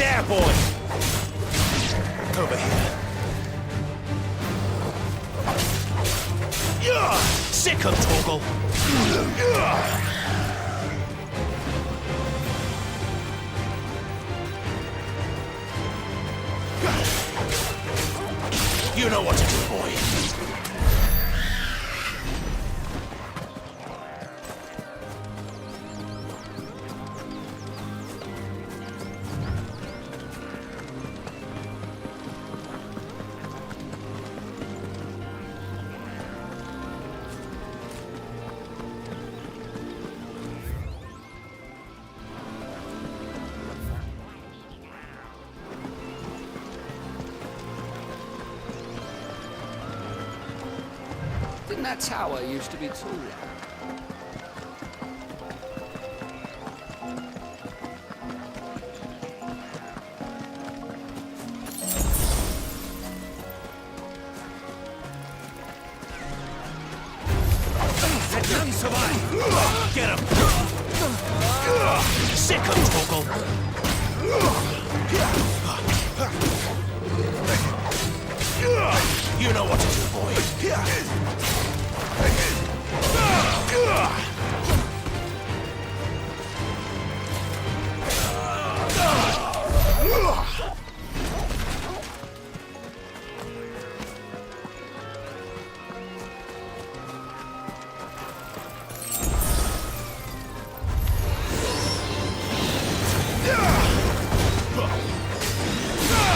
There, boy! Over here. Sick of Torgal! You know what to do, boy. Didn't that tower used to be taller? Get him! Sick of Torgal! You know what to do, boy.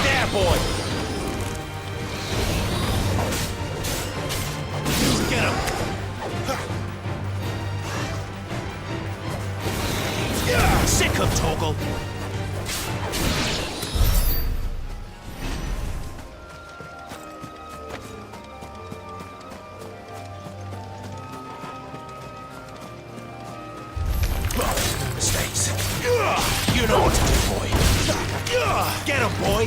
There, boy! Get him! Sick of Torgal! Mistakes. You know what to do, boy. Get him, boy!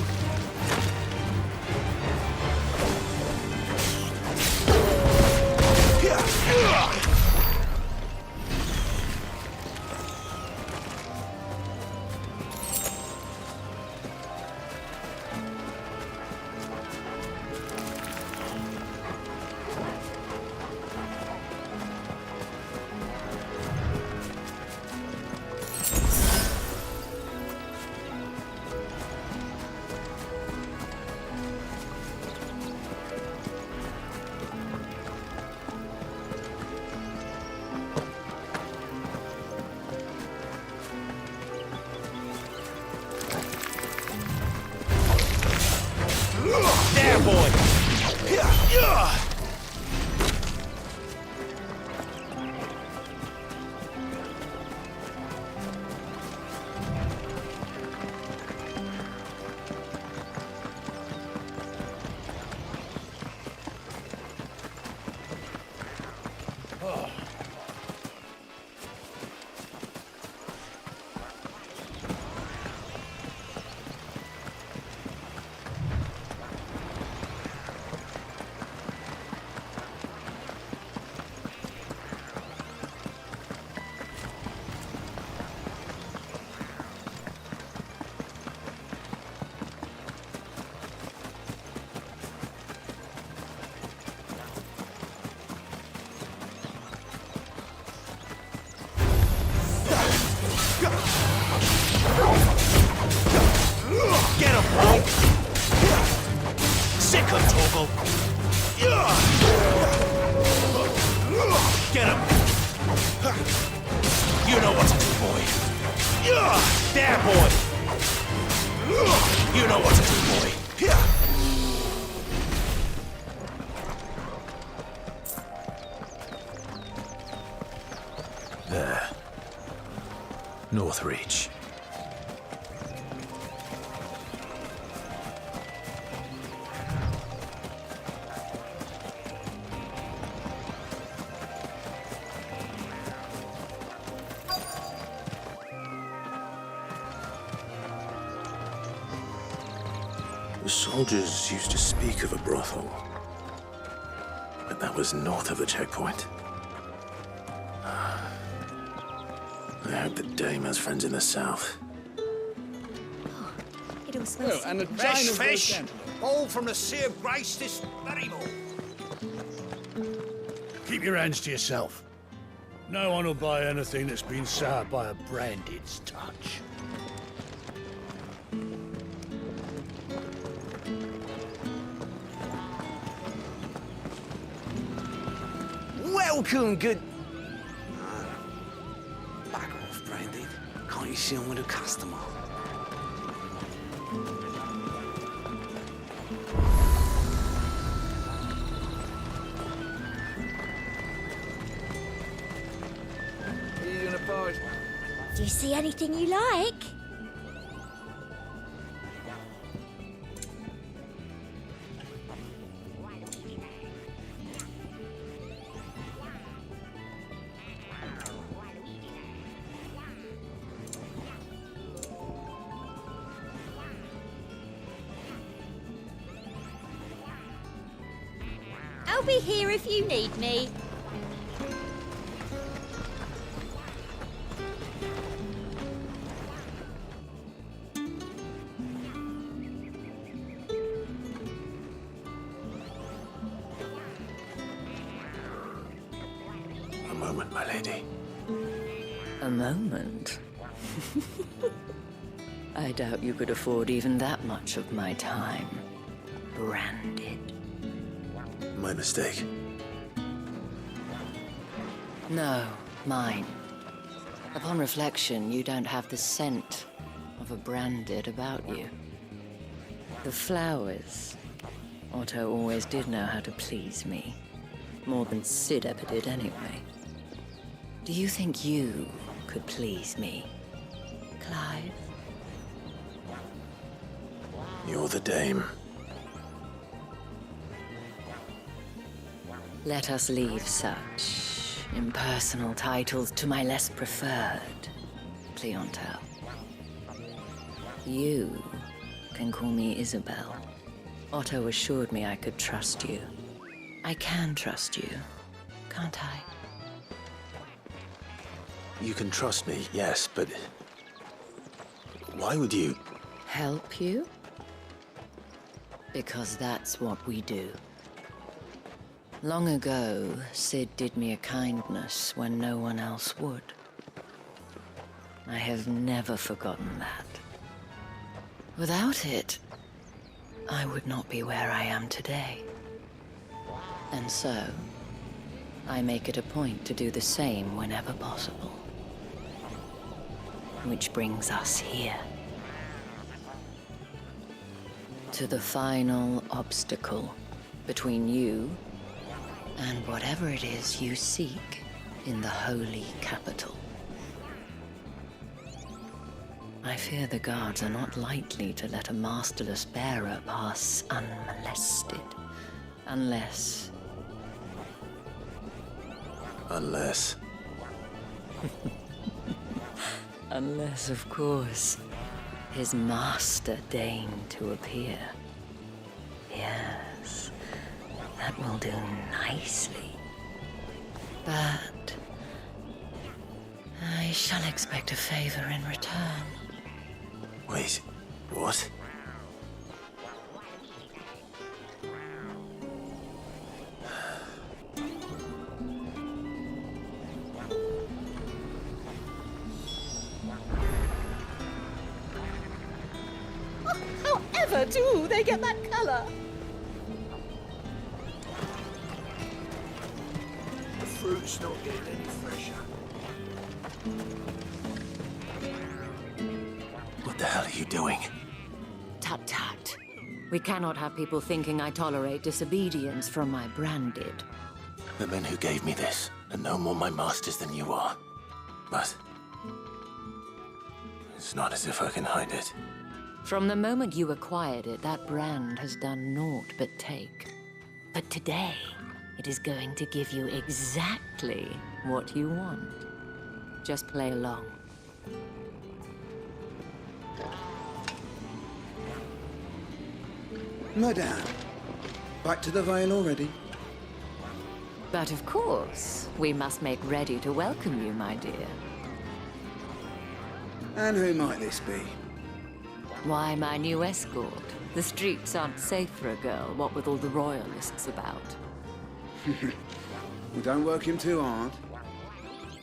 There, boy! Get him, boy! Sick of Torgal! Get him! You know what to do, boy. There, boy! You know what to do, boy. There. North Reach. The soldiers used to speak of a brothel, but that was north of the checkpoint. I hope the dame has friends in the south. still smells. and a Fresh giant fish, all from the Sea of Grace this very morning. Keep your hands to yourself. No one will buy anything that's been soured by a branded's touch. Welcome, good... Back off, Branded. Can't you see I'm with a customer? Are you gonna buy? Do you see anything you like? I'll be here if you need me. A moment, my lady. A moment? I doubt you could afford even that much of my time. Branded. My mistake. No, mine. Upon reflection, you don't have the scent of a branded about you. The flowers. Otto always did know how to please me. More than Sid ever did anyway. Do you think you could please me, Clive? You're the dame. Let us leave such impersonal titles to my less preferred clientele. You can call me Isabel. Otto assured me I could trust you. I can trust you, can't I? You can trust me, yes, but... why would you... Help you? Because that's what we do. Long ago, Sid did me a kindness when no one else would. I have never forgotten that. Without it, I would not be where I am today. And so, I make it a point to do the same whenever possible. Which brings us here. To the final obstacle between you and whatever it is you seek in the holy capital. I fear the guards are not likely to let a masterless bearer pass unmolested. Unless... Unless... Unless, of course, his master deigned to appear. Yes, that will do nicely. But I shall expect a favor in return. Wait, what? However do they get that colour? The fruit's not getting any fresher. What the hell are you doing? Tut tut. We cannot have people thinking I tolerate disobedience from my branded. The men who gave me this are no more my masters than you are. But... it's not as if I can hide it. From the moment you acquired it, that brand has done naught but take. But today, it is going to give you exactly what you want. Just play along. Madame, back to the Vale already? But of course, we must make ready to welcome you, my dear. And who might this be? Why my new escort? The streets aren't safe for a girl, what with all the royalists about. Well, don't work him too hard.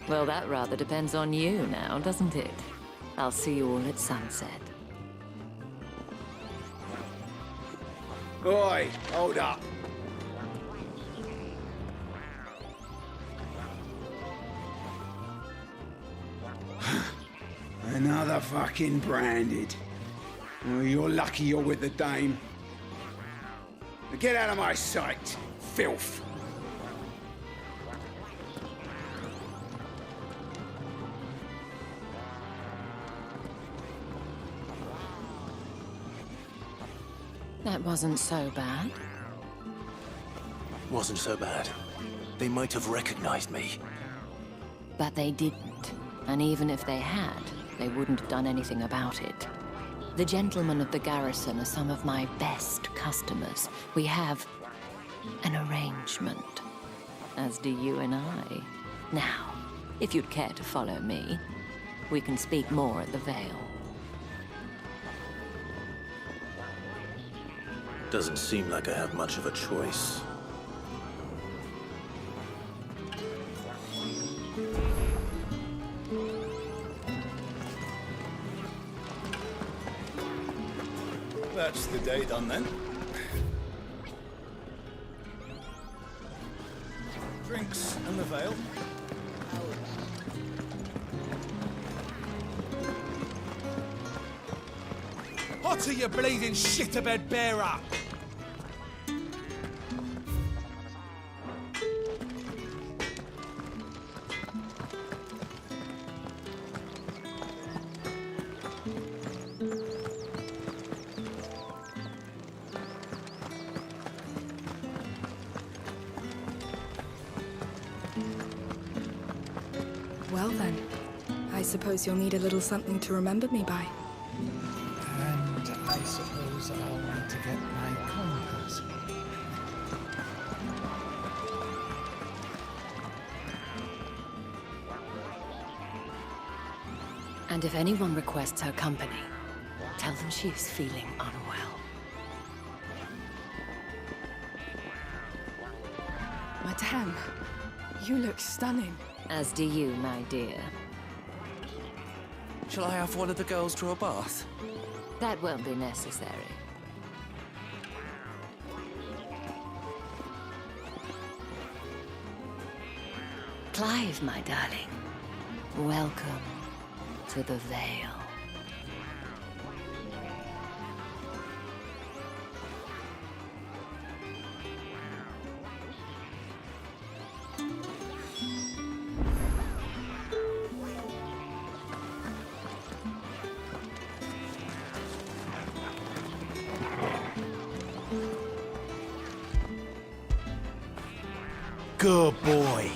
Well, that rather depends on you now, doesn't it? I'll see you all at sunset. Oi, hold up. Another fucking branded. Oh, you're lucky you're with the dame. Now get out of my sight, filth. That wasn't so bad. Wasn't so bad. They might have recognized me. But they didn't. And even if they had, they wouldn't have done anything about it. The gentlemen of the garrison are some of my best customers. We have an arrangement, as do you and I. Now, if you'd care to follow me, we can speak more at the Vale. Doesn't seem like I have much of a choice. That's the day done then. Drinks and the Vale. Hotter, you bleeding shit-a-bed bearer! Well then, I suppose you'll need a little something to remember me by. And I suppose I'll need to get my compass. And if anyone requests her company, tell them she is feeling unwell. Madame, you look stunning. As do you, my dear. Shall I have one of the girls draw a bath? That won't be necessary. Clive, my darling. Welcome to the Vale. Good boy.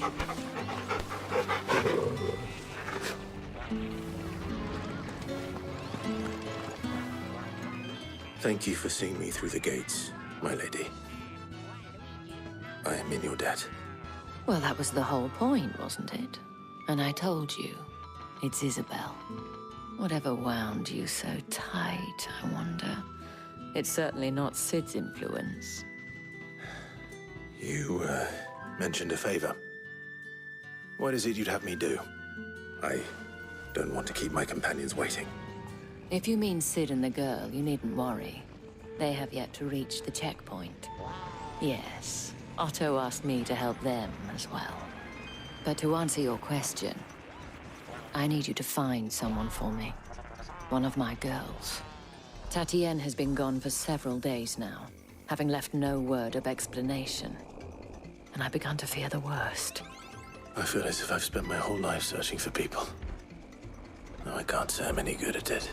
Thank you for seeing me through the gates, my lady. I am in your debt. Well, that was the whole point, wasn't it? And I told you, it's Isabel. Whatever wound you so tight, I wonder. It's certainly not Sid's influence. You, mentioned a favor. What is it you'd have me do? I don't want to keep my companions waiting. If you mean Sid and the girl, you needn't worry. They have yet to reach the checkpoint. Yes, Otto asked me to help them as well. But to answer your question, I need you to find someone for me. One of my girls. Tatienne has been gone for several days now, having left no word of explanation. And I've begun to fear the worst. I feel as if I've spent my whole life searching for people. No, I can't say I'm any good at it.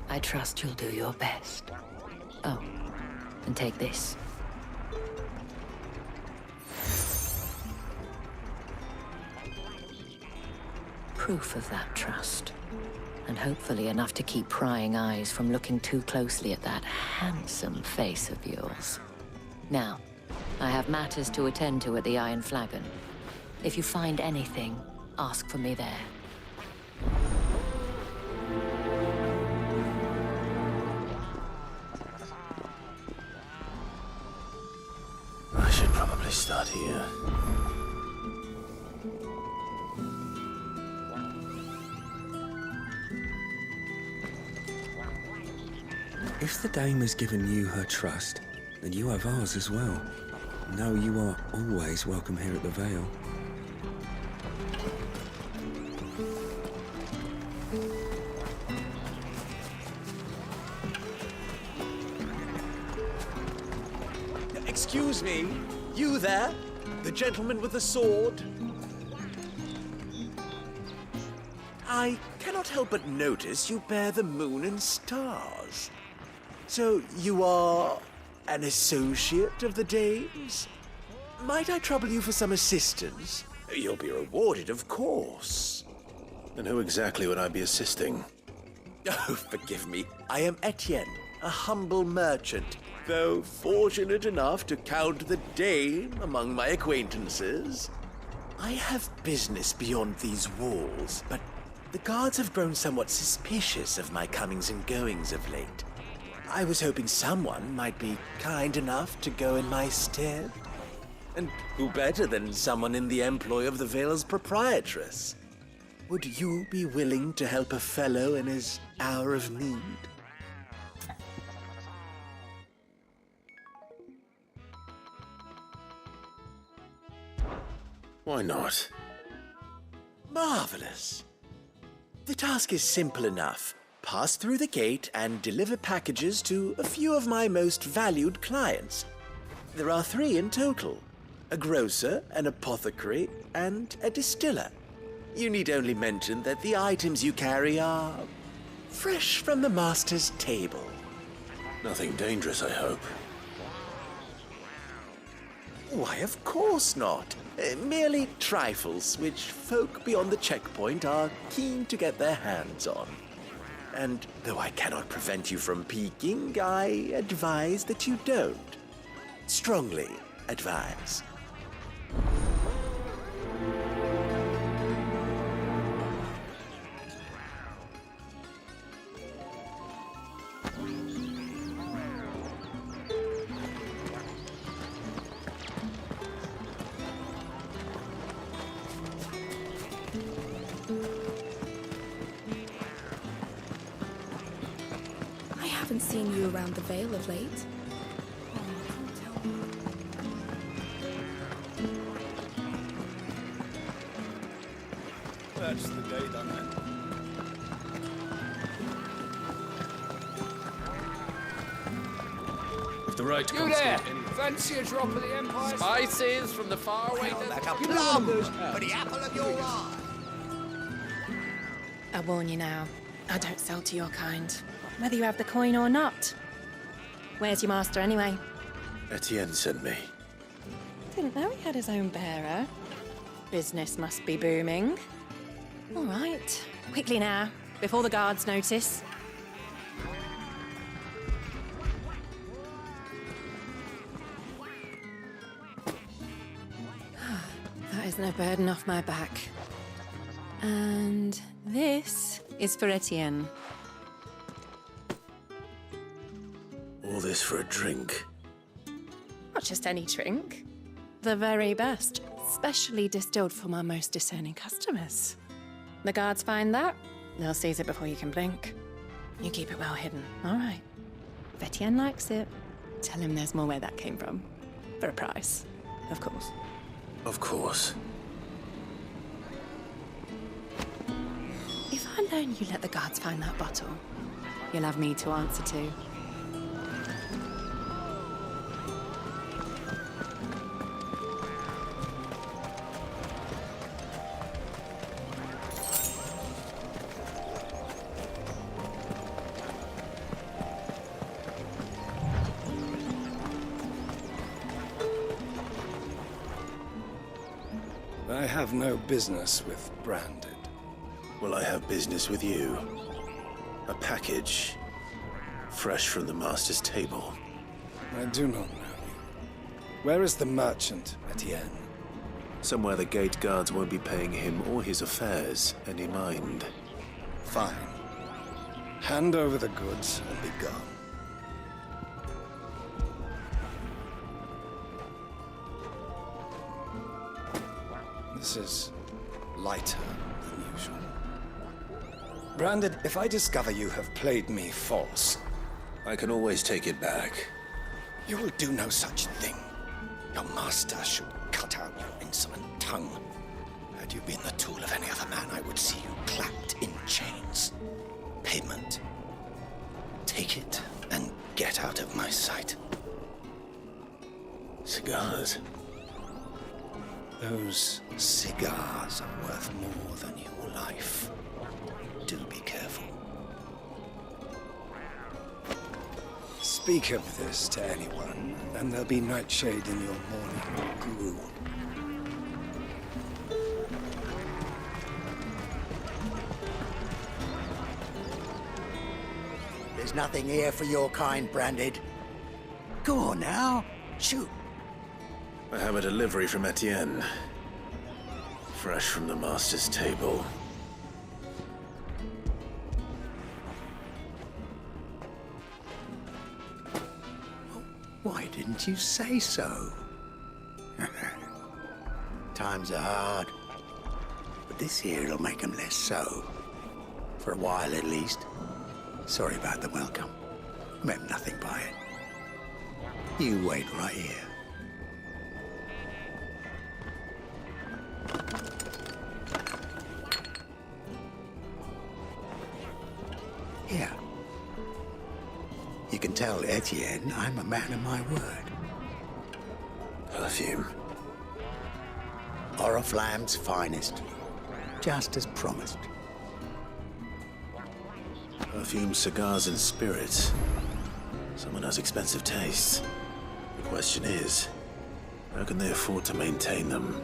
I trust you'll do your best. Oh, and take this. Proof of that trust. And hopefully enough to keep prying eyes from looking too closely at that handsome face of yours. Now, I have matters to attend to at the Iron Flagon. If you find anything, ask for me there. here. If the dame has given you her trust, then you have ours as well. Know you are always welcome here at the Vale. Excuse me, you there? The gentleman with the sword? I cannot help but notice you bear the moon and stars. So you are an associate of the dame's? Might I trouble you for some assistance? You'll be rewarded, of course. And who exactly would I be assisting? Oh, forgive me. I am Etienne, a humble merchant, though fortunate enough to count the dame among my acquaintances. I have business beyond these walls, but the guards have grown somewhat suspicious of my comings and goings of late. I was hoping someone might be kind enough to go in my stead. And who better than someone in the employ of the Vale's proprietress? Would you be willing to help a fellow in his hour of need? Why not? Marvelous. The task is simple enough. Pass through the gate and deliver packages to a few of my most valued clients. There are 3 in total: a grocer, an apothecary, and a distiller. You need only mention that the items you carry are fresh from the master's table. Nothing dangerous, I hope. Why, of course not. Merely trifles which folk beyond the checkpoint are keen to get their hands on. And though I cannot prevent you from peeking, I advise that you don't. Strongly advise. I haven't seen you around the Vale of late. That's the day done then. If the right You there! Fancy a drop of the Empire? Spices from the faraway Like a desert? plum for the apple of your eye. I warn you now, I don't sell to your kind, whether you have the coin or not. Where's your master anyway? Etienne sent me. Didn't know he had his own bearer. Business must be booming. All right, quickly now, before the guards notice. That is no burden off my back. And this is for Etienne. All this for a drink. Not just any drink. The very best, specially distilled for my most discerning customers. The guards find that, they'll seize it before you can blink. You keep it well hidden, all right? If Etienne likes it, tell him there's more where that came from. For a price, of course. Of course. If I learn you let the guards find that bottle, you'll have me to answer to. I have no business with Branded. Well, I have business with you. A package, fresh from the master's table. I do not know you. Where is the merchant, Etienne? Somewhere the gate guards won't be paying him or his affairs any mind. Fine. Hand over the goods and be gone. is lighter than usual. Branded, if I discover you have played me false... I can always take it back. You will do no such thing. Your master should cut out your insolent tongue. Had you been the tool of any other man, I would see you clapped in chains. Payment. Take it and get out of my sight. Cigars. Those cigars are worth more than your life. Do be careful. Speak of this to anyone, and there'll be nightshade in your morning gruel. There's nothing here for your kind, Branded. Go on now, shoot. I have a delivery from Etienne. Fresh from the master's table. Why didn't you say so? Times are hard. But this here'll make them less so. For a while, at least. Sorry about the welcome. Meant nothing by it. You wait right here. Here. You can tell Etienne I'm a man of my word. Perfume. Oriflamme's finest. Just as promised. Perfume, cigars, and spirits. Someone has expensive tastes. The question is, how can they afford to maintain them?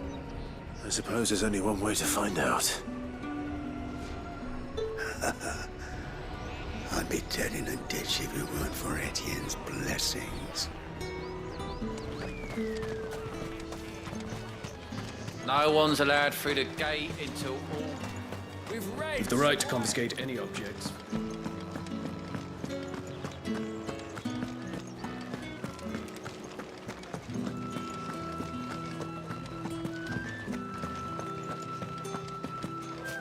I suppose there's only one way to find out. I'd be dead in a ditch if it weren't for Etienne's blessings. No one's allowed through the gate until all... We've raised... You've the right to confiscate any objects.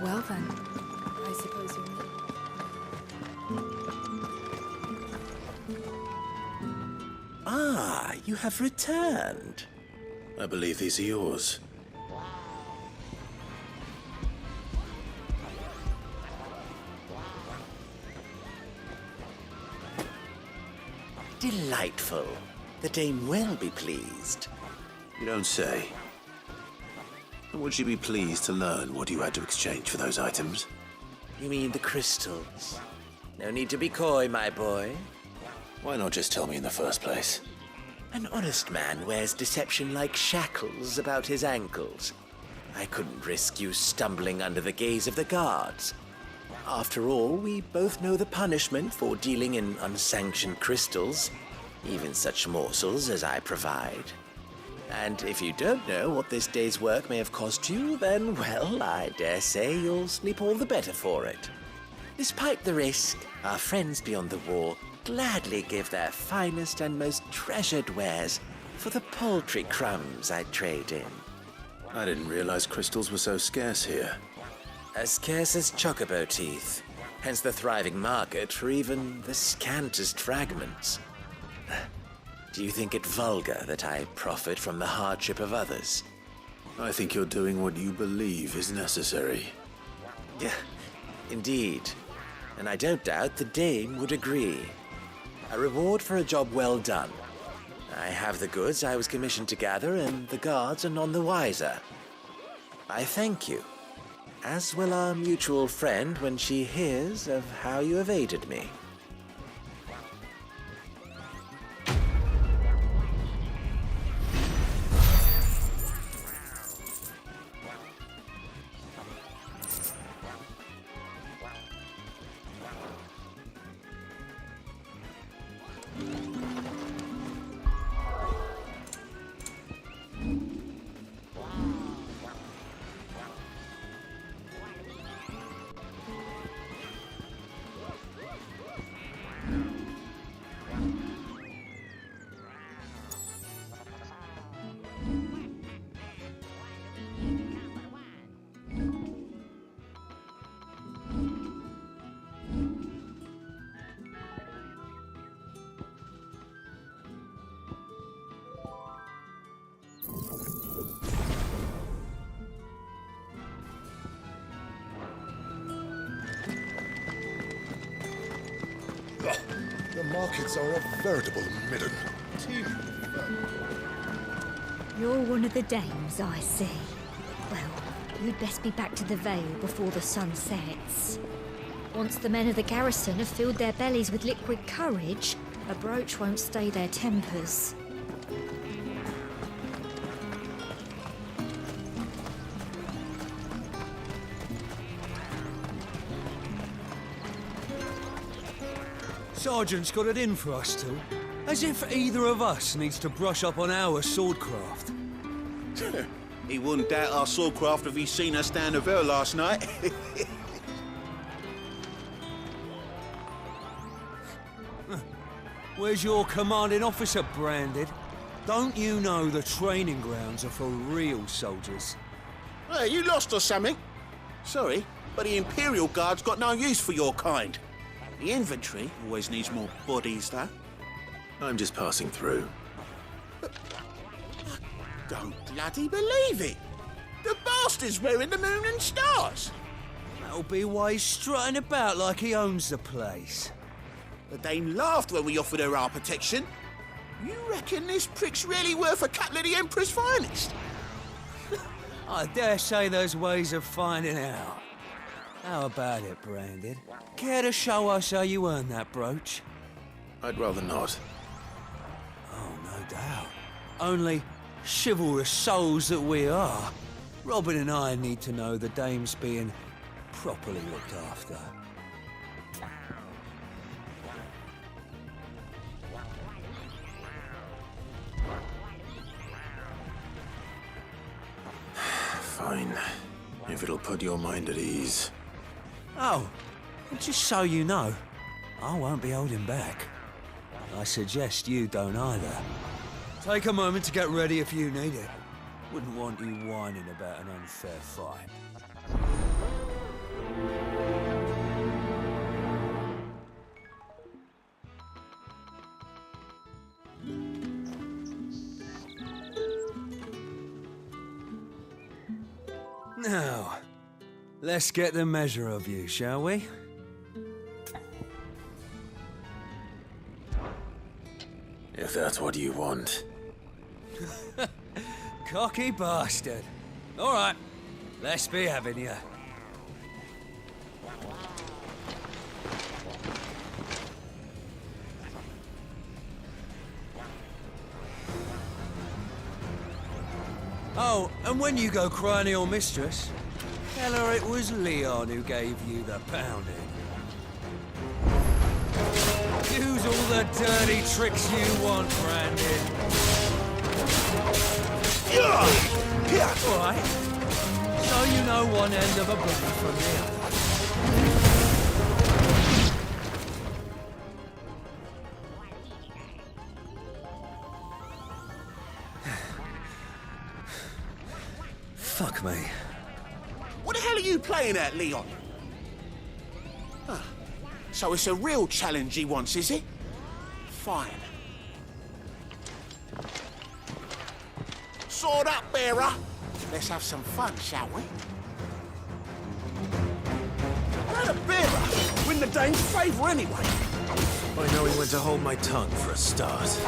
Well then, I suppose you're... Ah, you have returned. I believe these are yours. Delightful. The dame will be pleased. You don't say. And would she be pleased to learn what you had to exchange for those items? You mean the crystals? No need to be coy, my boy. Why not just tell me in the first place? An honest man wears deception like shackles about his ankles. I couldn't risk you stumbling under the gaze of the guards. After all, we both know the punishment for dealing in unsanctioned crystals, even such morsels as I provide. And if you don't know what this day's work may have cost you, then, well, I dare say you'll sleep all the better for it. Despite the risk, our friends beyond the wall gladly give their finest and most treasured wares for the paltry crumbs I trade in. I didn't realize crystals were so scarce here. As scarce as chocobo teeth, hence the thriving market for even the scantest fragments. Do you think it vulgar that I profit from the hardship of others? I think you're doing what you believe is necessary. Yeah, indeed. And I don't doubt the dame would agree. A reward for a job well done. I have the goods I was commissioned to gather, and the guards are none the wiser. I thank you, as will our mutual friend when she hears of how you have aided me. The markets are a veritable midden. You're one of the dames, I see. Well, you'd best be back to the Vale before the sun sets. Once the men of the garrison have filled their bellies with liquid courage, a brooch won't stay their tempers. Sergeant's got it in for us two. As if either of us needs to brush up on our swordcraft. He wouldn't doubt our swordcraft if he'd seen us down the Vale last night. Where's your commanding officer branded? Don't you know the training grounds are for real soldiers? Hey, you lost or something? Sorry, but the Imperial Guard's got no use for your kind. The infantry always needs more bodies, though. I'm just passing through. But I don't bloody believe it! The bastard's wearing the moon and stars! That'll be why he's strutting about like he owns the place. The Dame laughed when we offered her our protection. You reckon this prick's really worth a couple of the Emperor's finest? I dare say there's ways of finding out. How about it, Branded? Care to show us how you earned that brooch? I'd rather not. Oh, no doubt. Only chivalrous souls that we are, Robin and I need to know the dame's being properly looked after. Fine. If it'll put your mind at ease. Oh, just so you know, I won't be holding back. I suggest you don't either. Take a moment to get ready if you need it. Wouldn't want you whining about an unfair fight. Now, let's get the measure of you, shall we? If that's what you want. Cocky bastard. All right, let's be having you. Oh, and when you go crying to your mistress, tell her it was Leon who gave you the pounding. Use all the dirty tricks you want, Brandon. All right. So you know one end of a bullet from the other. Fuck me. What the hell are you playing at, Leon? Huh. So it's a real challenge he wants, is it? Fine. Sword up, bearer. Let's have some fun, shall we? Let a bearer win the Dame's favour anyway. I know he went to hold my tongue for a start.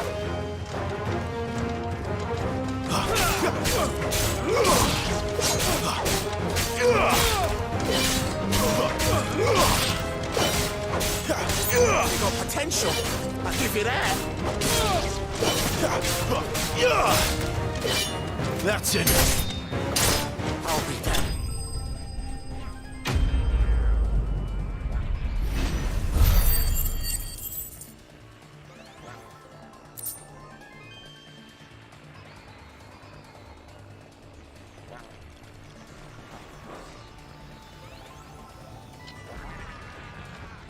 You got potential. I'll give you that. That's it. I'll be there.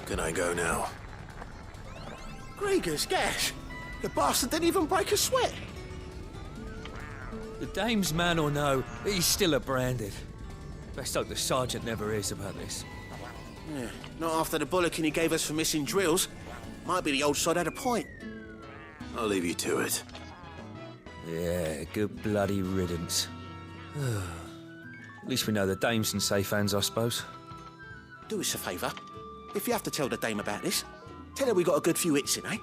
Can I go now? Gregor's gash. The bastard didn't even break a sweat. The Dame's man or no, he's still a Branded. Best hope the Sergeant never hears about this. Yeah, not after the bullocking he gave us for missing drills. Might be the old sod had a point. I'll leave you to it. Yeah, good bloody riddance. At least we know the Dame's in safe hands, I suppose. Do us a favour. If you have to tell the Dame about this, Tell her we got a good few hits in, eh?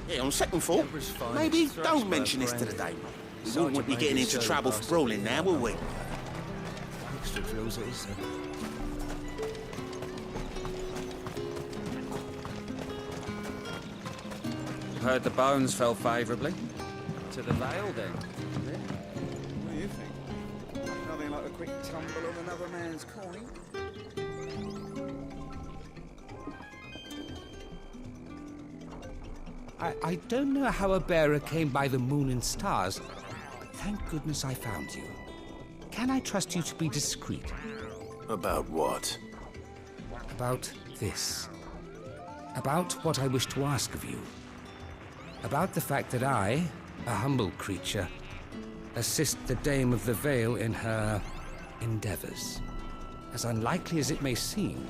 Yeah, on second thought, maybe don't mention this to the dame. We wouldn't want you getting into trouble for brawling now, will we? Extra drills it is, sir. Heard the bones fell favourably. To the Vale, then. What do you think? Nothing like a quick tumble on another man's coin. I don't know how a bearer came by the moon and stars, but thank goodness I found you. Can I trust you to be discreet? About what? About this. About what I wish to ask of you. About the fact that I, a humble creature, assist the Dame of the Vale in her endeavors. As unlikely as it may seem,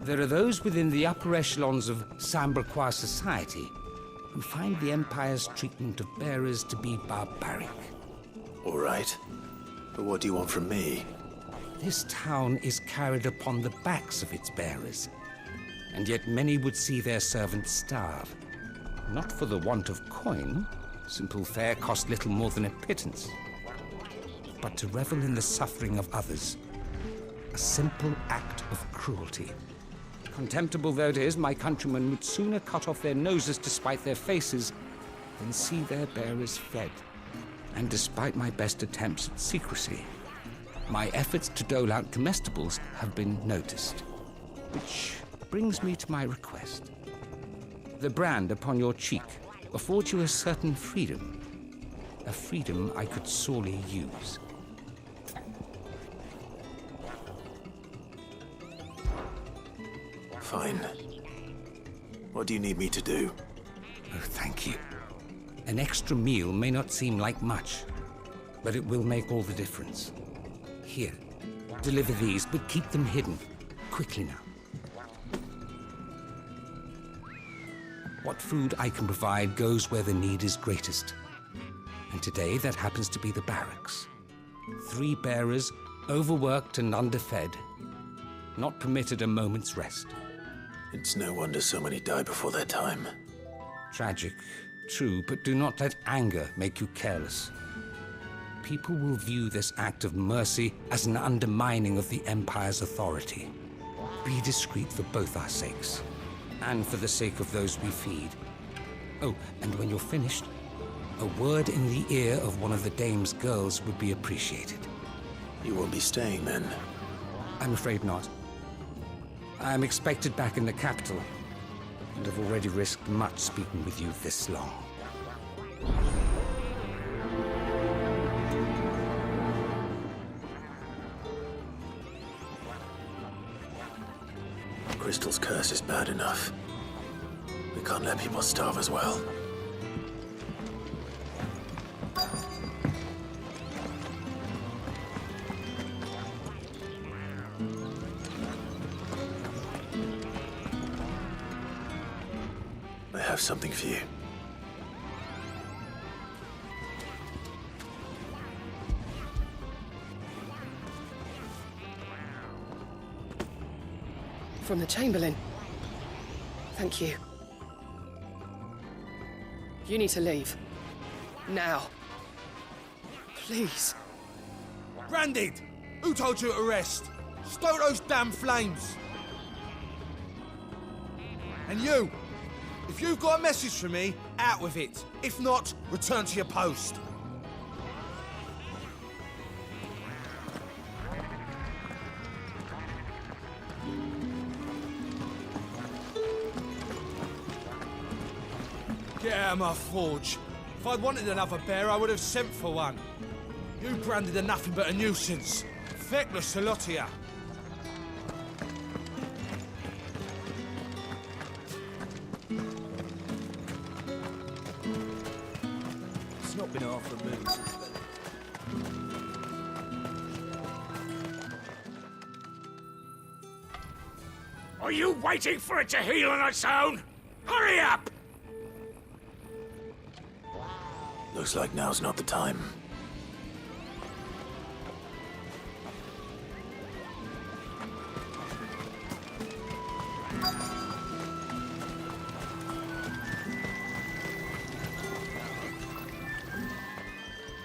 there are those within the upper echelons of Samberquois society who find the Empire's treatment of bearers to be barbaric. All right. But what do you want from me? This town is carried upon the backs of its bearers, and yet many would see their servants starve. Not for the want of coin, simple fare cost little more than a pittance, but to revel in the suffering of others, a simple act of cruelty. Contemptible though it is, my countrymen would sooner cut off their noses to spite their faces than see their bearers fed. And despite my best attempts at secrecy, my efforts to dole out comestibles have been noticed. Which brings me to my request. The brand upon your cheek affords you a certain freedom. A freedom I could sorely use. Fine. What do you need me to do? Oh, thank you. An extra meal may not seem like much, but it will make all the difference. Here, deliver these, but keep them hidden. Quickly now. What food I can provide goes where the need is greatest. And today, that happens to be the barracks. 3 bearers, overworked and underfed, not permitted a moment's rest. It's no wonder so many die before their time. Tragic, true, but do not let anger make you careless. People will view this act of mercy as an undermining of the Empire's authority. Be discreet for both our sakes, and for the sake of those we feed. Oh, and when you're finished, a word in the ear of one of the Dame's girls would be appreciated. You won't be staying then? I'm afraid not. I am expected back in the capital, and have already risked much speaking with you this long. Crystal's curse is bad enough. We can't let people starve as well. I have something for you. From the Chamberlain. Thank you. You need to leave. Now. Please. Branded! Who told you to rest? Stoke those damn flames! And you! If you've got a message for me, out with it. If not, return to your post. Get out of my forge. If I'd wanted another bear, I would have sent for one. You branded are nothing but a nuisance. Feckless to lot of ya. It's not been half a moon since then. Are you waiting for it to heal on its own? Hurry up! Looks like now's not the time.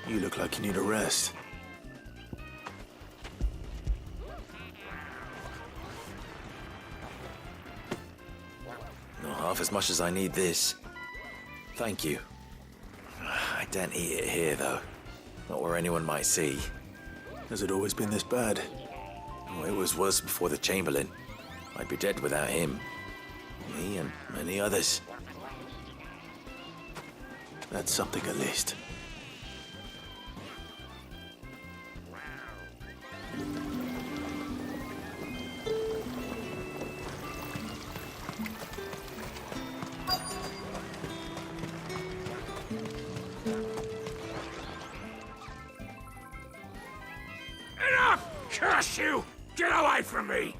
You look like you need a rest. Not half as much as I need this. Thank you. I don't eat it here, though. Not where anyone might see. Has it always been this bad? Oh, it was worse before the Chamberlain. I'd be dead without him. Me and many others. That's something at least. Enough! Curse you! Get away from me!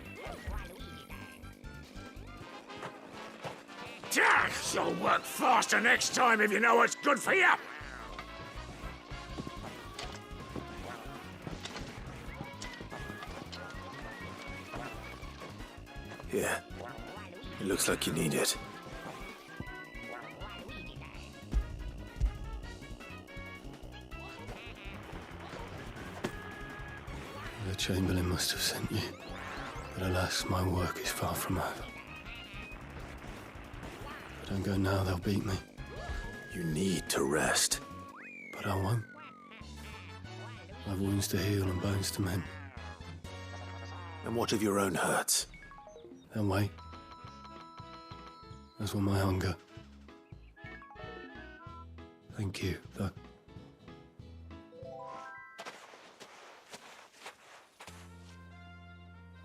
You'll work faster next time if you know what's good for you! Yeah. It looks like you need it. The Chamberlain must have sent you. But alas, my work is far from over. If I don't go now, they'll beat me. You need to rest. But I won't. I've wounds to heal and bones to mend. And what of your own hurts? They'll wait. As will my hunger. Thank you, though.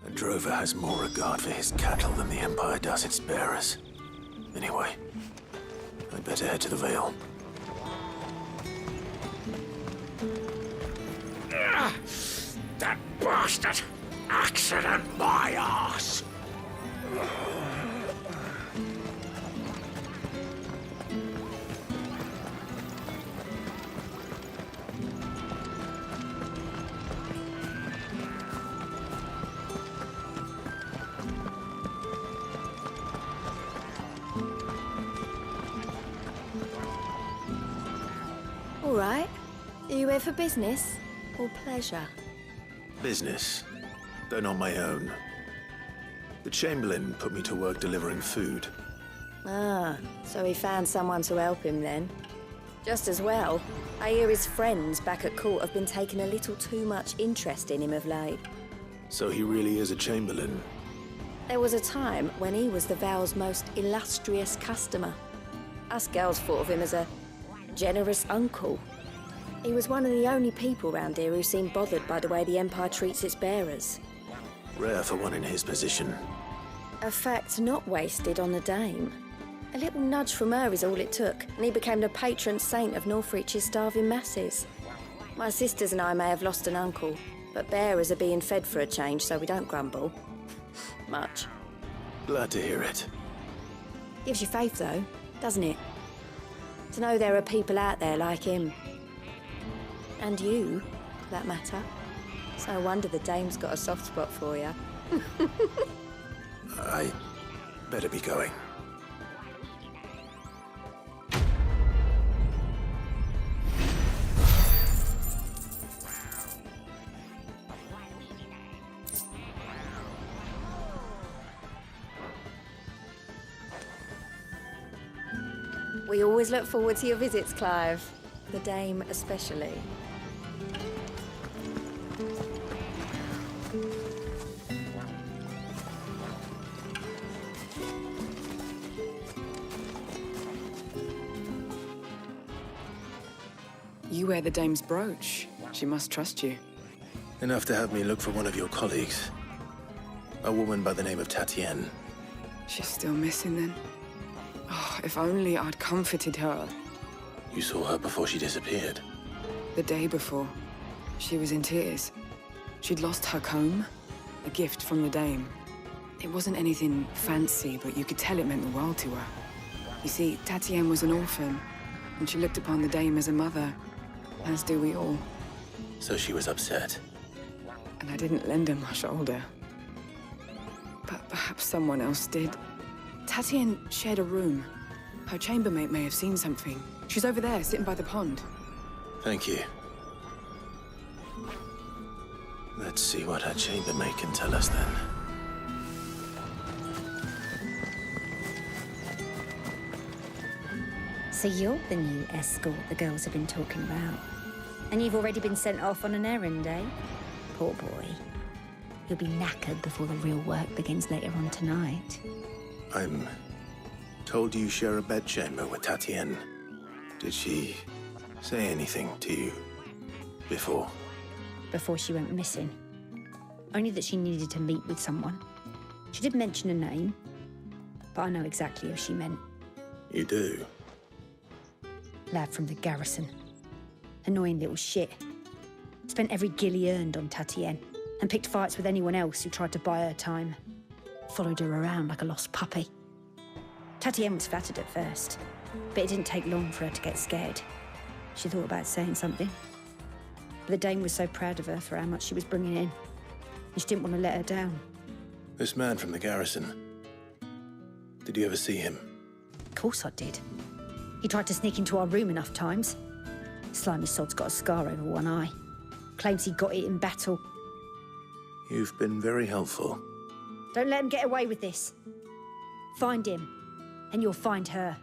A drover has more regard for his cattle than the Empire does its bearers. Anyway, I'd better head to the Vale. That bastard! Accident my arse! All right. Are you here for business or pleasure? Business, though not my own. The Chamberlain put me to work delivering food. Ah, so he found someone to help him then. Just as well. I hear his friends back at court have been taking a little too much interest in him of late. So he really is a Chamberlain. There was a time when he was the Vale's most illustrious customer. Us girls thought of him as a generous uncle. He was one of the only people round here who seemed bothered by the way the Empire treats its bearers. Rare for one in his position. A fact not wasted on the Dame. A little nudge from her is all it took, and he became the patron saint of Northreach's starving masses. My sisters and I may have lost an uncle, but bearers are being fed for a change, so we don't grumble. Much. Glad to hear it. Gives you faith, though, doesn't it? To know there are people out there like him. And you, for that matter. It's no wonder the Dame's got a soft spot for you. I better be going. We always look forward to your visits, Clive. The Dame especially. You wear the Dame's brooch. She must trust you. Enough to have me look for one of your colleagues. A woman by the name of Tatienne. She's still missing then? Oh, if only I'd comforted her. You saw her before she disappeared? The day before. She was in tears. She'd lost her comb, a gift from the Dame. It wasn't anything fancy, but you could tell it meant the world to her. You see, Tatienne was an orphan, and she looked upon the dame as a mother, as do we all. So she was upset. And I didn't lend her my shoulder. But perhaps someone else did. Tatienne shared a room. Her chambermaid may have seen something. She's over there, sitting by the pond. Thank you. Let's see what her chambermaid can tell us then. So you're the new escort the girls have been talking about. And you've already been sent off on an errand, eh? Poor boy. You'll be knackered before the real work begins later on tonight. I'm told you share a bedchamber with Tatienne. Did she say anything to you before? Before she went missing. Only that she needed to meet with someone. She did mention a name, but I know exactly who she meant. You do? Lad from the garrison. Annoying little shit. Spent every gil he earned on Tatienne, and picked fights with anyone else who tried to buy her time. Followed her around like a lost puppy. Tatienne was flattered at first, but it didn't take long for her to get scared. She thought about saying something. But the dame was so proud of her for how much she was bringing in, and she didn't want to let her down. This man from the garrison. Did you ever see him? Of course I did. He tried to sneak into our room enough times. Slimy sod's got a scar over one eye. Claims he got it in battle. You've been very helpful. Don't let him get away with this. Find him, and you'll find her.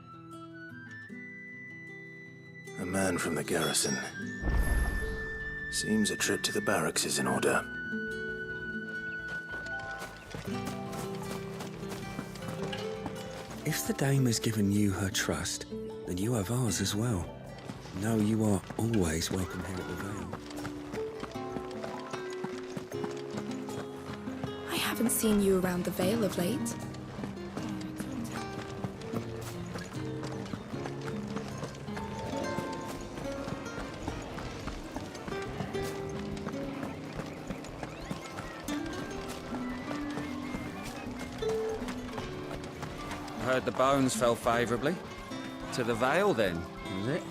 A man from the garrison. Seems a trip to the barracks is in order. If the dame has given you her trust, then you have ours as well. Know you are always welcome here at the Vale. I haven't seen you around the Vale of late. I heard the bones fell favourably. To the Vale, then, is it?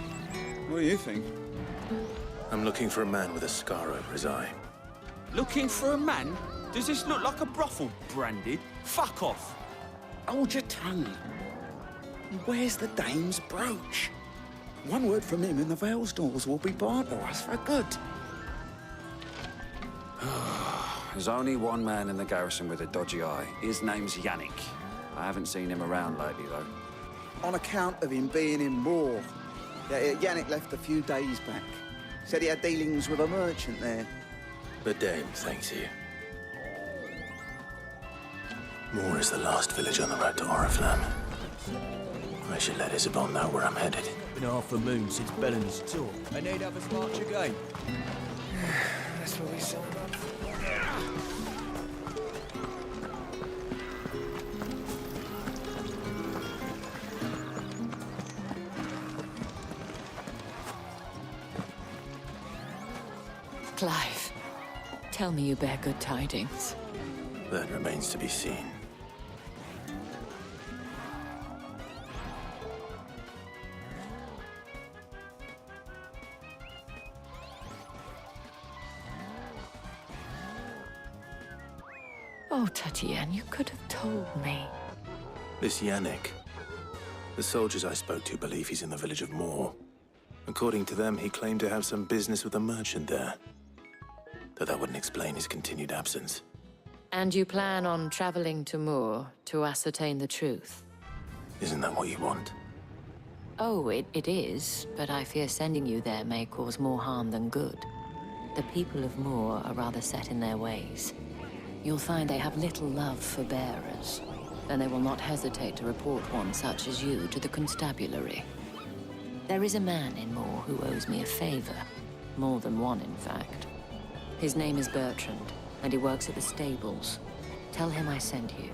What do you think? I'm looking for a man with a scar over his eye. Looking for a man? Does this look like a brothel, Branded? Fuck off! Hold your tongue. Where's the dame's brooch? One word from him and the Vale's doors will be barred to us for good. There's only one man in the garrison with a dodgy eye. His name's Yannick. I haven't seen him around lately, though. On account of him being in war. Yeah, Yannick left a few days back. Said he had dealings with a merchant there. The dame thanks you. Moor is the last village on the road to Oriflamme. I should let Isabel know where I'm headed. Been half a moon since Bellen's talk. I need have us march again. That's what we signed up for. Clive, tell me you bear good tidings. That remains to be seen. Oh, Tatienne, you could have told me. This Yannick. The soldiers I spoke to believe he's in the village of Moor. According to them, he claimed to have some business with a merchant there. Though that wouldn't explain his continued absence. And you plan on traveling to Moor to ascertain the truth? Isn't that what you want? Oh, it is, but I fear sending you there may cause more harm than good. The people of Moor are rather set in their ways. You'll find they have little love for bearers, and they will not hesitate to report one such as you to the constabulary. There is a man in Moor who owes me a favor. More than one, in fact. His name is Bertrand, and he works at the stables. Tell him I sent you.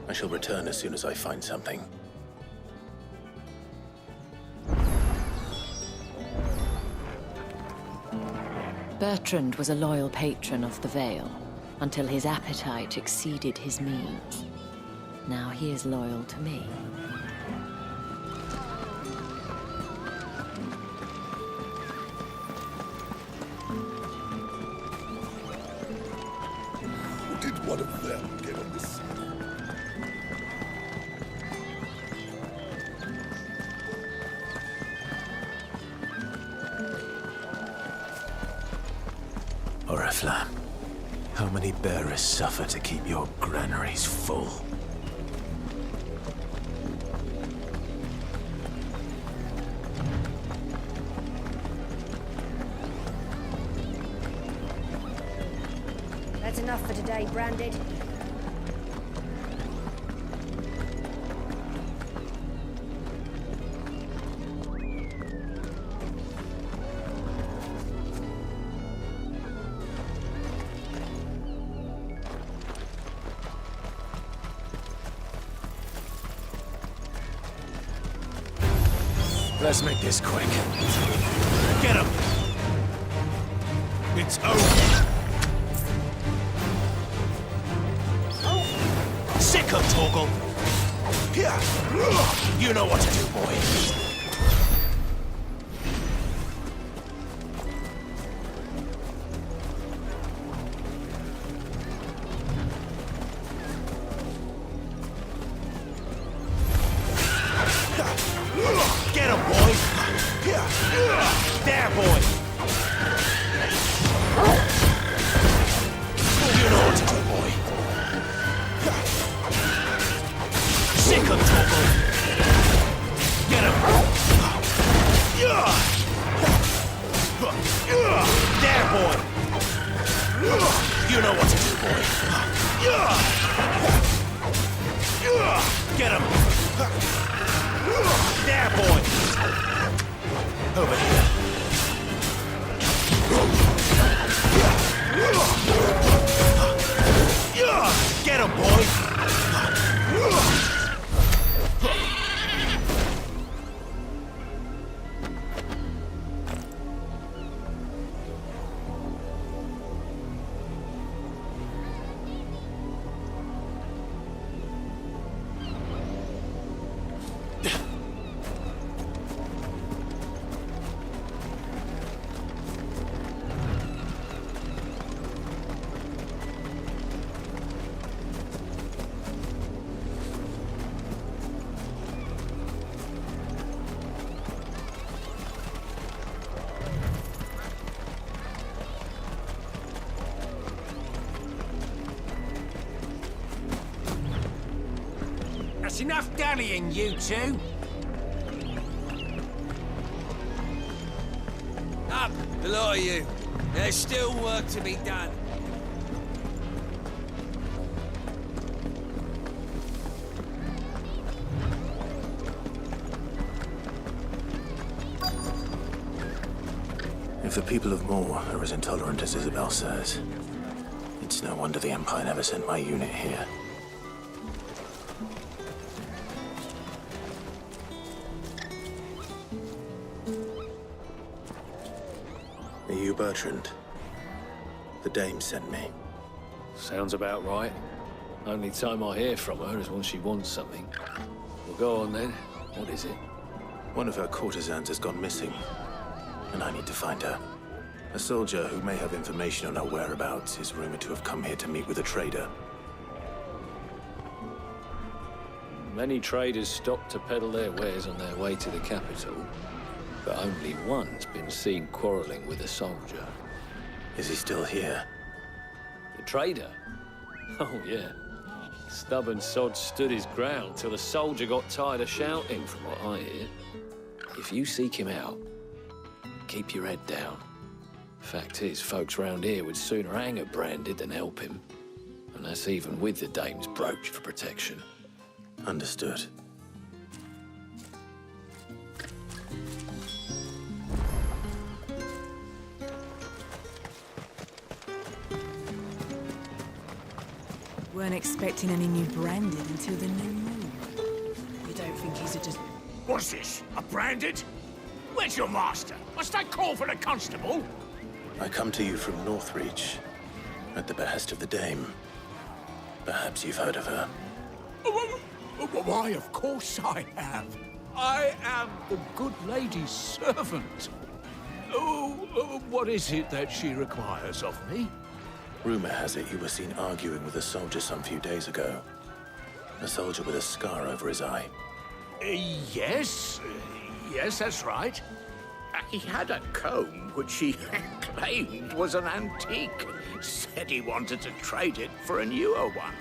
I shall return as soon as I find something. Bertrand was a loyal patron of the Vale, until his appetite exceeded his means. Now he is loyal to me. Oriflamme, how many bearers suffer to keep your granaries full? That's enough for today, Branded. Let's make this quick. Get him! It's over! Sick of Torgal! Here! You know what to do, boy. Get him, boy! There, boy! You know what to do, boy. Sick of Torgal! Get him! There, boy! You know what to do, boy. Get him! There, boy! Over here. Get him, boy! That's enough dallying, you two. Up, the lot of you. There's still work to be done. If the people of Moor are as intolerant as Isabel says, it's no wonder the Empire never sent my unit here. Are you Bertrand? The Dame sent me. Sounds about right. Only time I hear from her is when she wants something. Well, go on then. What is it? One of her courtesans has gone missing, and I need to find her. A soldier who may have information on her whereabouts is rumored to have come here to meet with a trader. Many traders stop to peddle their wares on their way to the capital, but only one's been seen quarreling with a soldier. Is he still here? The trader? Oh, yeah. Stubborn sod stood his ground till the soldier got tired of shouting, from what I hear. If you seek him out, keep your head down. Fact is, folks round here would sooner hang a Branded than help him. And that's even with the Dame's brooch for protection. Understood. Weren't expecting any new Branded until the new moon. You don't think he's a just... What's this? A Branded? Where's your master? Must I call for the constable? I come to you from Northreach, at the behest of the Dame. Perhaps you've heard of her. Why, of course I have. I am the good lady's servant. What is it that she requires of me? Rumor has it you were seen arguing with a soldier some few days ago. A soldier with a scar over his eye. Yes. Yes, that's right. He had a comb which he claimed was an antique. Said he wanted to trade it for a newer one.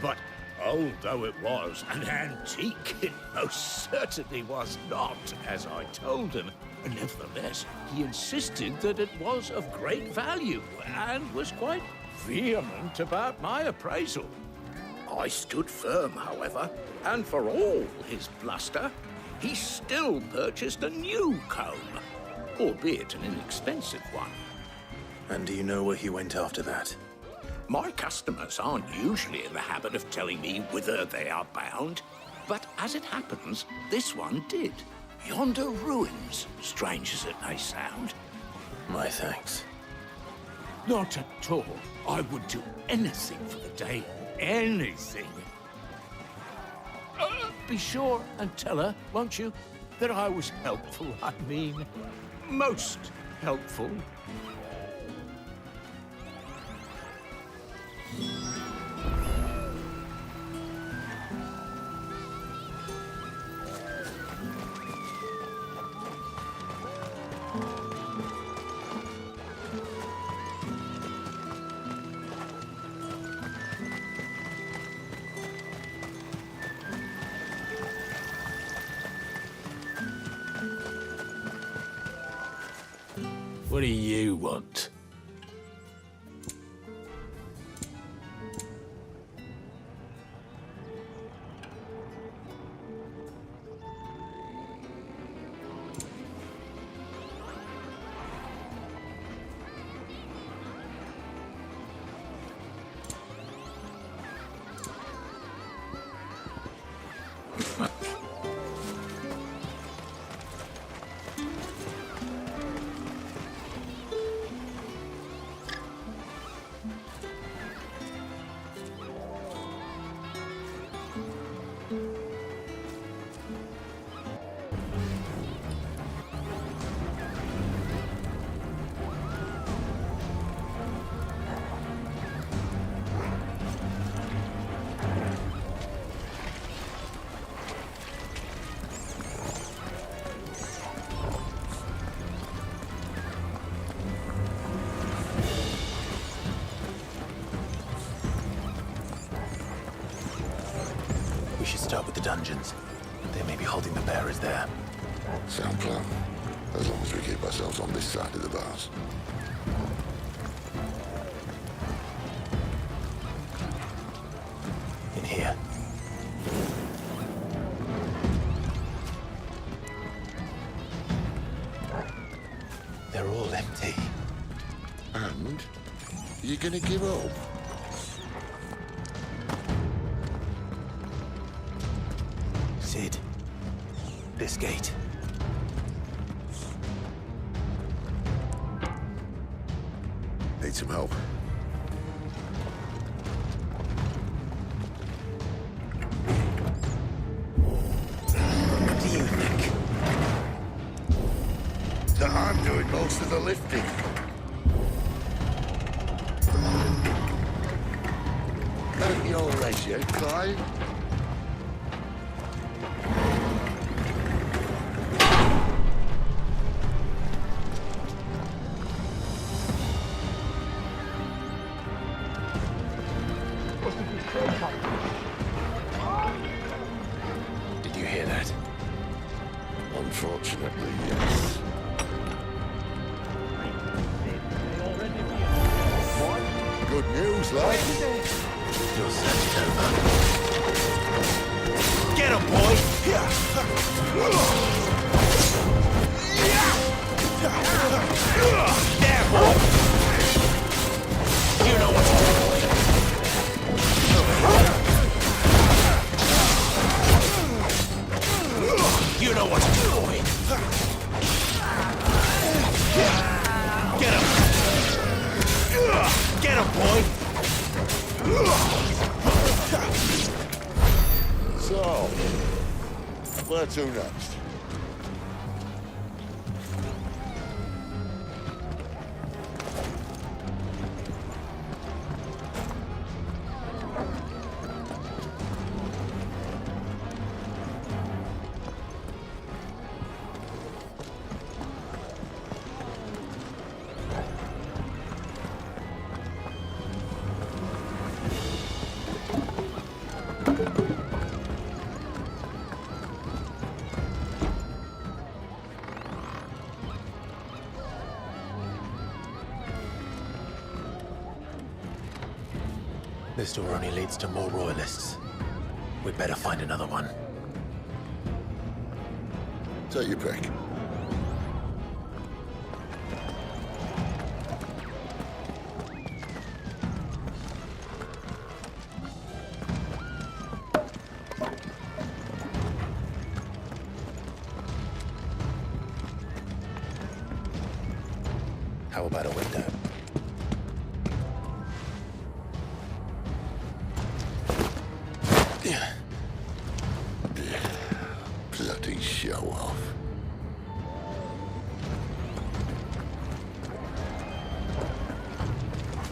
But old though it was, an antique it most certainly was not, as I told him. Nevertheless, he insisted that it was of great value, and was quite vehement about my appraisal. I stood firm, however, and for all his bluster, he still purchased a new comb, albeit an inexpensive one. And do you know where he went after that? My customers aren't usually in the habit of telling me whither they are bound, but as it happens, this one did. Yonder ruins, strange as it may sound. My thanks. Not at all. I would do anything for the day. Anything. Be sure and tell her, won't you, that I was helpful. I mean, most helpful. What do you want? We should start with the dungeons. They may be holding the bearers there. Sound plan. As long as we keep ourselves on this side of the bars. In here. They're all empty. And? You gonna give up? Sid. This gate. Need some help. What do you think? That I'm doing most of the lifting. At your leisure, Clive. Did you hear that? Unfortunately, yes. Good news, lad. Your search is over. Get him, boy! There, boy! You know what to do, boy. You know what to do, boy. Get him! Get him, boy! So, where to next? This door only leads to more royalists. We'd better find another one. Take your pick. How about a window? Bloody show off.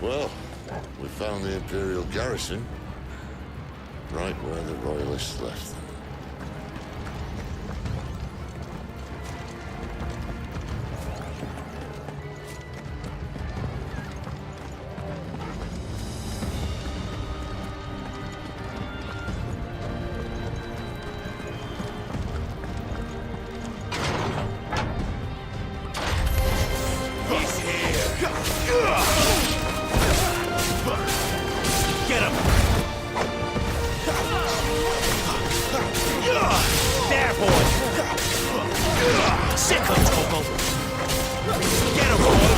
Well, we found the Imperial garrison, right where the Royalists left them. Get him! There, boy! Sick him, Togo! Get him, boy!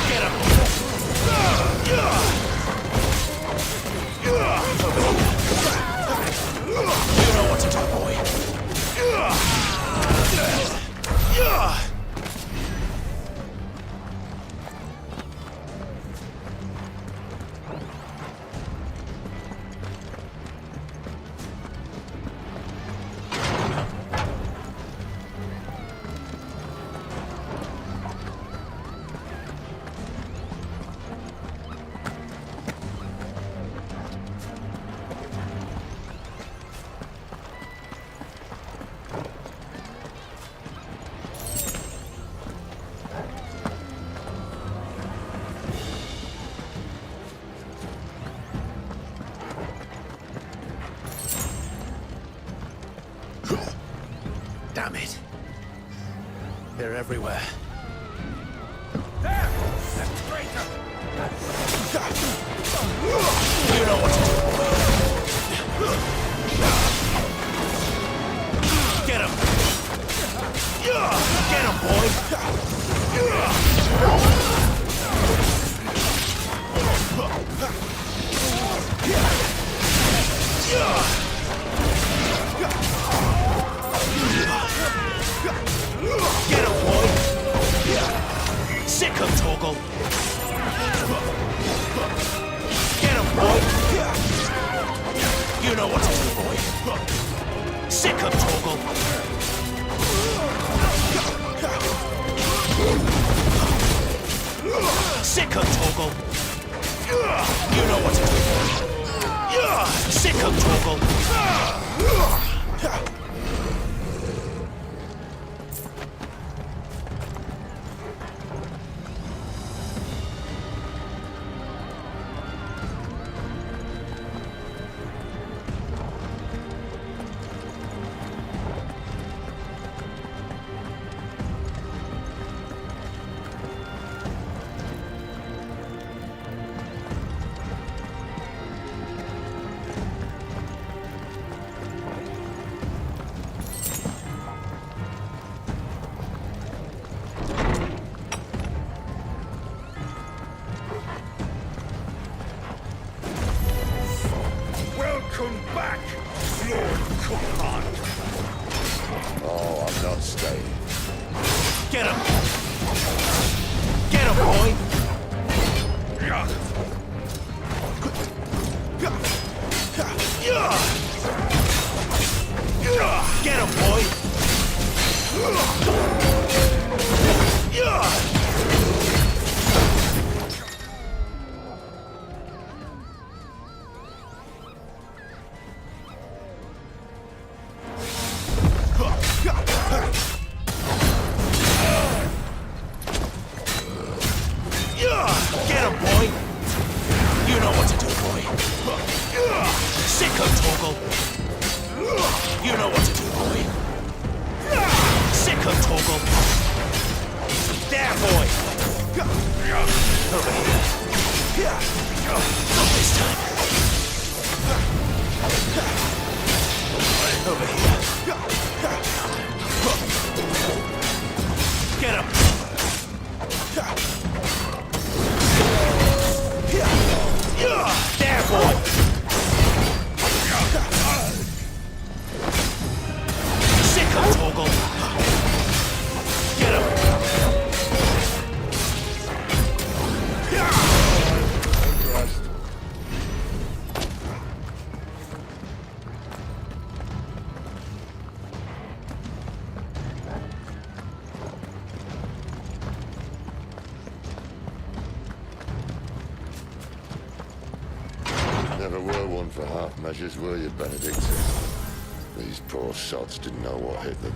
Get him! You know what to do, boy! Damn it. They're everywhere. There! That traitor! You know what to do. Get him! Get him, boy! Get him, boy! Sick him, Torgal! Get him, boy! You know what to do, boy! Sick him, Torgal! Sick him, Torgal! You know what to do, boy! Sick him, Torgal! Welcome back, Lord KART. Oh, I'm not staying. Get him! Get him, boy! Get him, boy! Get him, boy! You know what to do, boy! Sick him, Torgal! You know what to do, boy! Sick him, Torgal! There, boy! Over here. Not this time. Over here. Get him! There, boy! Sick of Toggle! Get him! Never were one for half measures, were you, Benedict? These poor sods didn't know what hit them.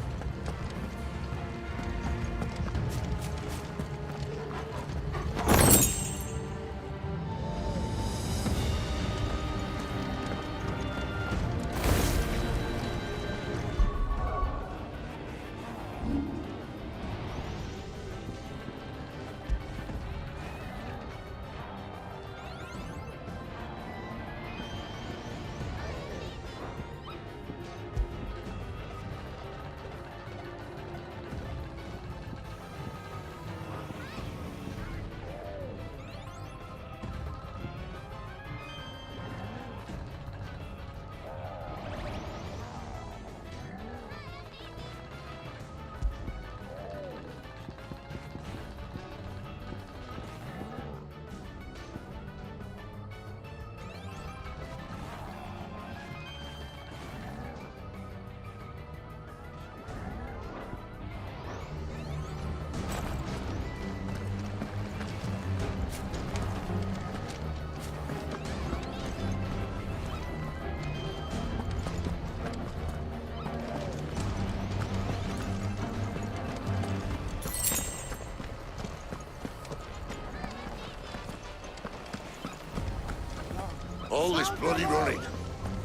All this bloody running.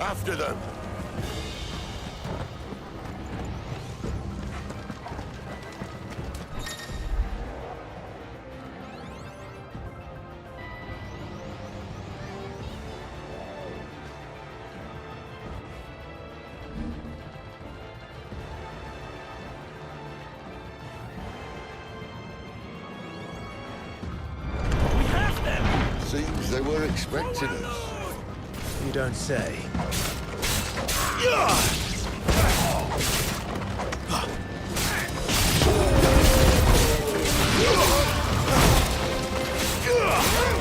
After them. We have them! Seems they were expecting us. You don't say.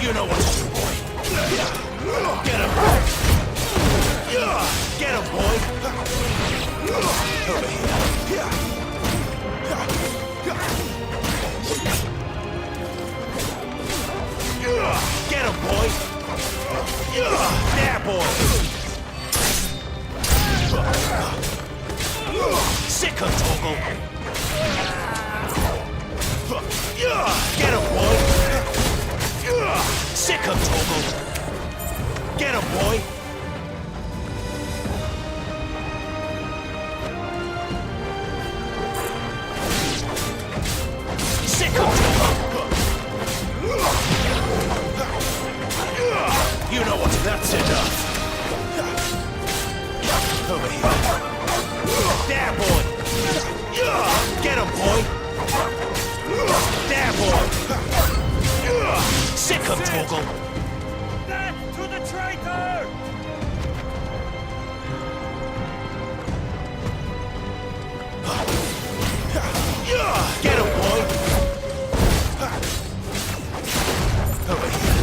You know what to do, boy. Get him. Get him, boy. Over here. Get him, boy. There, boy. Sick of Toggle. Get him, boy. Sick of Toggle. Get him, boy. Sick of Toggle. You know what? That's enough. Over here. There, boy. Get him, boy. There, boy. Sick of Toggle. Death to the traitor! Get him, boy. Over here.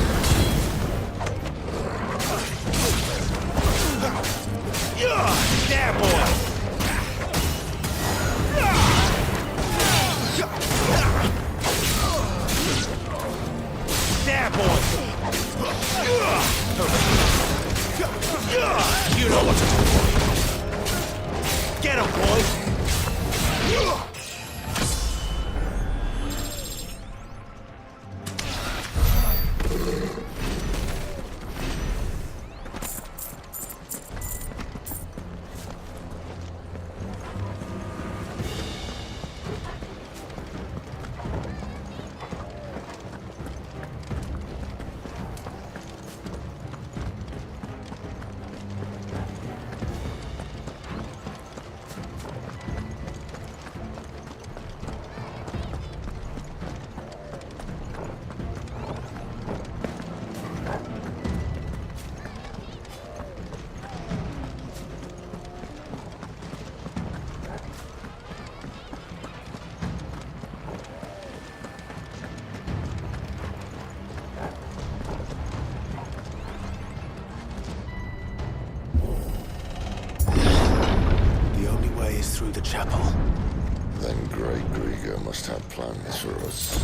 There, boy. There, boy. You know what to do, boy. Get him, boy. chapel. Then Great Grieger must have plans for us.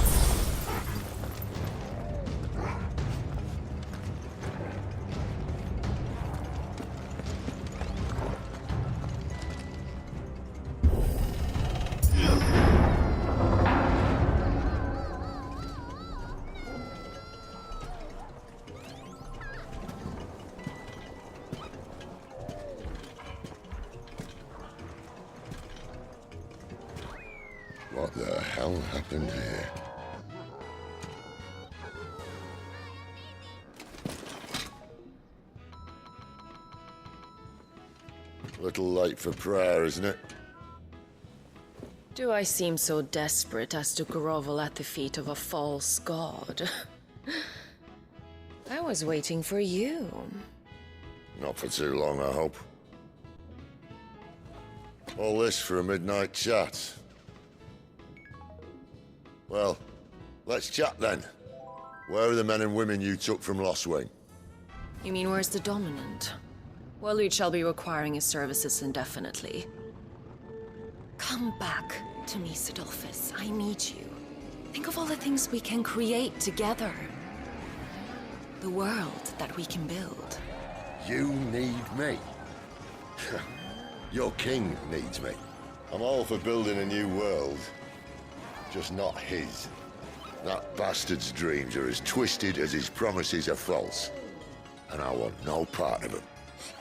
What the hell happened here? Little late for prayer, isn't it? Do I seem so desperate as to grovel at the feet of a false god? I was waiting for you. Not for too long, I hope. All this for a midnight chat. Well, let's chat then. Where are the men and women you took from Lost Wing? You mean where's the dominant? Waleed shall be requiring his services indefinitely. Come back to me, Sidolphus. I need you. Think of all the things we can create together. The world that we can build. You need me? Your king needs me. I'm all for building a new world. Just not his. That bastard's dreams are as twisted as his promises are false. And I want no part of them.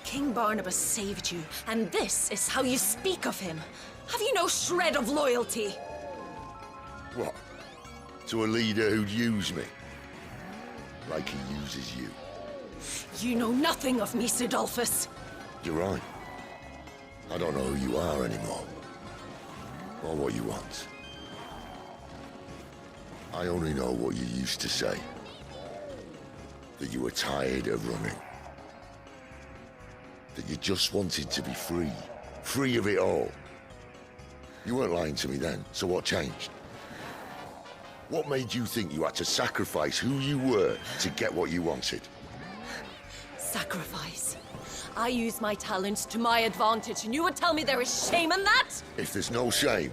King Barnabas saved you, and this is how you speak of him. Have you no shred of loyalty? What? To a leader who'd use me? Like he uses you. You know nothing of me, Sidolphus. You're right. I don't know who you are anymore. Or what you want. I only know what you used to say. That you were tired of running. That you just wanted to be free. Free of it all. You weren't lying to me then, so what changed? What made you think you had to sacrifice who you were to get what you wanted? Sacrifice. I use my talents to my advantage, and you would tell me there is shame in that? If there's no shame,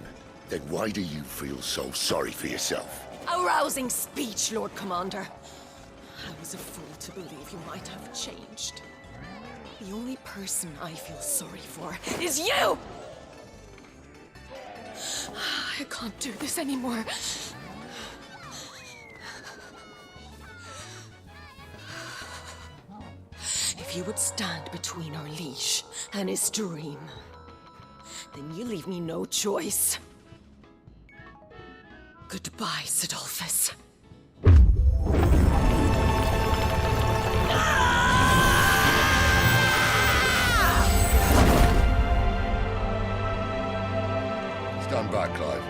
then why do you feel so sorry for yourself? A rousing speech, Lord Commander. I was a fool to believe you might have changed. The only person I feel sorry for is you! I can't do this anymore. If you would stand between our liege and his dream, then you leave me no choice. Goodbye, Sidolphus. Stand back, Clive.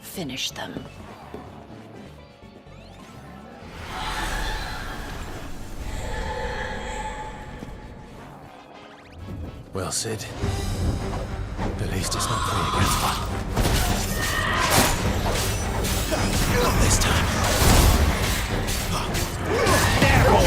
Finish them. Well, Sid. At least it's not 3 against 1. Not this time. There, boy!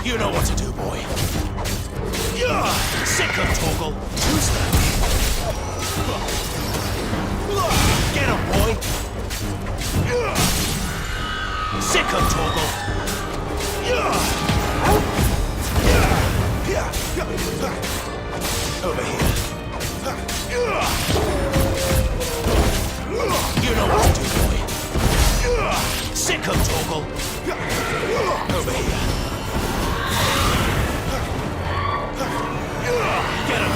You know what to do, boy. Sick of Torgal. Who's that? Get him, boy. Sick of Torgal. Over here. You know what to do, boy. Sick of Torgal. Over here. Get him.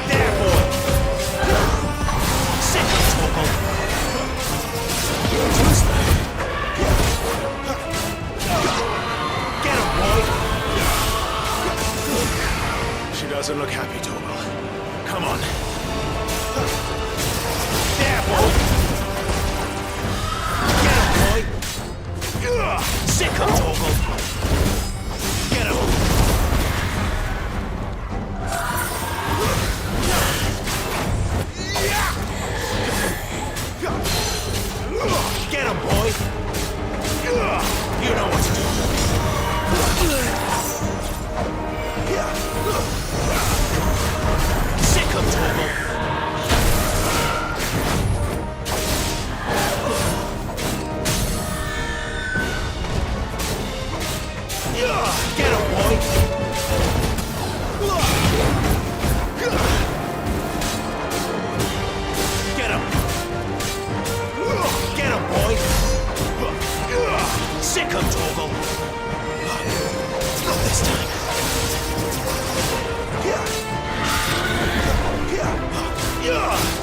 There, boy. Sick of Torgal. Who's that? Get him, boy. She doesn't look happy, Torgal. Come on. There, boy. Get him, boy. Sick of Torgal. Get him. Get him, boy. You know what to do. Sick of Torgal. Get him, boy! Get him! Get him, boy! Sick of Torgal! Not this time!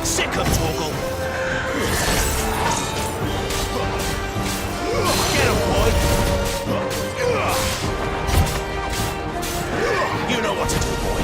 Sick of Torgal! Get him, boy! You know what to do, boy.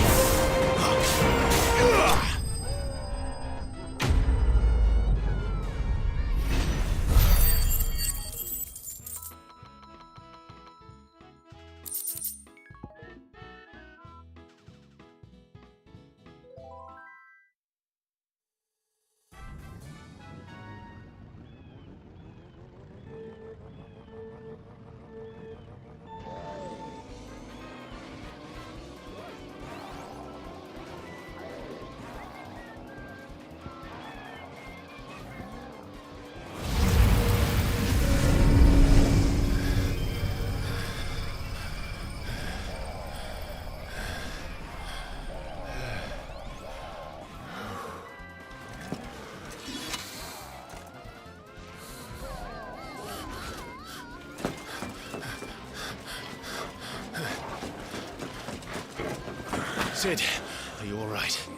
Sid, are you all right?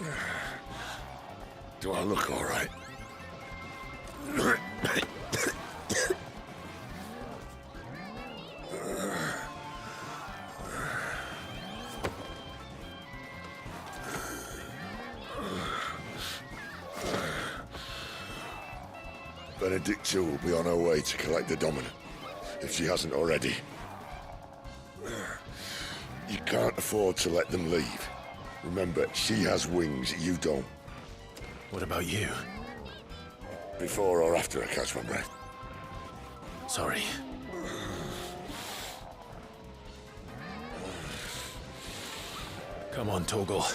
Do I look all right? Benedicta will be on her way to collect the Dominant, if she hasn't already. You can't afford to let them leave. Remember, she has wings, you don't. What about you? Before or after I catch my breath? Sorry. Come on, Torgal.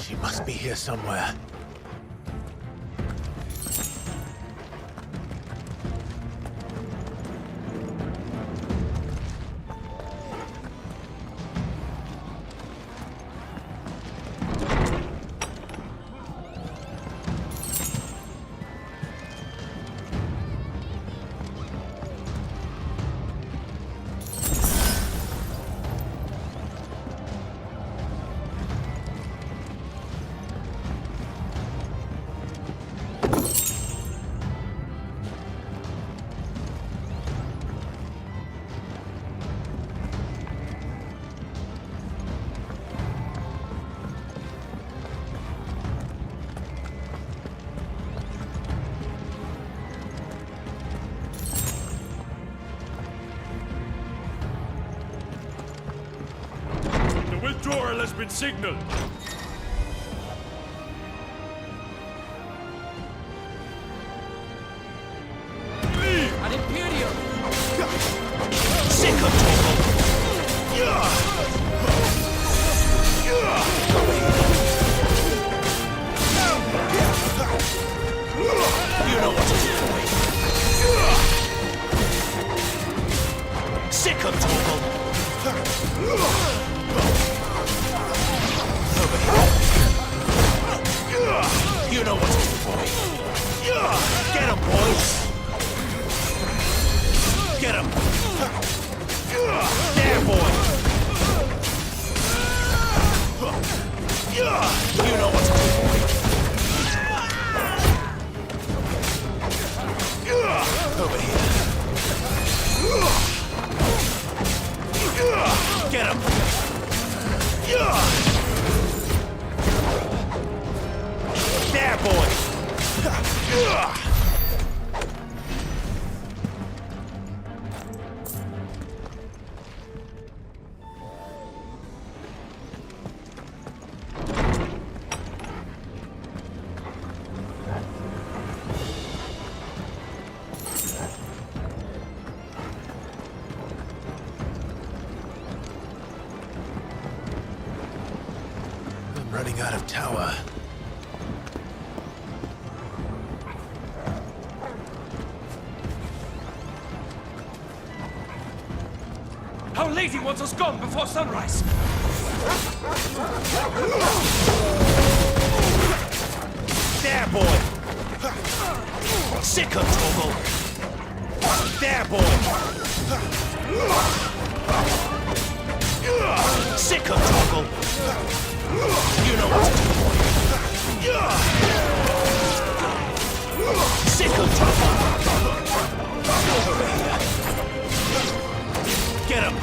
She must be here somewhere. Withdrawal has been signaled. Leave! An Imperial! Sick of You know what to do, boy. Sick of Torgal. Over here. You know what to do, boy. Get him, boys. Get him. There, boy. You know what to do, boy. Over here. Get him. There, boy. I'm running out of tower. Our lady wants us gone before sunrise. There, boy. Sick of Torgal. There, boy. Sick of Torgal. You know what to do, boy. Sick of Torgal. Over here. Get him.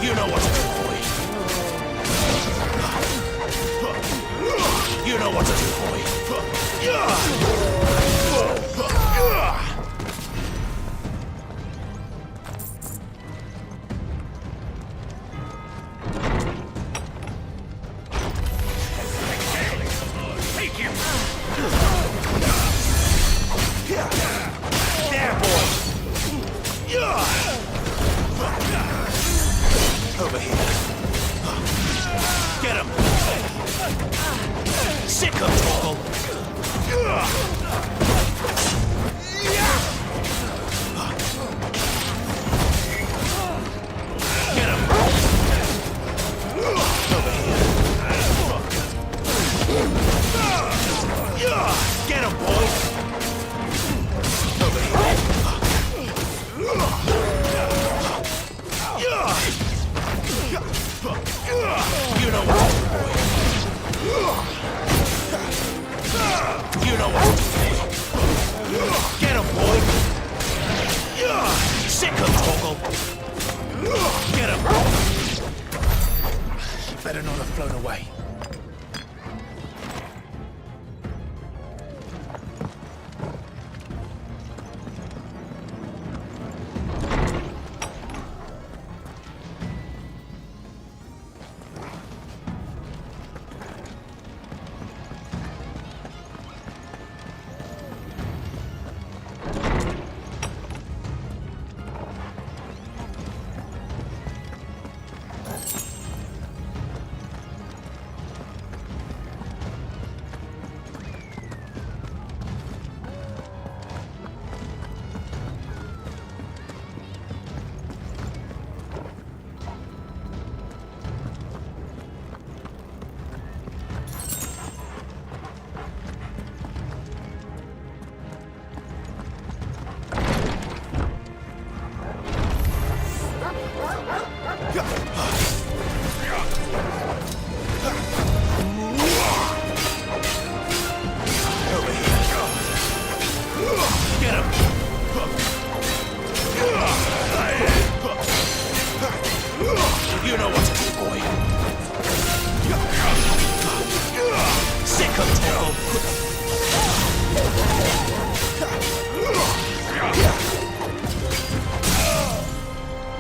You know what to do, boy. You know what to do, boy. Take him. There, boy. Over here. Get him. Sick of Torgal. Get him. Over here. Get him, boy. Over here. You know what to do, boy. You know what to do.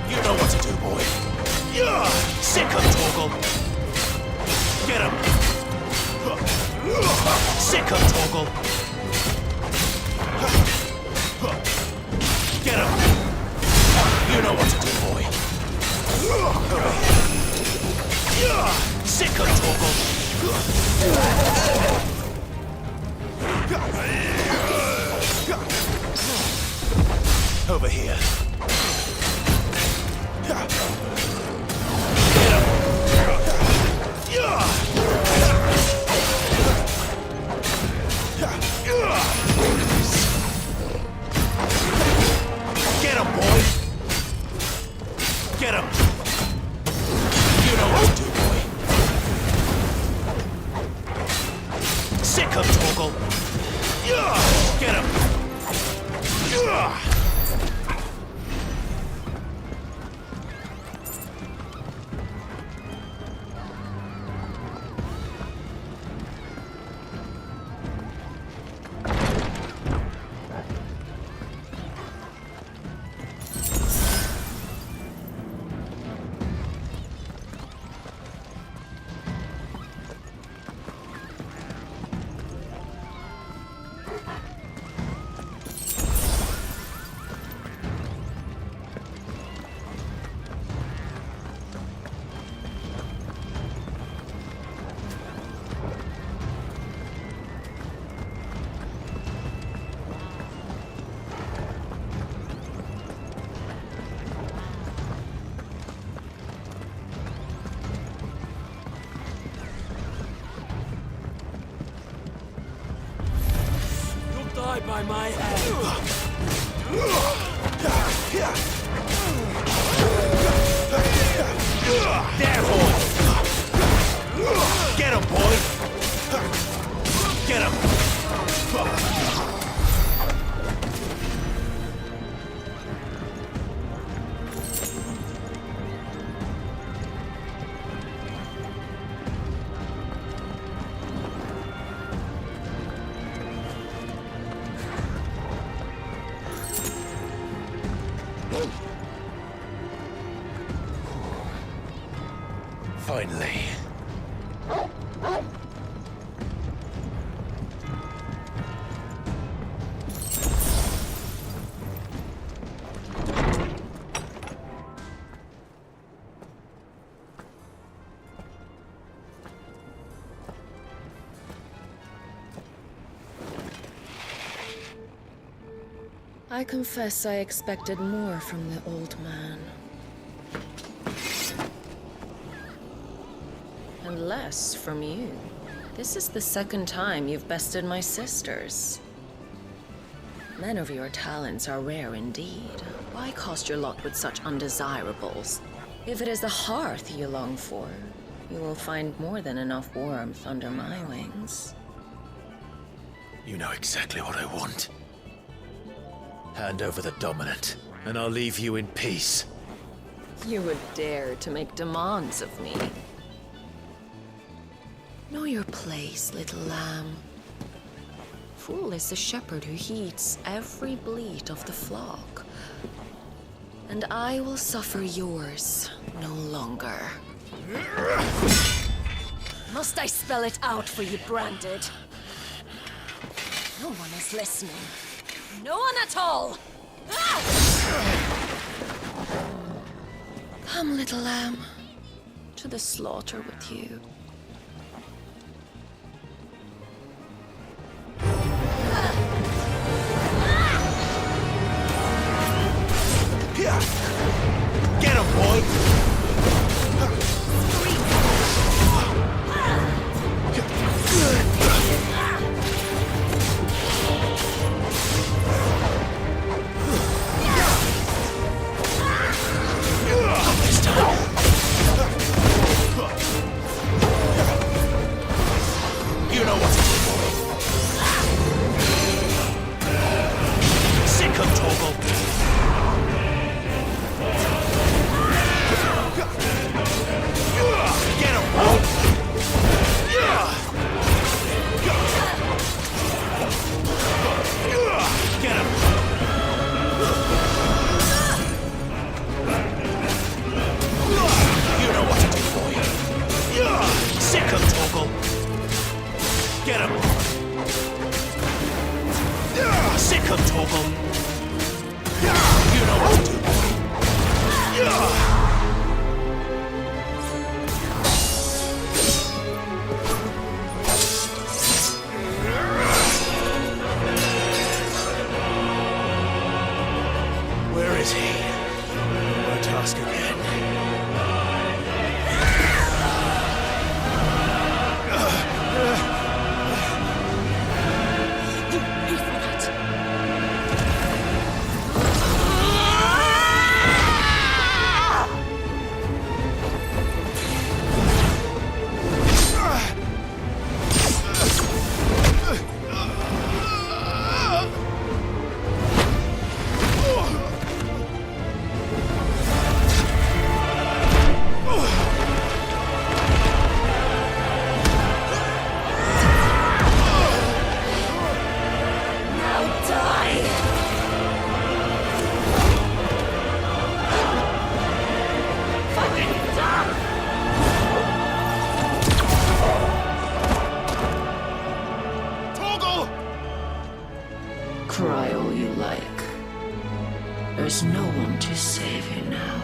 You know what to do, boy. Sick of Torgal. Get him. Sick of Torgal. Get him. You know what to do, boy. Sick of Torgal. Over here. Get him, boy! Get him! You know what to do, boy. Sick of Torgal! Get him! By my hand. There, boy. Get him, boy. Get him. Finally. I confess I expected more from the old man. And less from you. This is the second time you've bested my sisters. Men of your talents are rare indeed. Why cast your lot with such undesirables? If it is the hearth you long for, you will find more than enough warmth under my wings. You know exactly what I want. Hand over the dominant, and I'll leave you in peace. You would dare to make demands of me. Know your place, little lamb. Fool is the shepherd who heeds every bleat of the flock. And I will suffer yours no longer. Must I spell it out for you, Branded? No one is listening. No one at all! Ah! Come, little lamb, to the slaughter with you. Get him, boy! Torgal. You know what to do, boy. Where is he? My task again. Cry all you like. There's no one to save you now.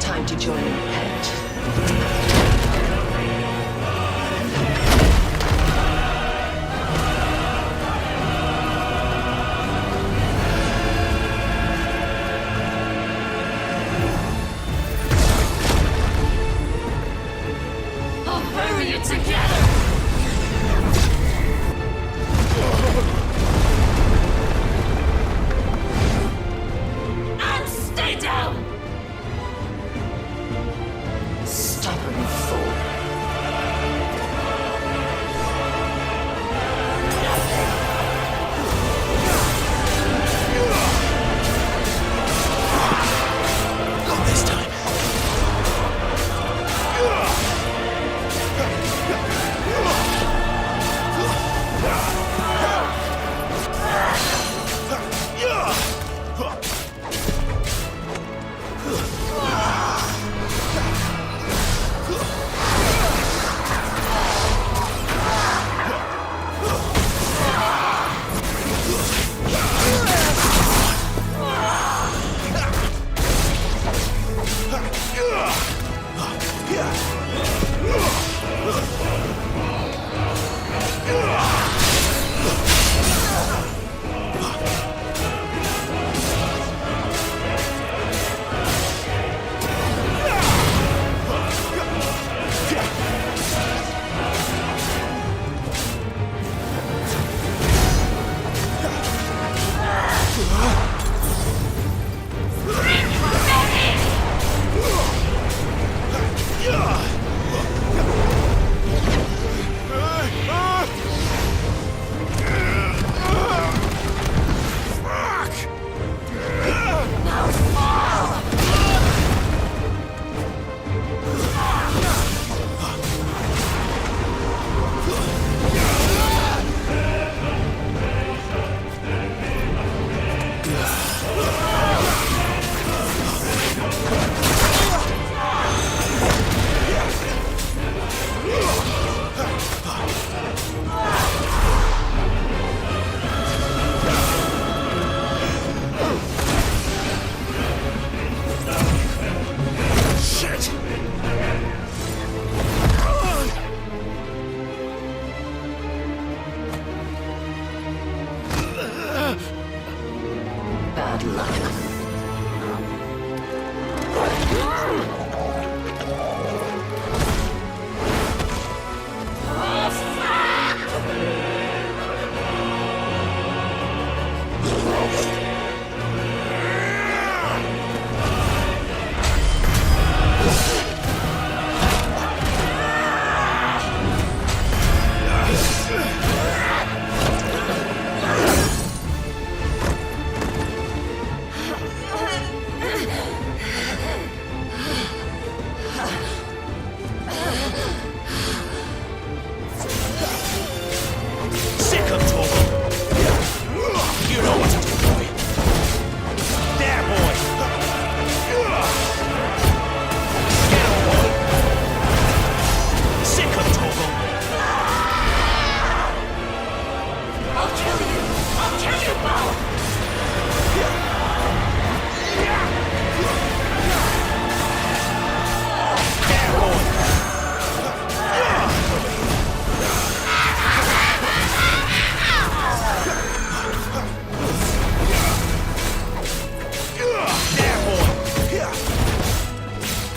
Time to join your pet. I'll bury you together! And stay down! Stubborn fool. Not this time.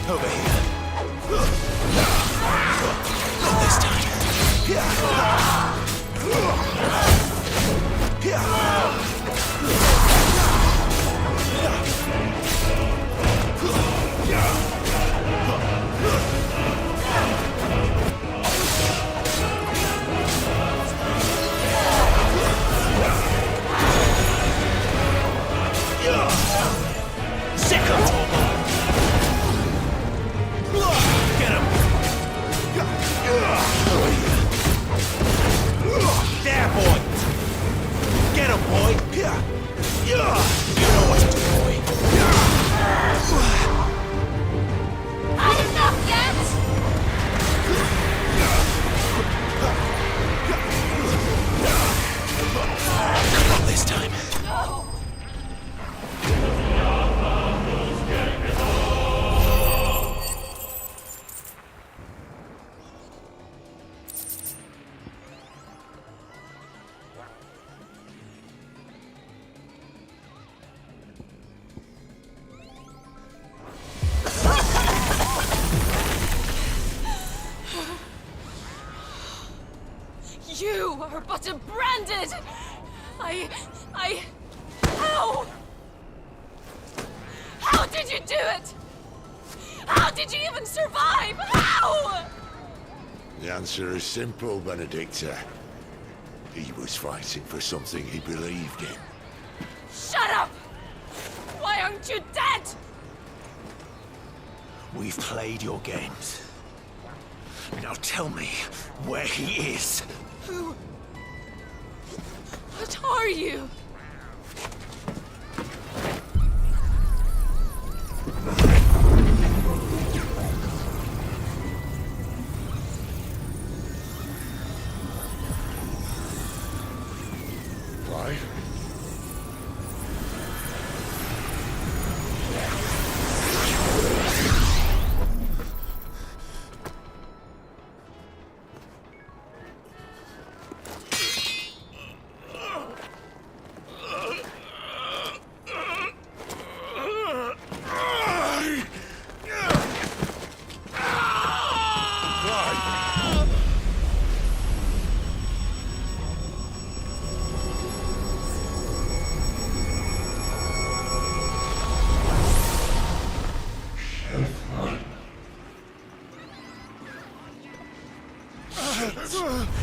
Over here. Not this time. There, boy! Get him, boy! You know what to do, boy. Not enough yet! Not this time. No! You are but a branded! How? How did you do it? How did you even survive? How? The answer is simple, Benedicta. He was fighting for something he believed in. Shut up! Why aren't you dead? We've played your games. Now tell me where he is. Who? What are you? Clive?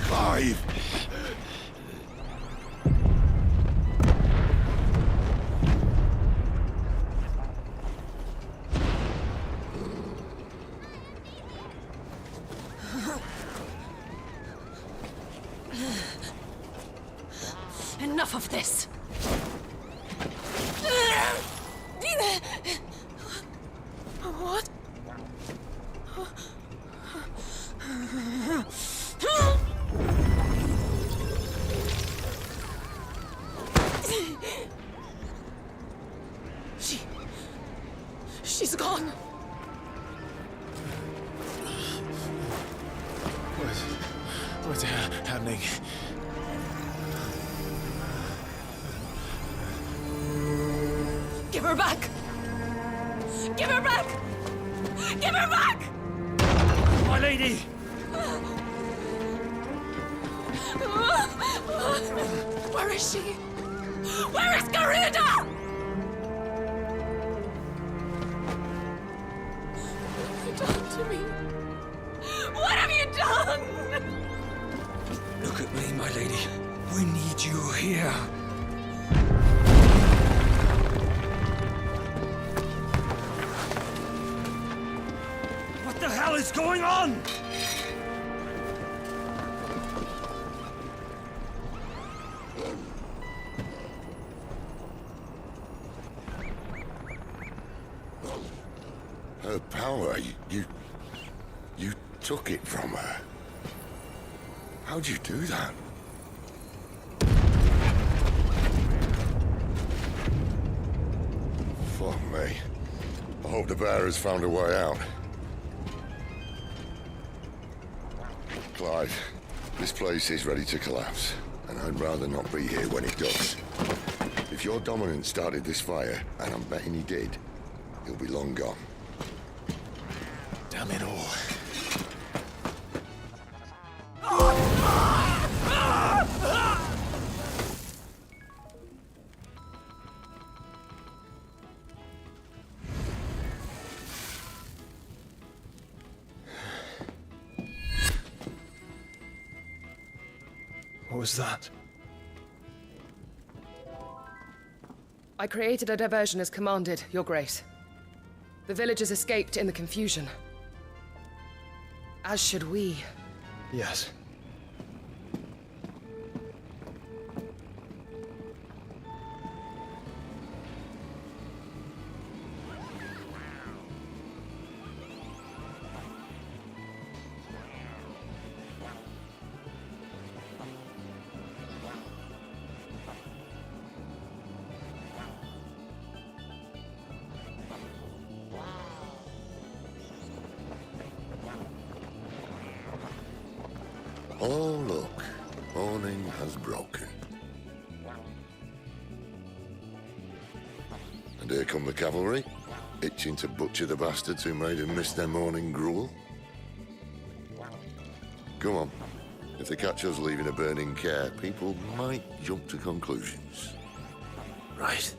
Clive! Enough of this! What? She's gone. What's happening? Give her back! Give her back! Give her back! My lady! Where is she? Where is Garuda? What have you done to me? What have you done? Look at me, my lady. We need you here. What the hell is going on? Her power, you took it from her. How'd you do that? Fuck me. I hope the bear has found a way out. Clive, this place is ready to collapse, and I'd rather not be here when it does. If your dominant started this fire, and I'm betting he did, he'll be long gone. What was that? I created a diversion as commanded, Your Grace. The villagers escaped in the confusion. As should we. Yes. Oh, look. Morning has broken. And here come the cavalry, itching to butcher the bastards who made them miss their morning gruel. Come on. If they catch us leaving a burning care, people might jump to conclusions. Right.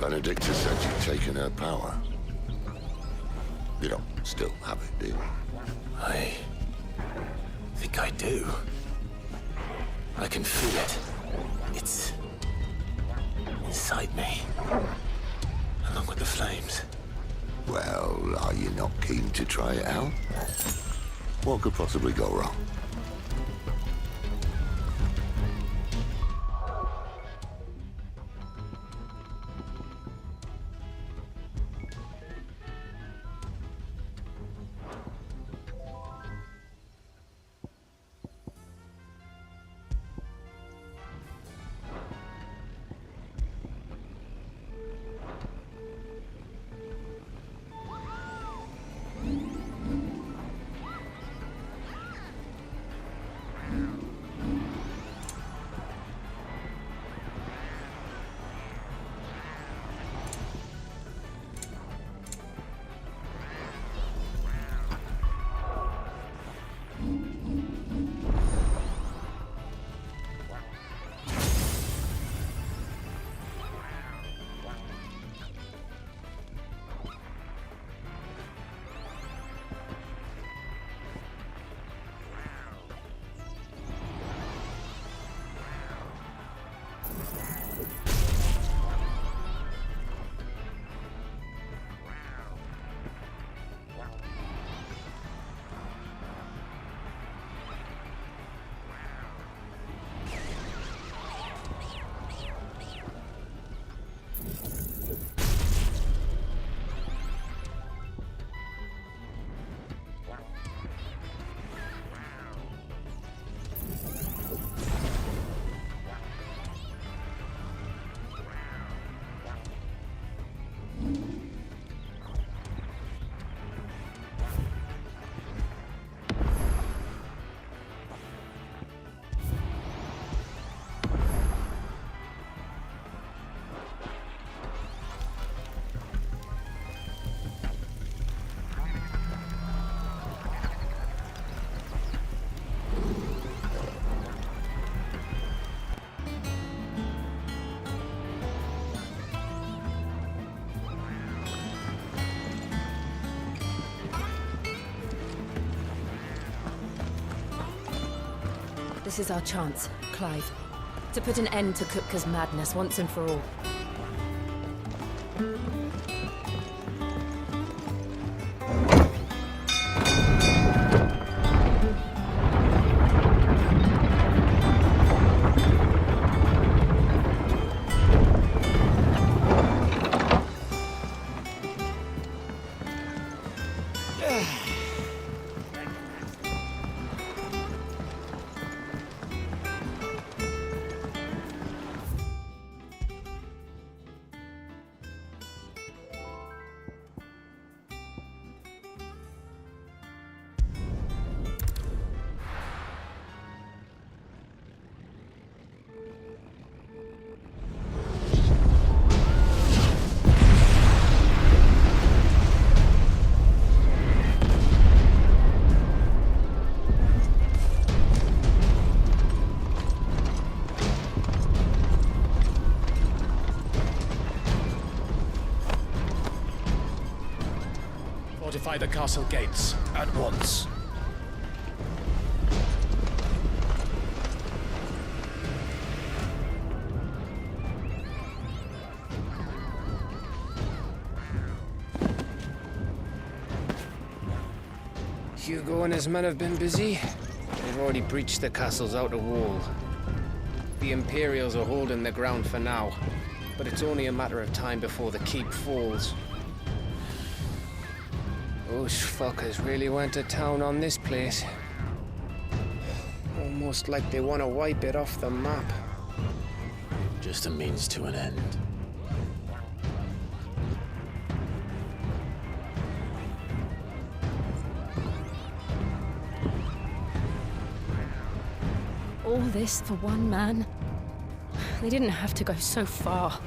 Benedicta said you'd taken her power. You don't still have it, do you? I think I do. I can feel it. It's inside me, along with the flames. Well, are you not keen to try it out? What could possibly go wrong? This is our chance, Clive, to put an end to Kupka's madness once and for all. Fortify the castle gates at once. Hugo and his men have been busy. They've already breached the castle's outer wall. The Imperials are holding the ground for now, but it's only a matter of time before the keep falls. Those fuckers really went to town on this place. Almost like they want to wipe it off the map. Just a means to an end. All this for one man? They didn't have to go so far.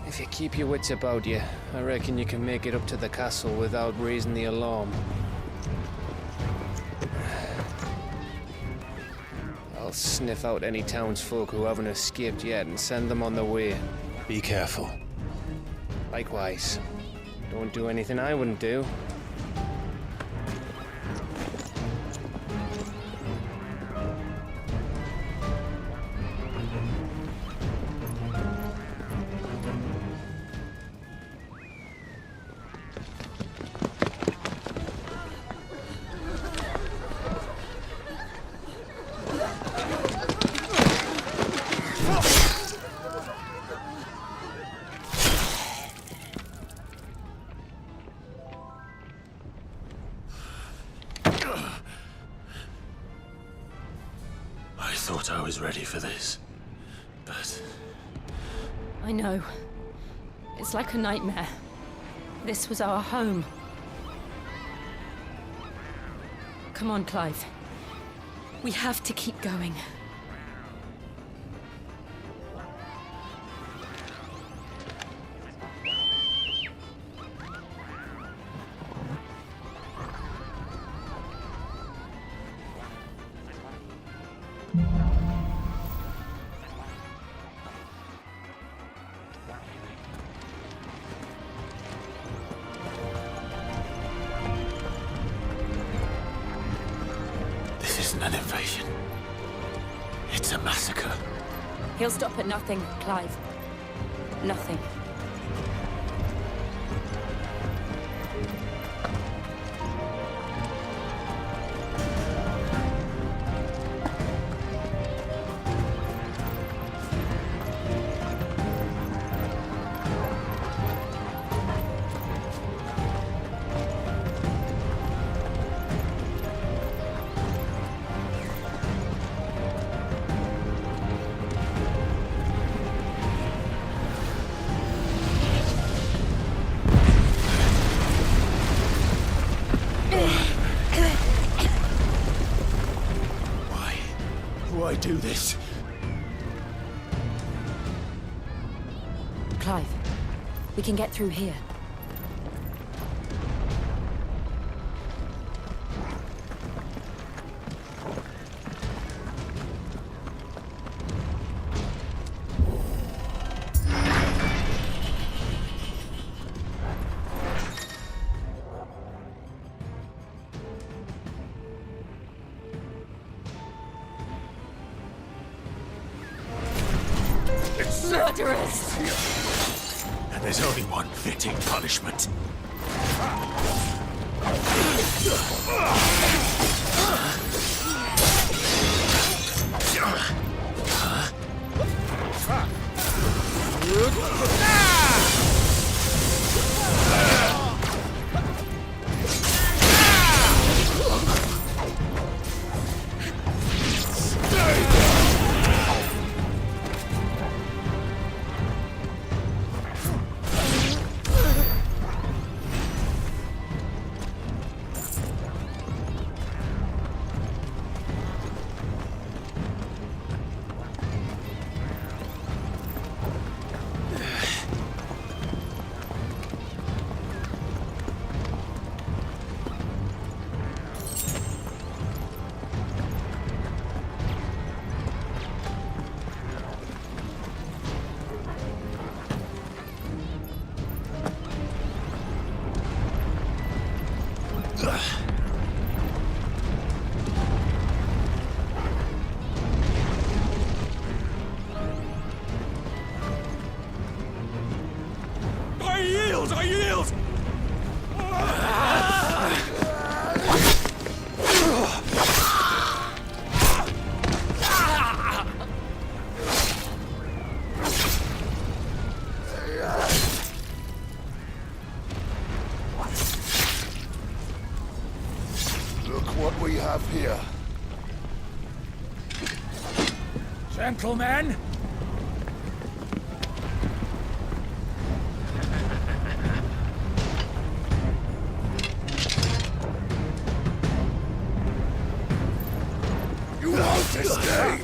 If you keep your wits about you, I reckon you can make it up to the castle without raising the alarm. I'll sniff out any townsfolk who haven't escaped yet and send them on their way. Be careful. Likewise. Don't do anything I wouldn't do. I thought I was ready for this, but... I know. It's like a nightmare. This was our home. Come on, Clive. We have to keep going. This isn't an invasion. It's a massacre. He'll stop at nothing, Clive. Nothing. Why do this? Clive, we can get through here. Murderers! And there's only one fitting punishment. I yield! I yield! Look what we have here. Gentlemen! You want to stay?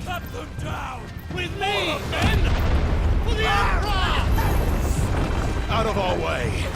Cut them down! With me, men! For the Emperor! Out of our way!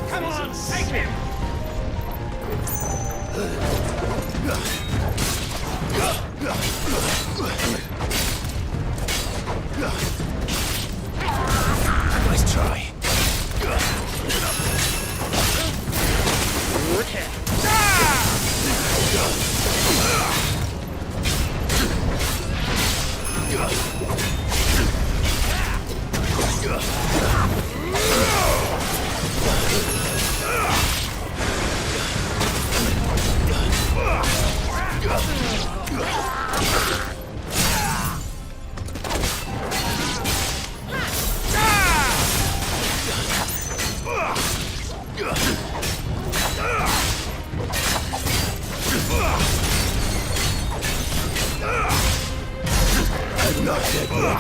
Come on, take him! Nice try. I'm not dead yet.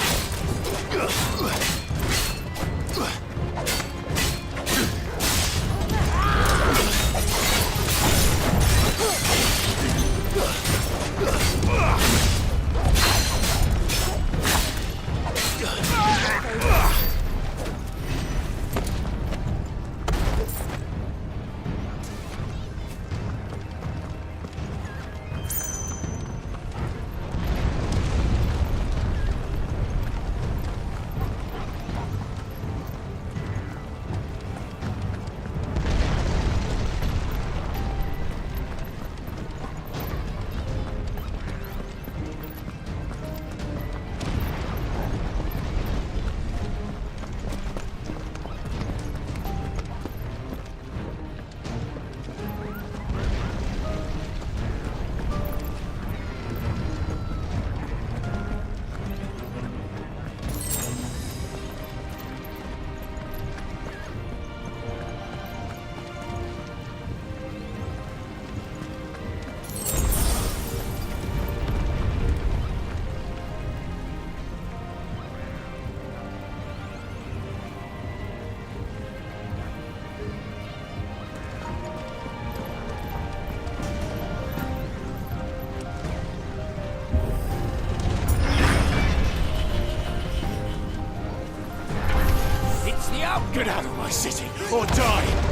my city or die!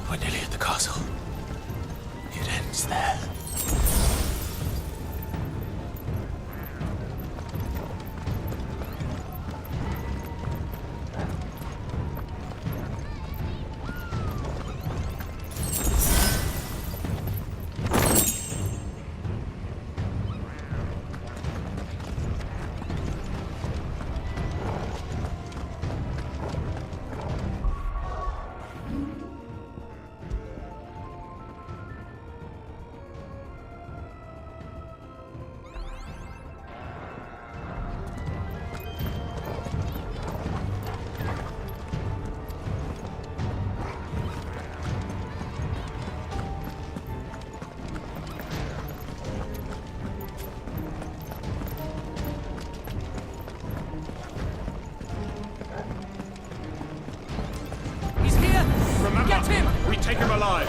We're nearly at the castle. It ends there. He's here! Remember, get him! We take him alive!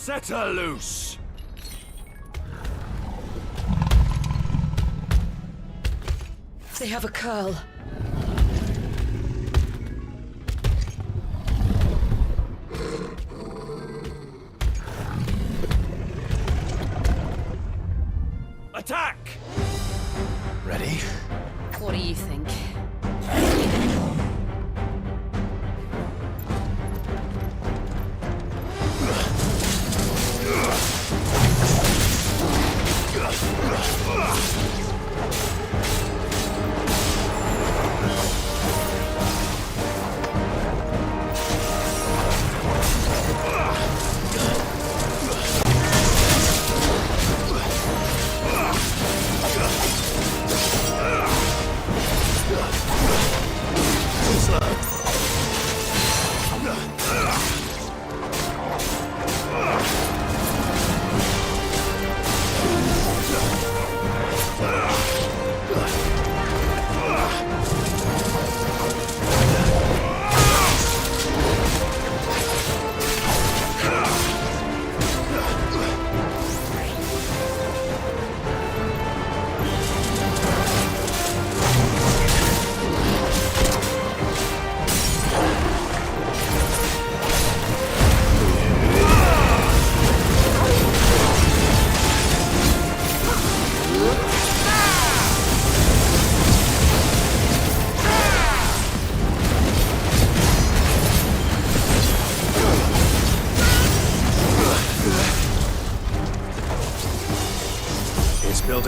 Set her loose! They have a curl. Attack! Ready? What do you think? Ugh!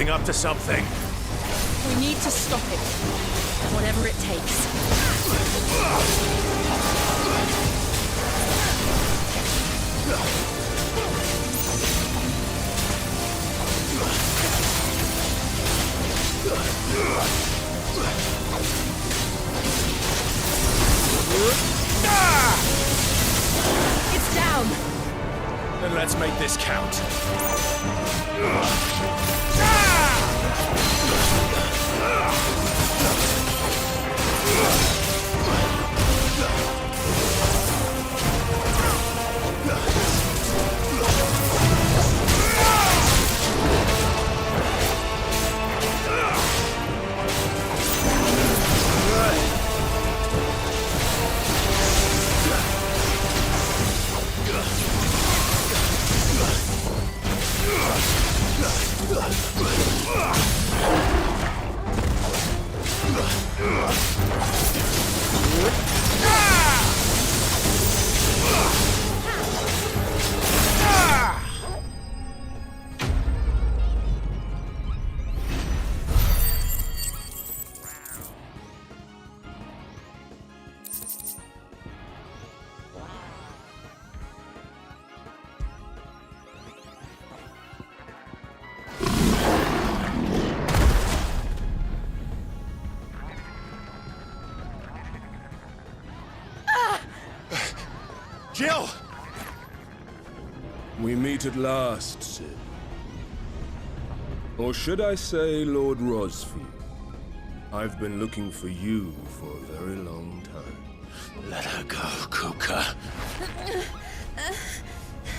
building up to something. We need to stop it. Whatever it takes. It's down! Then let's make this count. Jill! We meet at last, Sid. Or should I say, Lord Rosfield? I've been looking for you for a very long time. Let her go, Kuka.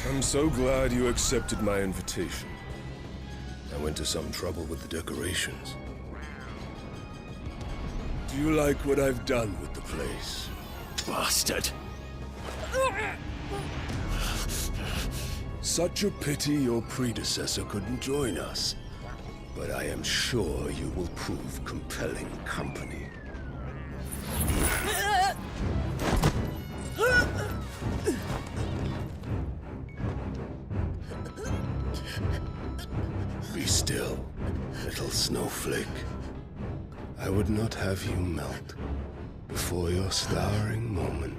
I'm so glad you accepted my invitation. I went to some trouble with the decorations. Do you like what I've done with the place? Bastard! Such a pity your predecessor couldn't join us. But I am sure you will prove compelling company. Be still, little snowflake. I would not have you melt before your starring moment.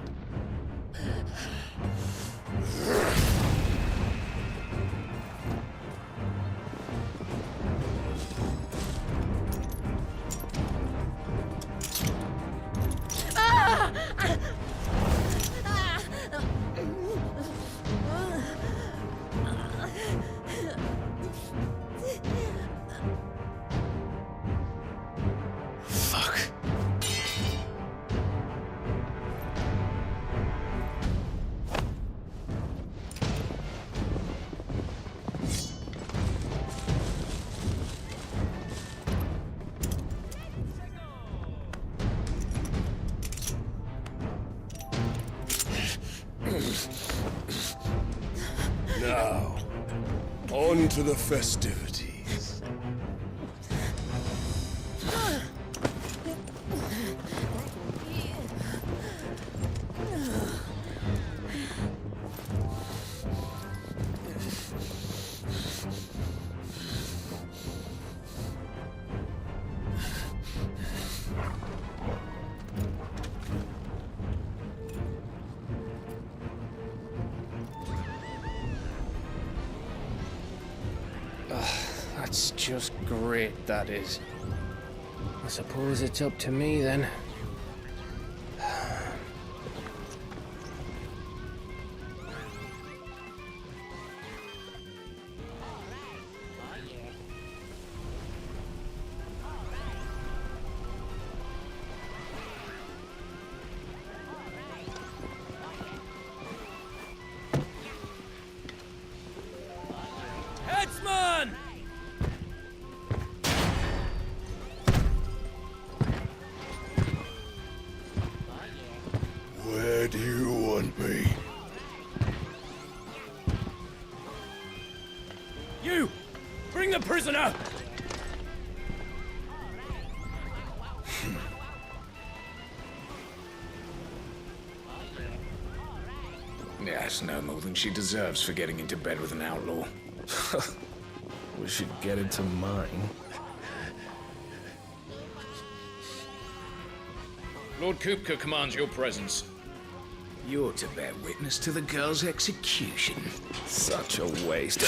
Now, on to the festivities. That's just great, that is. I suppose it's up to me, then. Headsman! Where do you want me? You! Bring the prisoner! Yes, no more than she deserves for getting into bed with an outlaw. We should get into mine. Lord Kupka commands your presence. You're to bear witness to the girl's execution. Such a waste.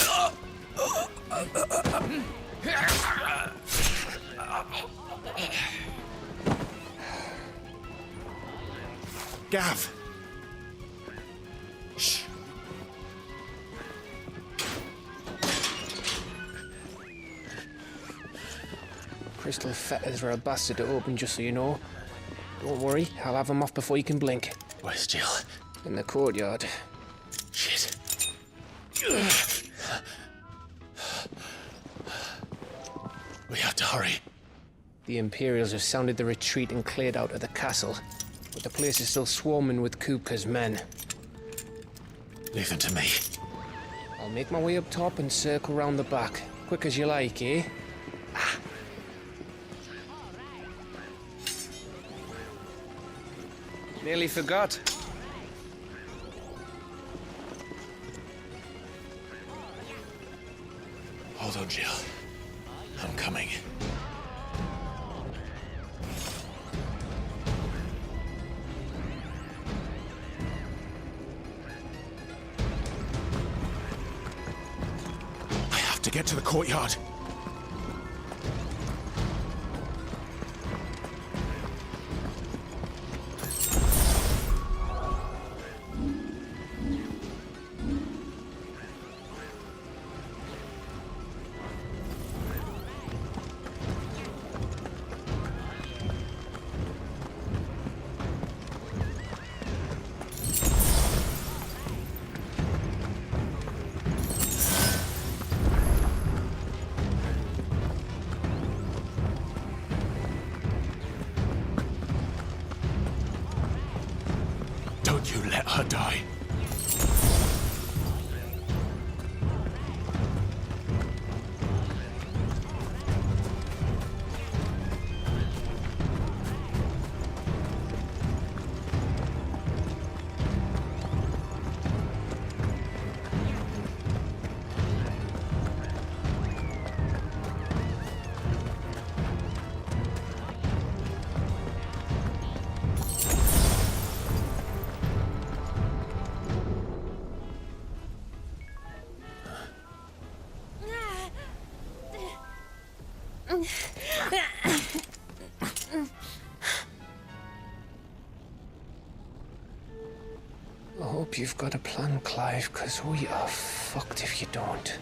Gav! Shh. Crystal fetters are a bastard to open, just so you know. Don't worry, I'll have them off before you can blink. Where's Jill? In the courtyard. Shit. We have to hurry. The Imperials have sounded the retreat and cleared out of the castle, but the place is still swarming with Kupka's men. Leave them to me. I'll make my way up top and circle round the back. Quick as you like, eh? Nearly forgot. Hold on, Jill. I'm coming. I have to get to the courtyard. Don't you let her die. I hope you've got a plan, Clive, because we are fucked if you don't.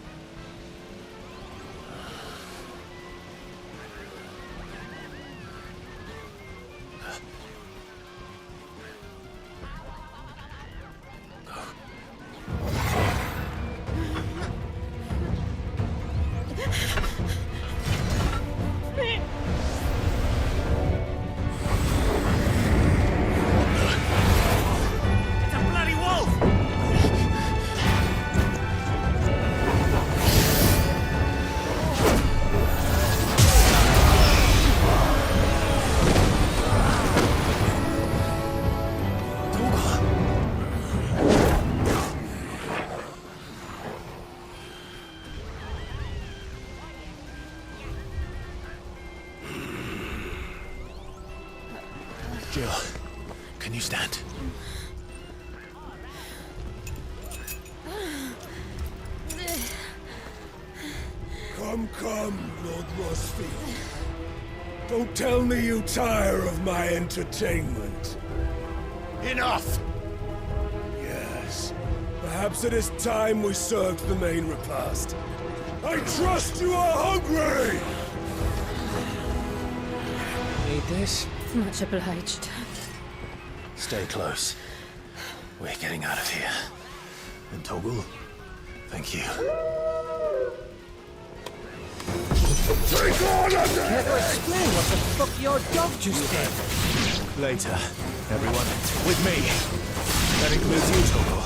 Jill, can you stand? Come, Lord Rosfield. Don't tell me you tire of my entertainment. Enough! Yes. Perhaps it is time we served the main repast. I trust you are hungry! Need this? Much obliged. Stay close. We're getting out of here. And Toggle, thank you. Take on Care to explain what the fuck your dog just did? Later, everyone, with me. That includes you, Toggle.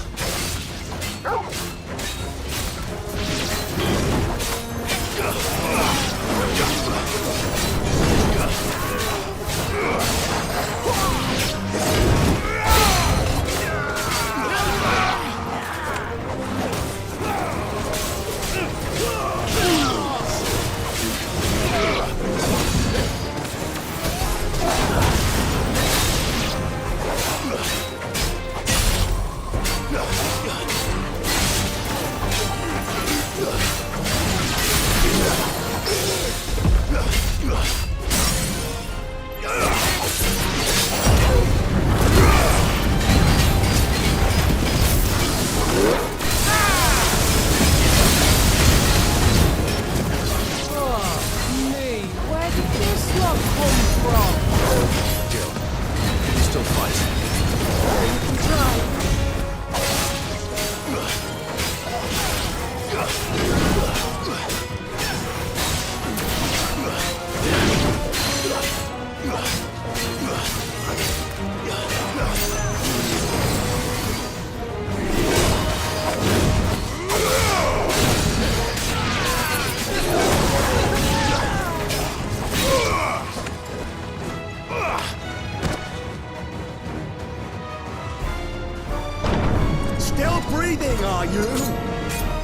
breathing, are you?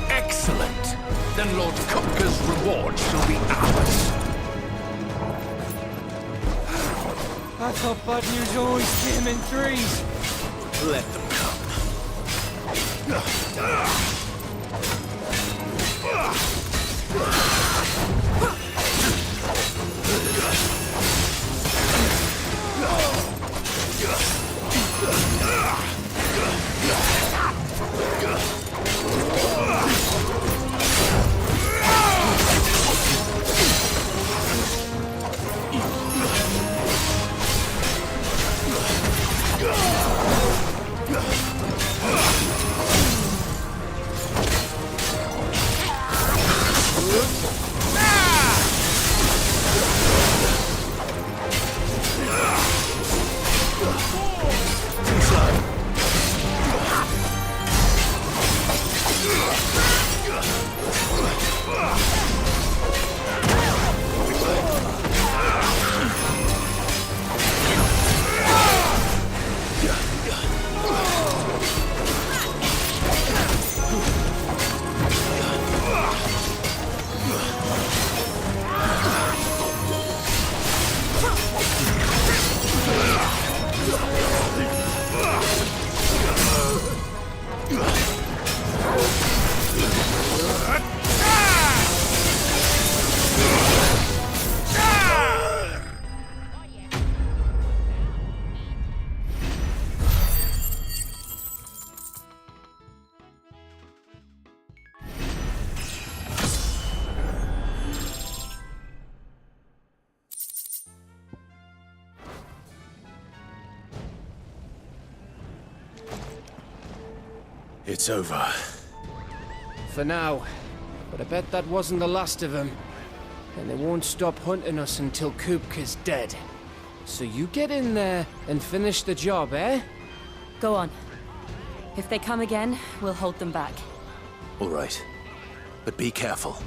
Excellent. Then Lord Kupka's reward shall be ours. I thought bad news always came in threes. Let them come. It's over. For now. But I bet that wasn't the last of them. And they won't stop hunting us until Kupka's dead. So you get in there and finish the job, eh? Go on. If they come again, we'll hold them back. All right. But be careful.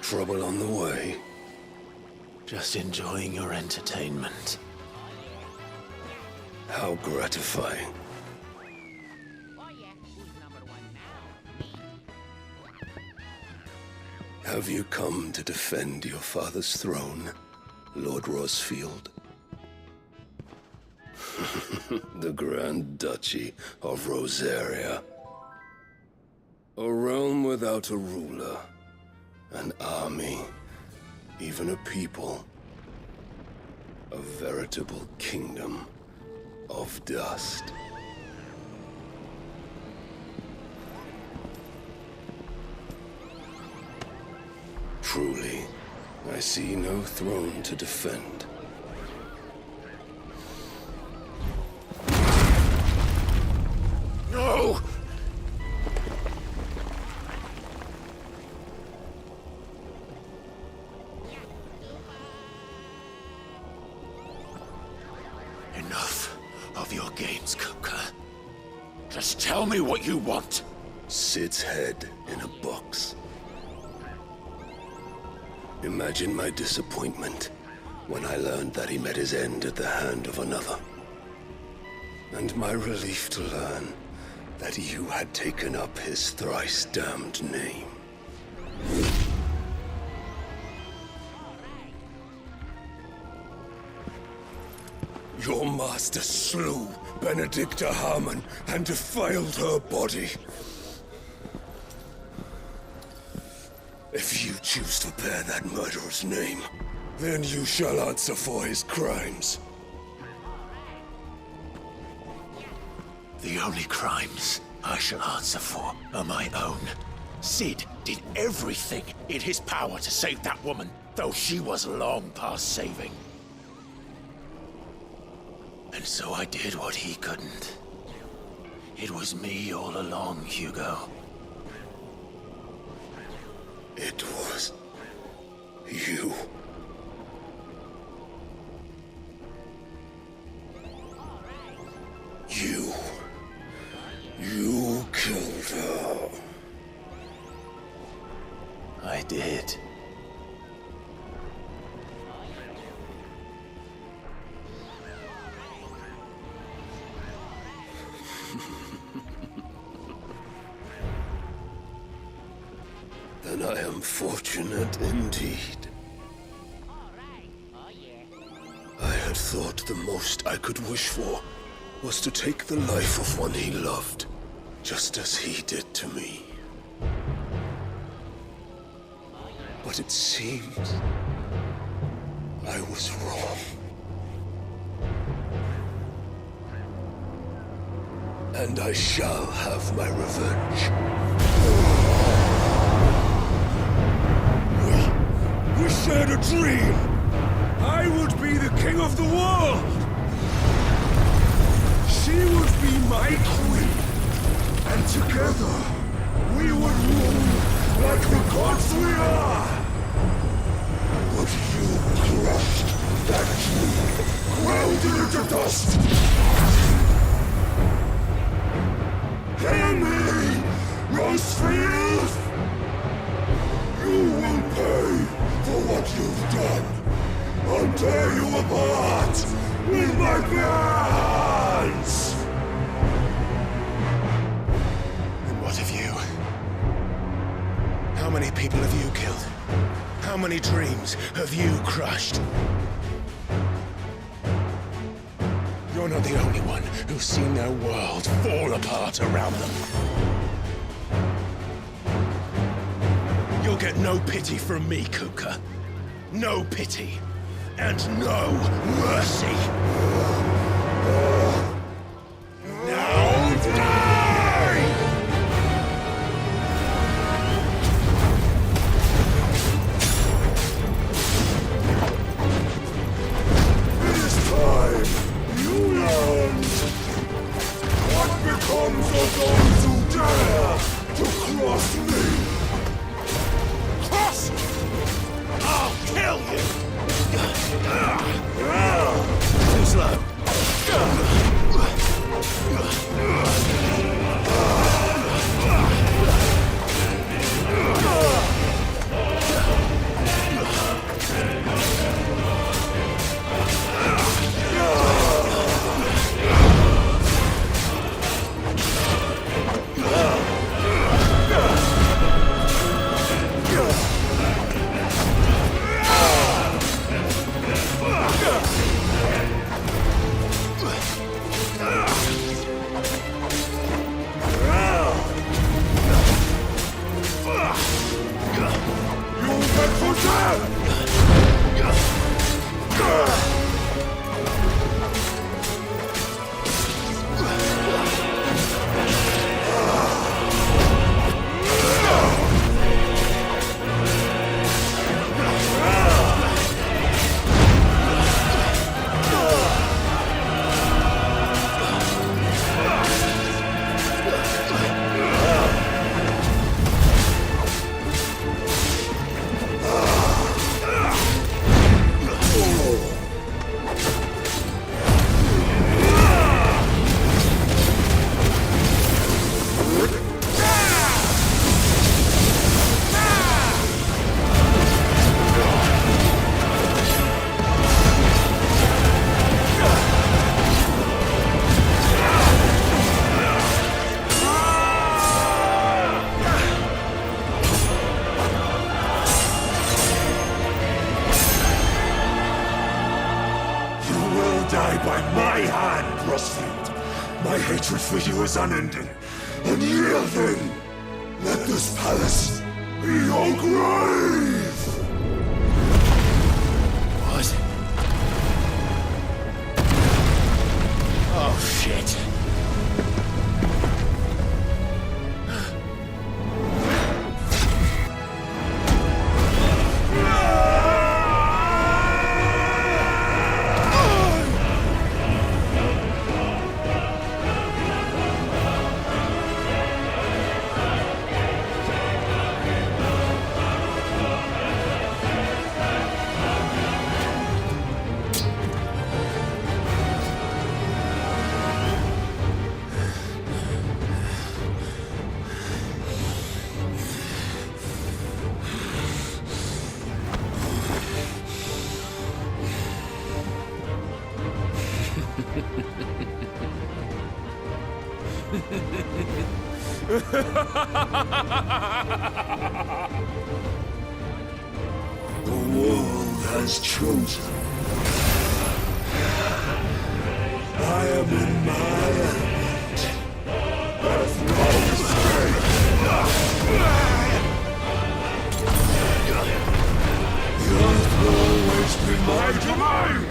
Trouble on the way? Just enjoying your entertainment. How gratifying. Have you come to defend your father's throne, Lord Rosfield? The Grand Duchy of Rosaria. A realm without a ruler. An army, even a people. A veritable kingdom of dust. Truly, I see no throne to defend. No! Enough of your games, Kupka. Just tell me what you want. Sid's head in a box. Imagine my disappointment when I learned that he met his end at the hand of another. And my relief to learn that you had taken up his thrice-damned name. Your master slew Benedicta Harmon and defiled her body. If you choose to bear that murderer's name, then you shall answer for his crimes. The only crimes I shall answer for are my own. Sid did everything in his power to save that woman, though she was long past saving. And so I did what he couldn't. It was me all along, Hugo. It was you. You killed her. I did. Then I am fortunate indeed. I had thought the most I could wish for was to take the life of one he loved, just as he did to me. But it seems I was wrong. And I shall have my revenge. We shared a dream! I would be the king of the world! She would be my queen! And together, we would rule like the gods we are! But you crushed that dream, ground it into dust! Hear me, Rosefield! You will pay for what you've done! I'll tear you apart with my bare hands! And what of you? How many people have you killed? How many dreams have you crushed? You're not the only one who's seen their world fall apart around them. You'll get no pity from me, Kupka. No pity. And no mercy. Now die! This time, you learned what becomes of those who dare to cross me. Cross! I'll kill you! Too slow. For you is unending, unyielding. Let this palace Your grave! What? Oh, shit. The world has chosen. I am in my element. There's no escape. The earth will always be my domain.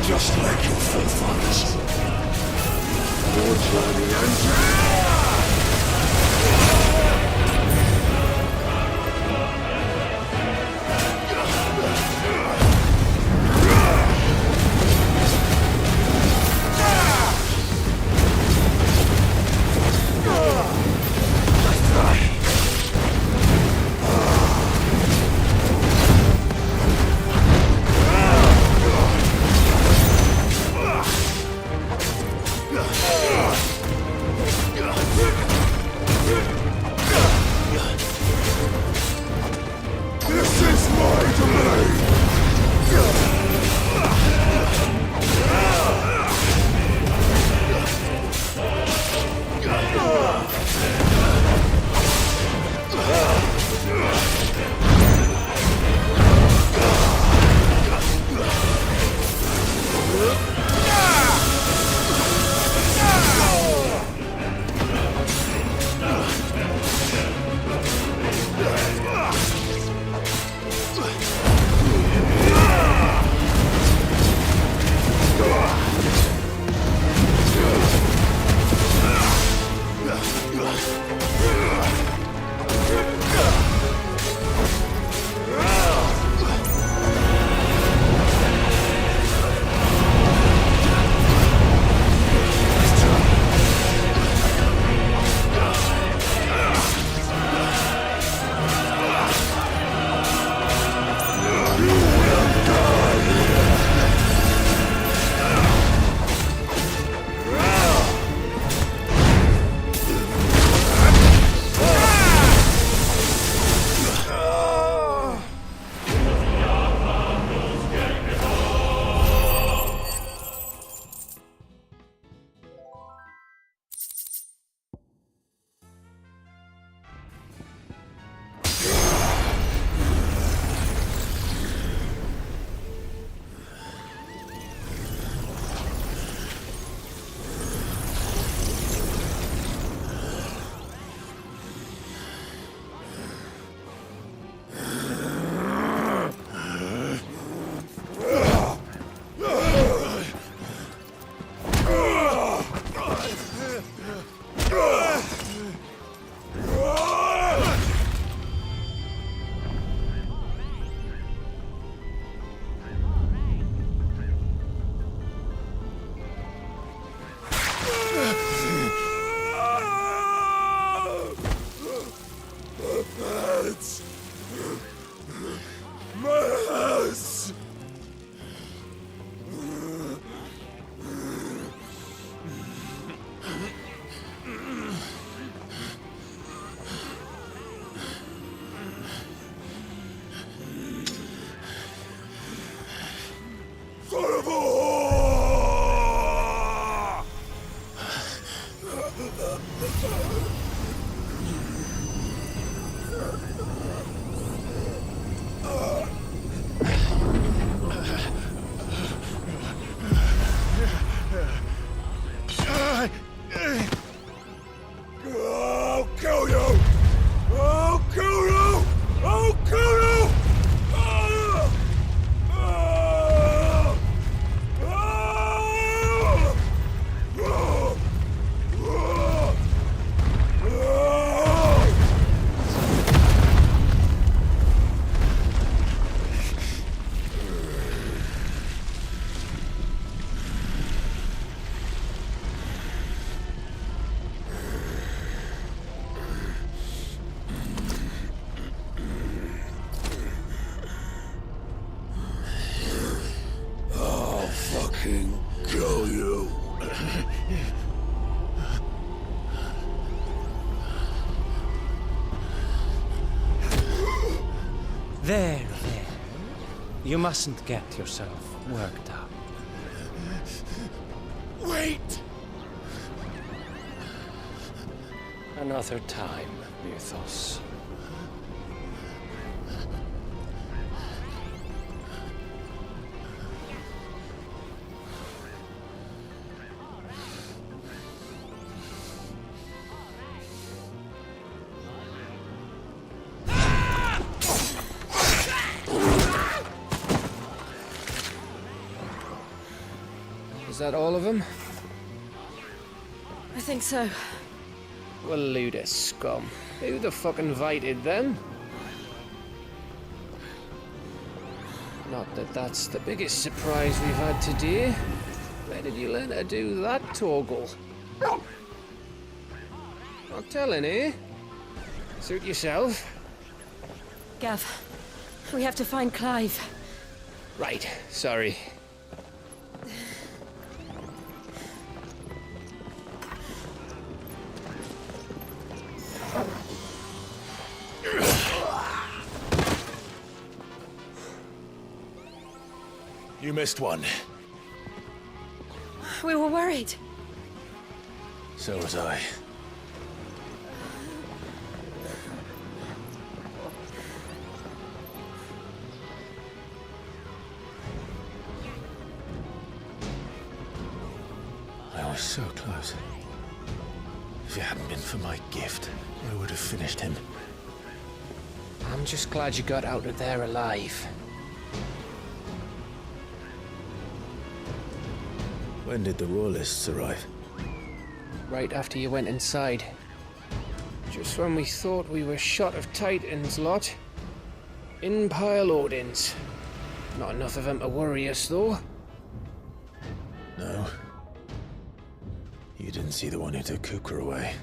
Just like your forefathers. Your journey ends. Ugh. There. You mustn't get yourself worked up. Wait! Another time, Mythos. Is that all of them? I think so. Well, load of scum. Who the fuck invited them? Not that that's the biggest surprise we've had today. Where did you learn to do that, Torgal? Not telling, eh? Suit yourself. Gav, we have to find Clive. Right, sorry. You missed one. We were worried. So was I. I was so close. If it hadn't been for my gift, I would have finished him. I'm just glad you got out of there alive. When did the Royalists arrive? Right after you went inside. Just when we thought we were shot of Titans, lot. In pile Odins. Not enough of them to worry us, though. No. You didn't see the one who took Kupka away.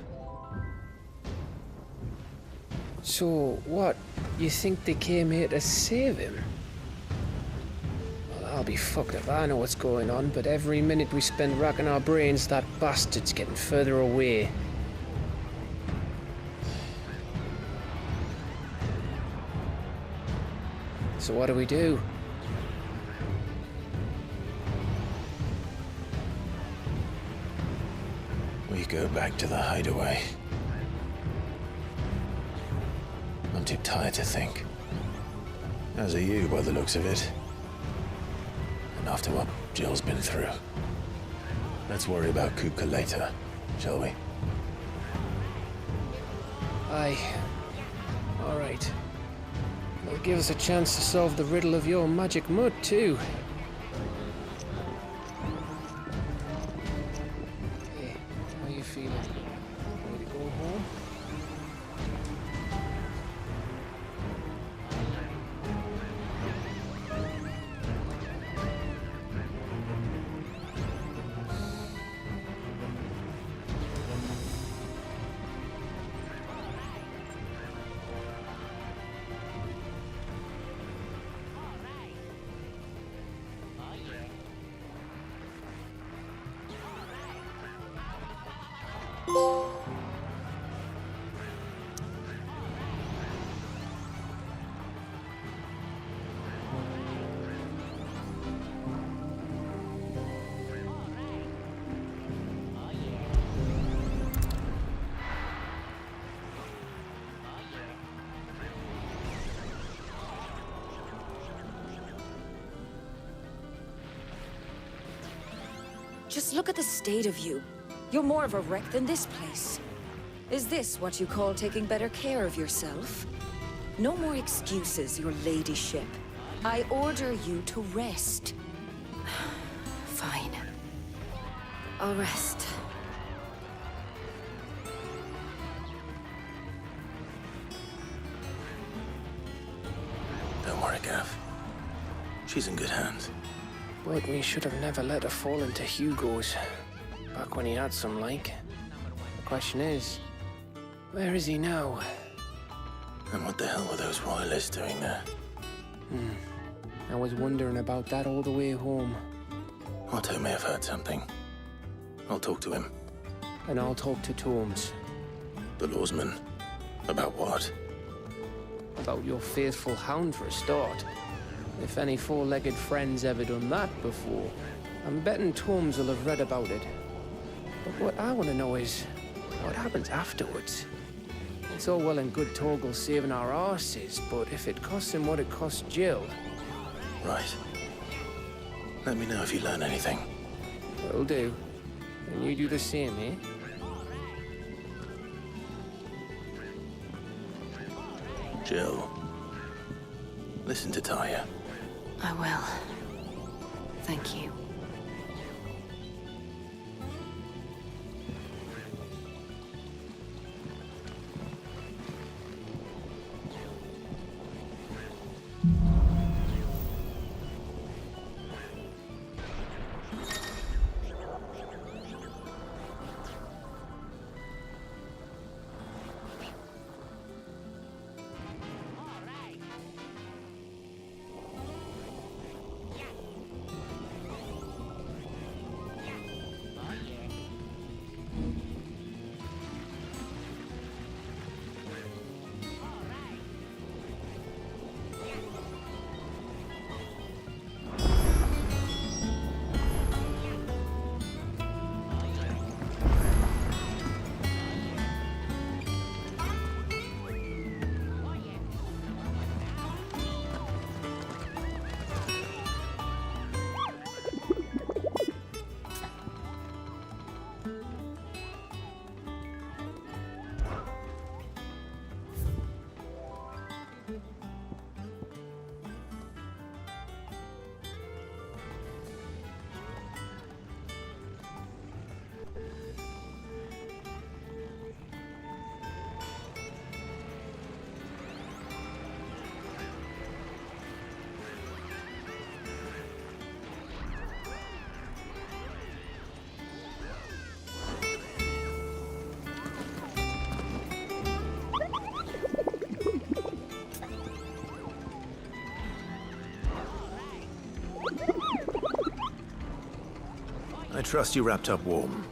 So, what? You think they came here to save him? Well, I'll be fucked if I know what's going on, but every minute we spend racking our brains, that bastard's getting further away. So what do we do? We go back to the hideaway. I'm too tired to think. As are you, by the looks of it. And after what Jill's been through. Let's worry about Kupka later, shall we? Aye. All right. It'll give us a chance to solve the riddle of your magic mud, too. Hey, how you feeling? Ready to go home? Just look at the state of you. You're more of a wreck than this place. Is this what you call taking better care of yourself? No more excuses, your ladyship. I order you to rest. Fine. I'll rest. Don't worry, Gav. She's in good hands. But we should have never let her fall into Hugo's. Back when he had some, like. The question is, where is he now? And what the hell were those royalists doing there? I was wondering about that all the way home. Otto may have heard something. I'll talk to him. And I'll talk to Tomes. The lawsman. About what? About your faithful hound for a start. If any four-legged friend's ever done that before, I'm betting Tomes will have read about it. But what I want to know is, what happens afterwards? It's all well and good Torgal saving our arses, but if it costs him what it cost Jill... Right. Let me know if you learn anything. Will do. And you do the same, eh? Jill, listen to Taya. I will. Thank you. I trust you wrapped up warm.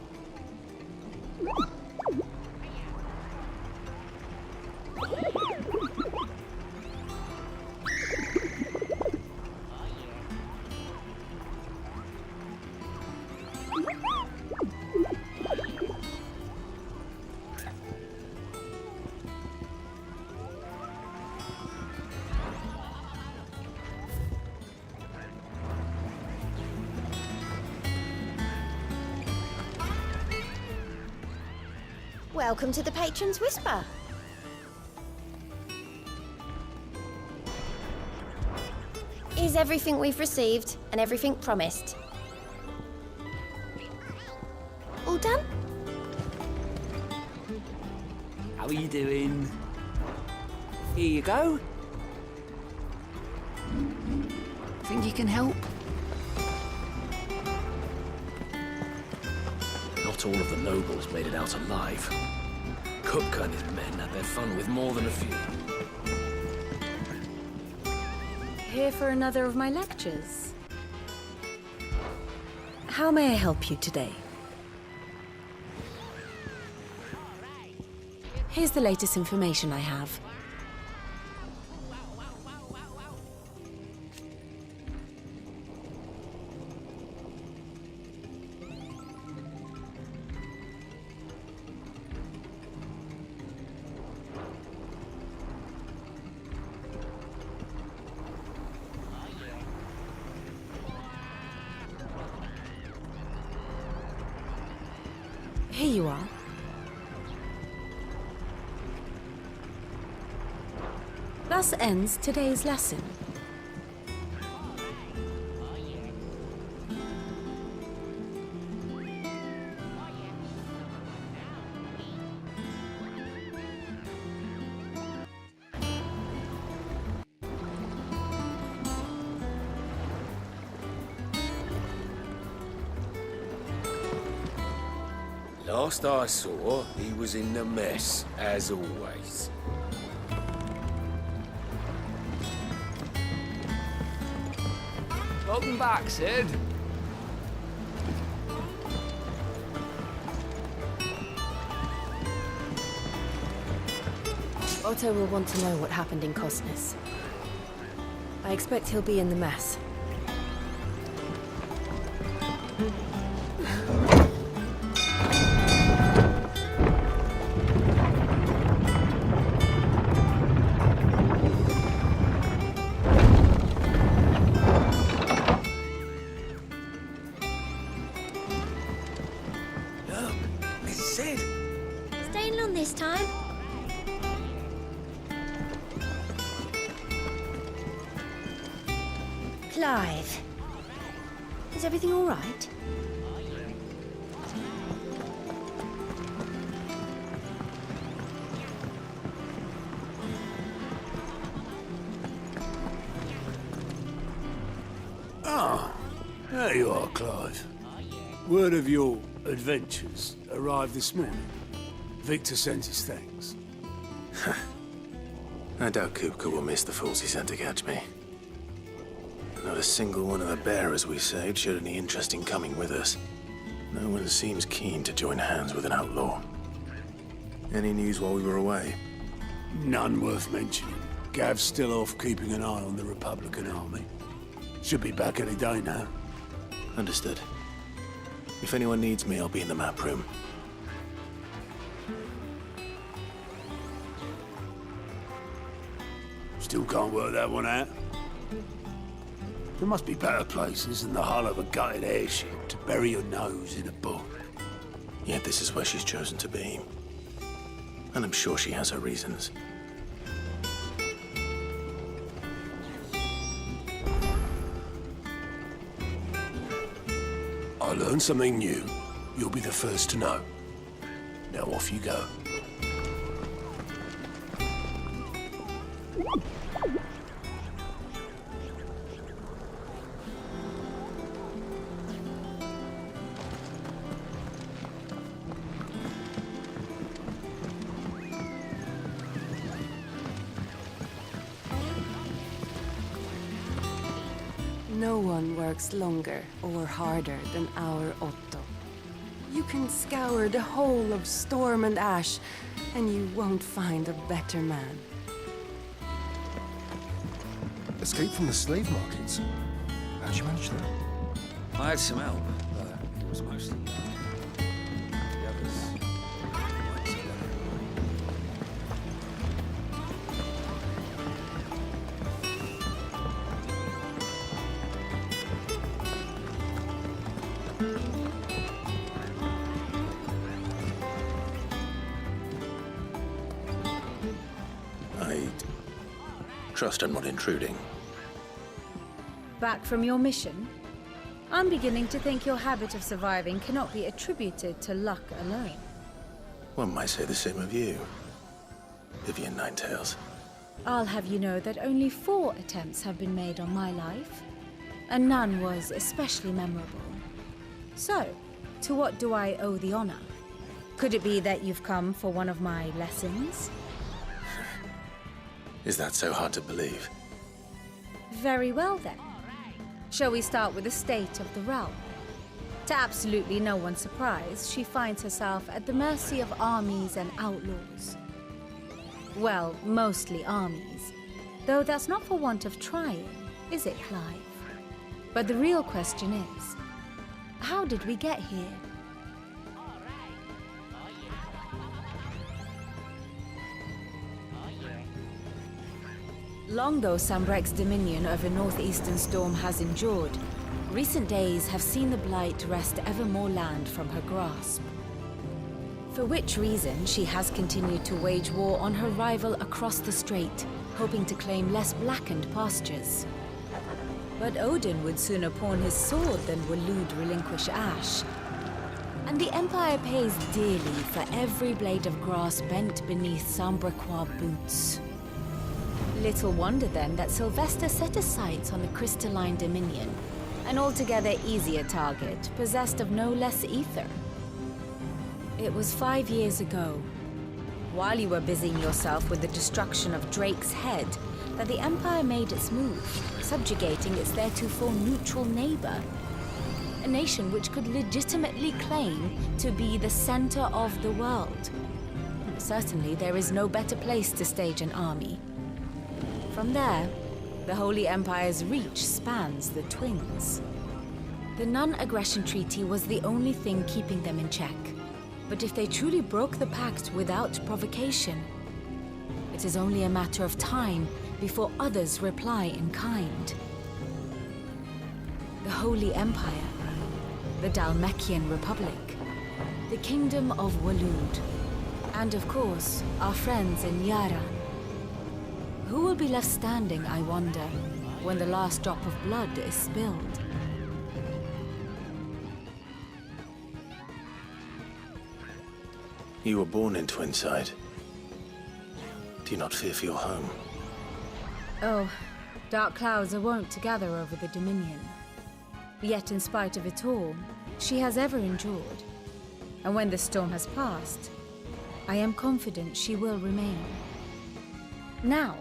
Welcome to the Patron's Whisper. Is everything we've received and everything promised? All done? How are you doing? Here you go. Think you can help? Not all of the nobles made it out alive. Kupka and his men had their fun with more than a few. Here for another of my lectures. How may I help you today? Here's the latest information I have. Here you are. Thus ends today's lesson. Last I saw, he was in the mess, as always. Welcome back, Sid. Otto will want to know what happened in Cosnus. I expect he'll be in the mess. Look, it's Sid. Staying long this time? Clive, is everything all right? Ah, there you are, Clive. Word of your adventures arrived this morning. Victor sent his thanks. I doubt Kupka will miss the fools he sent to catch me. Not a single one of the bearers we saved showed any interest in coming with us. No one seems keen to join hands with an outlaw. Any news while we were away? None worth mentioning. Gav's still off keeping an eye on the Republican army. Should be back any day now. Understood. If anyone needs me, I'll be in the map room. Still can't work that one out. There must be better places than the hull of a gutted airship to bury your nose in a book. Yet this is where she's chosen to be. And I'm sure she has her reasons. I learned something new. You'll be the first to know. Now off you go. No one works longer or harder than our Otto. You can scour the whole of Storm and Ash, and you won't find a better man. Escape from the slave markets? How'd you manage that? I had some help, but it was mostly the others. I trust I'm not intruding. Back from your mission? I'm beginning to think your habit of surviving cannot be attributed to luck alone. One might say the same of you, Vivian Ninetails. I'll have you know that only 4 attempts have been made on my life, and none was especially memorable. So, to what do I owe the honor? Could it be that you've come for one of my lessons? Is that so hard to believe? Very well then. Shall we start with the state of the realm? To absolutely no one's surprise, she finds herself at the mercy of armies and outlaws. Well, mostly armies. Though that's not for want of trying, is it, Clive? But the real question is, how did we get here? Long though Sambrek's dominion over northeastern Storm has endured, recent days have seen the Blight wrest ever more land from her grasp. For which reason she has continued to wage war on her rival across the strait, hoping to claim less blackened pastures. But Odin would sooner pawn his sword than Waloed relinquish Ash. And the Empire pays dearly for every blade of grass bent beneath Sambrequois boots. Little wonder then that Sylvester set his sights on the crystalline dominion, an altogether easier target, possessed of no less ether. It was 5 years ago, while you were busying yourself with the destruction of Drake's head, that the Empire made its move, subjugating its theretofore neutral neighbor. A nation which could legitimately claim to be the center of the world. certainly there is no better place to stage an army. From there, the Holy Empire's reach spans the Twins. The non-aggression treaty was the only thing keeping them in check. But if they truly broke the pact without provocation, it is only a matter of time before others reply in kind. The Holy Empire, the Dhalmekian Republic, the Kingdom of Waloed, and of course, our friends in Yaran. Who will be left standing, I wonder, when the last drop of blood is spilled? You were born in Twinside. Do you not fear for your home? Oh, dark clouds are wont to gather over the Dominion. Yet in spite of it all, she has ever endured. And when the storm has passed, I am confident she will remain. Now,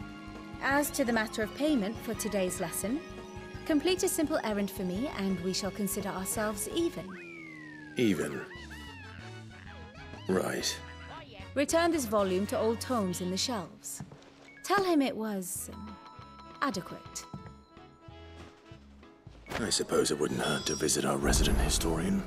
as to the matter of payment for today's lesson, complete a simple errand for me and we shall consider ourselves even. Even? Right. Return this volume to old tomes in the shelves. Tell him it was adequate. I suppose it wouldn't hurt to visit our resident historian.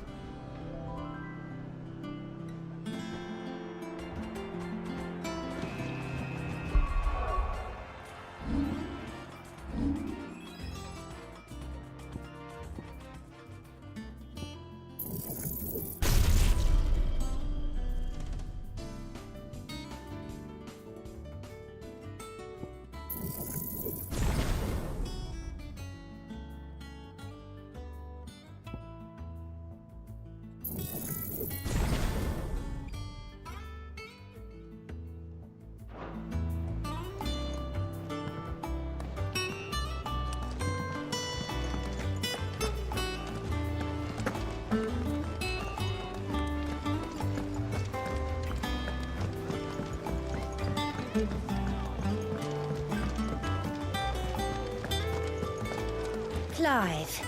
Clive,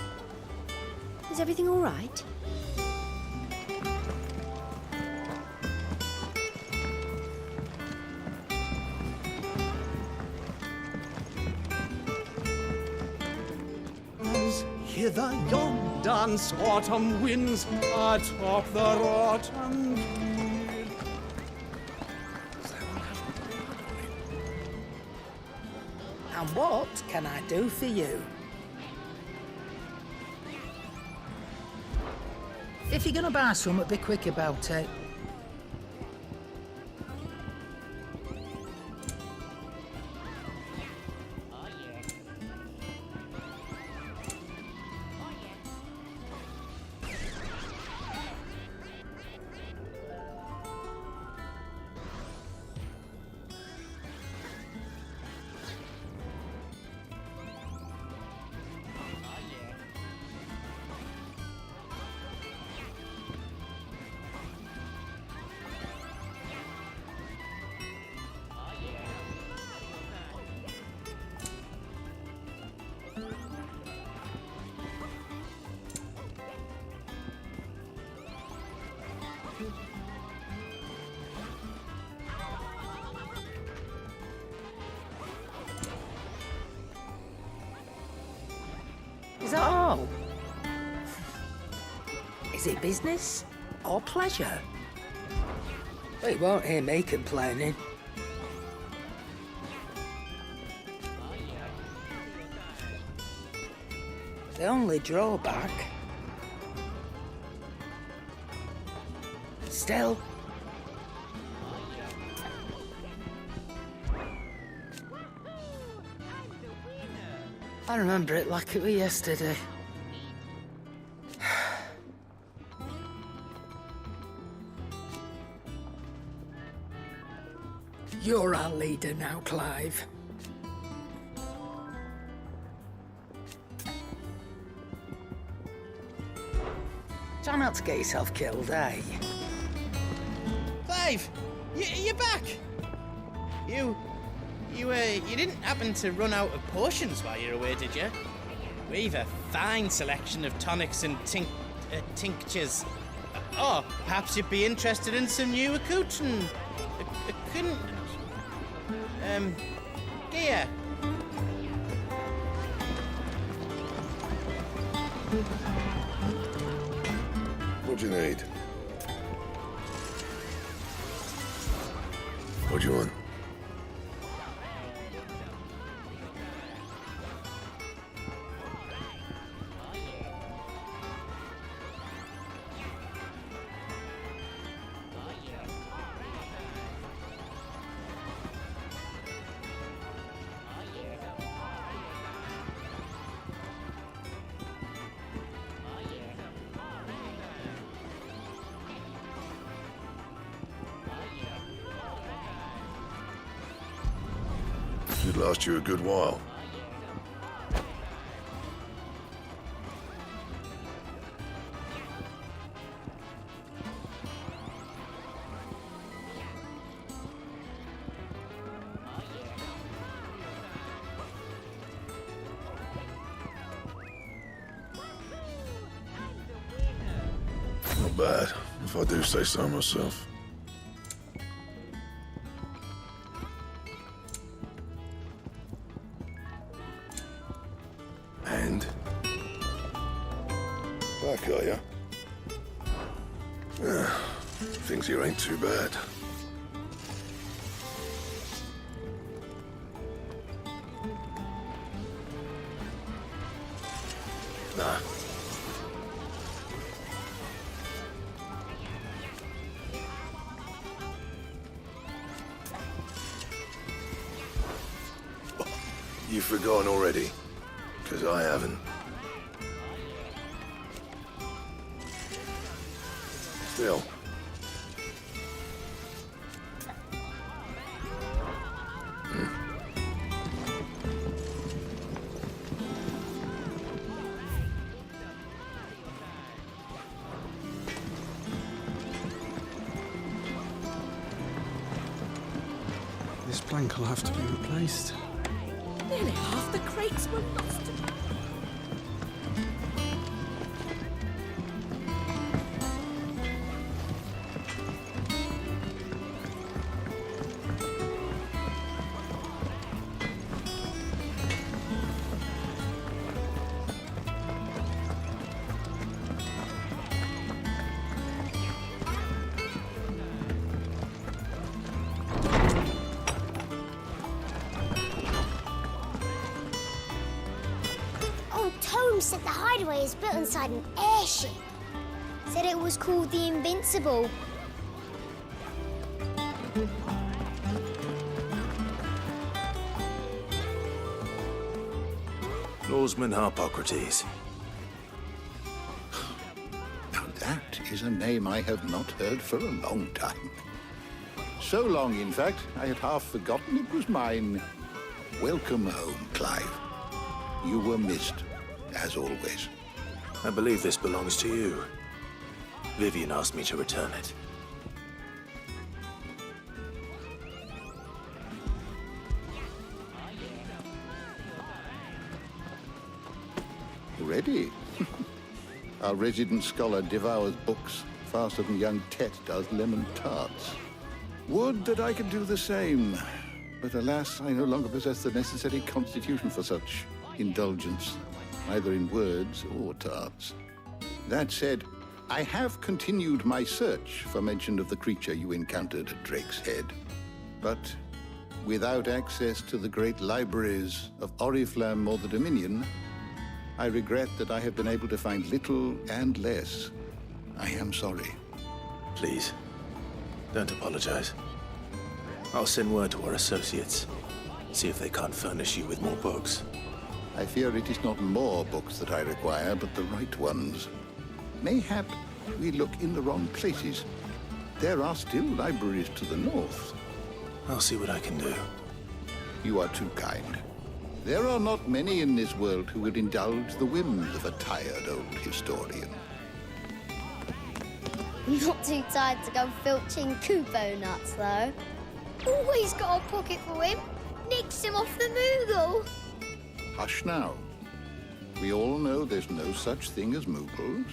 is everything all right? As hither yon dance autumn winds atop the rotten field. And what can I do for you? If you're gonna buy something, be quick about it. Is that all? Is it business or pleasure? Well, you won't hear me complaining. The only drawback... Still... I remember it like it was yesterday. You're our leader now, Clive. Try not to get yourself killed, eh? Clive! You're back! You didn't happen to run out of potions while you were away, did you? We've a fine selection of tonics and tinctures. Or perhaps you'd be interested in some new accoutrement. Couldn't... Gear. What do you need? What do you want? Should last you a good while. Not bad, if I do say so myself. And? Back, are ya? Things here ain't too bad. Nah. You've forgotten already? 'Cause I haven't. Still. This plank will have to be replaced. Nearly half the crates were lost. Said the hideaway is built inside an airship. Said it was called the Invincible. Lawsman Harpocrates. Now that is a name I have not heard for a long time. So long, in fact, I had half forgotten it was mine. Welcome home, Clive. You were missed, as always. I believe this belongs to you. Vivian asked me to return it. Ready? Our resident scholar devours books faster than young Tet does lemon tarts. Would that I could do the same. But alas, I no longer possess the necessary constitution for such indulgence, either in words or tarts. That said, I have continued my search for mention of the creature you encountered at Drake's Head. But without access to the great libraries of Oriflamme or the Dominion, I regret that I have been able to find little and less. I am sorry. Please, don't apologize. I'll send word to our associates. See if they can't furnish you with more books. I fear it is not more books that I require, but the right ones. Mayhap we look in the wrong places. There are still libraries to the north. I'll see what I can do. You are too kind. There are not many in this world who would indulge the whims of a tired old historian. Not too tired to go filching Kupo nuts, though. Always got a pocket for him. Nicks him off the Moogle. Hush now. We all know there's no such thing as Moogles.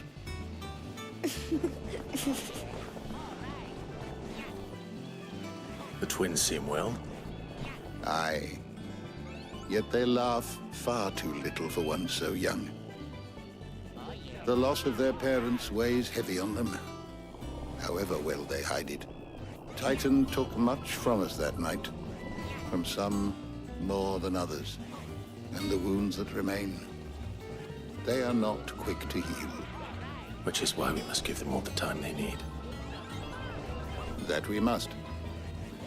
The twins seem well. Aye. Yet they laugh far too little for one so young. The loss of their parents weighs heavy on them, however well they hide it. Titan took much from us that night, from some more than others, and the wounds that remain, they are not quick to heal. Which is why we must give them all the time they need. That we must.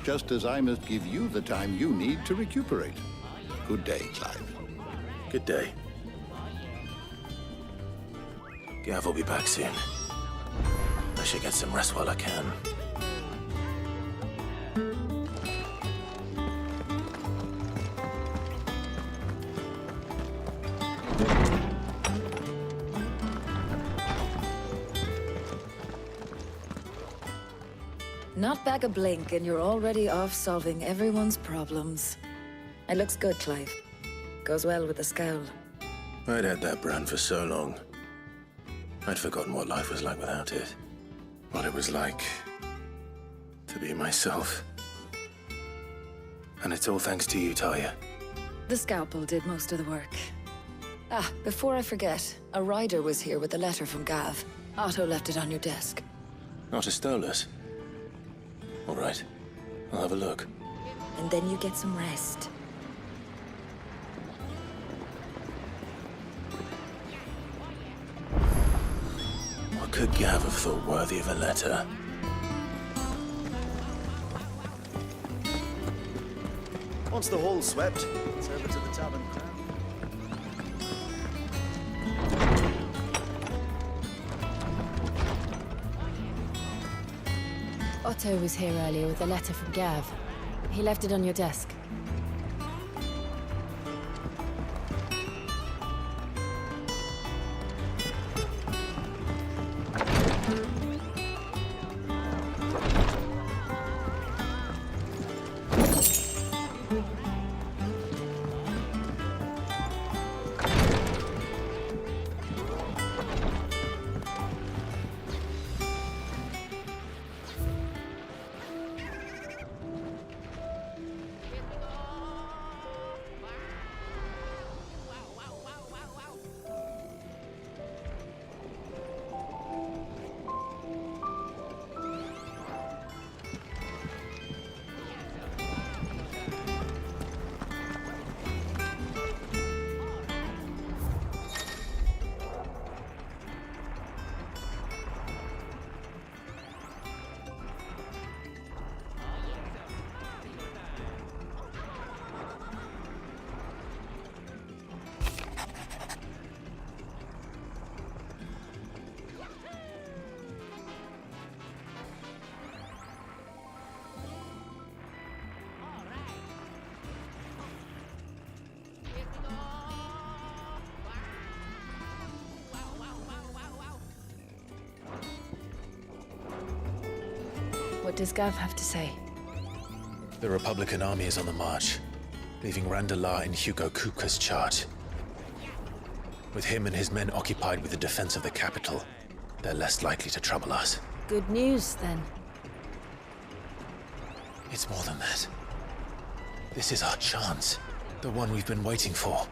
Just as I must give you the time you need to recuperate. Good day, Clive. Good day. Gav will be back soon. I should get some rest while I can. Not back a blink and you're already off solving everyone's problems. It looks good, Clive. Goes well with the scowl. I'd had that brand for so long. I'd forgotten what life was like without it. What it was like to be myself. And it's all thanks to you, Talia. The scalpel did most of the work. Ah, before I forget, a rider was here with a letter from Gav. Otto left it on your desk. Not a Stolas. All right, I'll have a look. And then you get some rest. What could Gav have thought worthy of a letter? Once the hall's swept, it's over to the tavern crowd. Otto was here earlier with a letter from Gav. He left it on your desk. What does Gav have to say? The Republican army is on the march, leaving Randalar in Hugo Kupka's charge. With him and his men occupied with the defense of the capital, they're less likely to trouble us. Good news, then. It's more than that. This is our chance. The one we've been waiting for.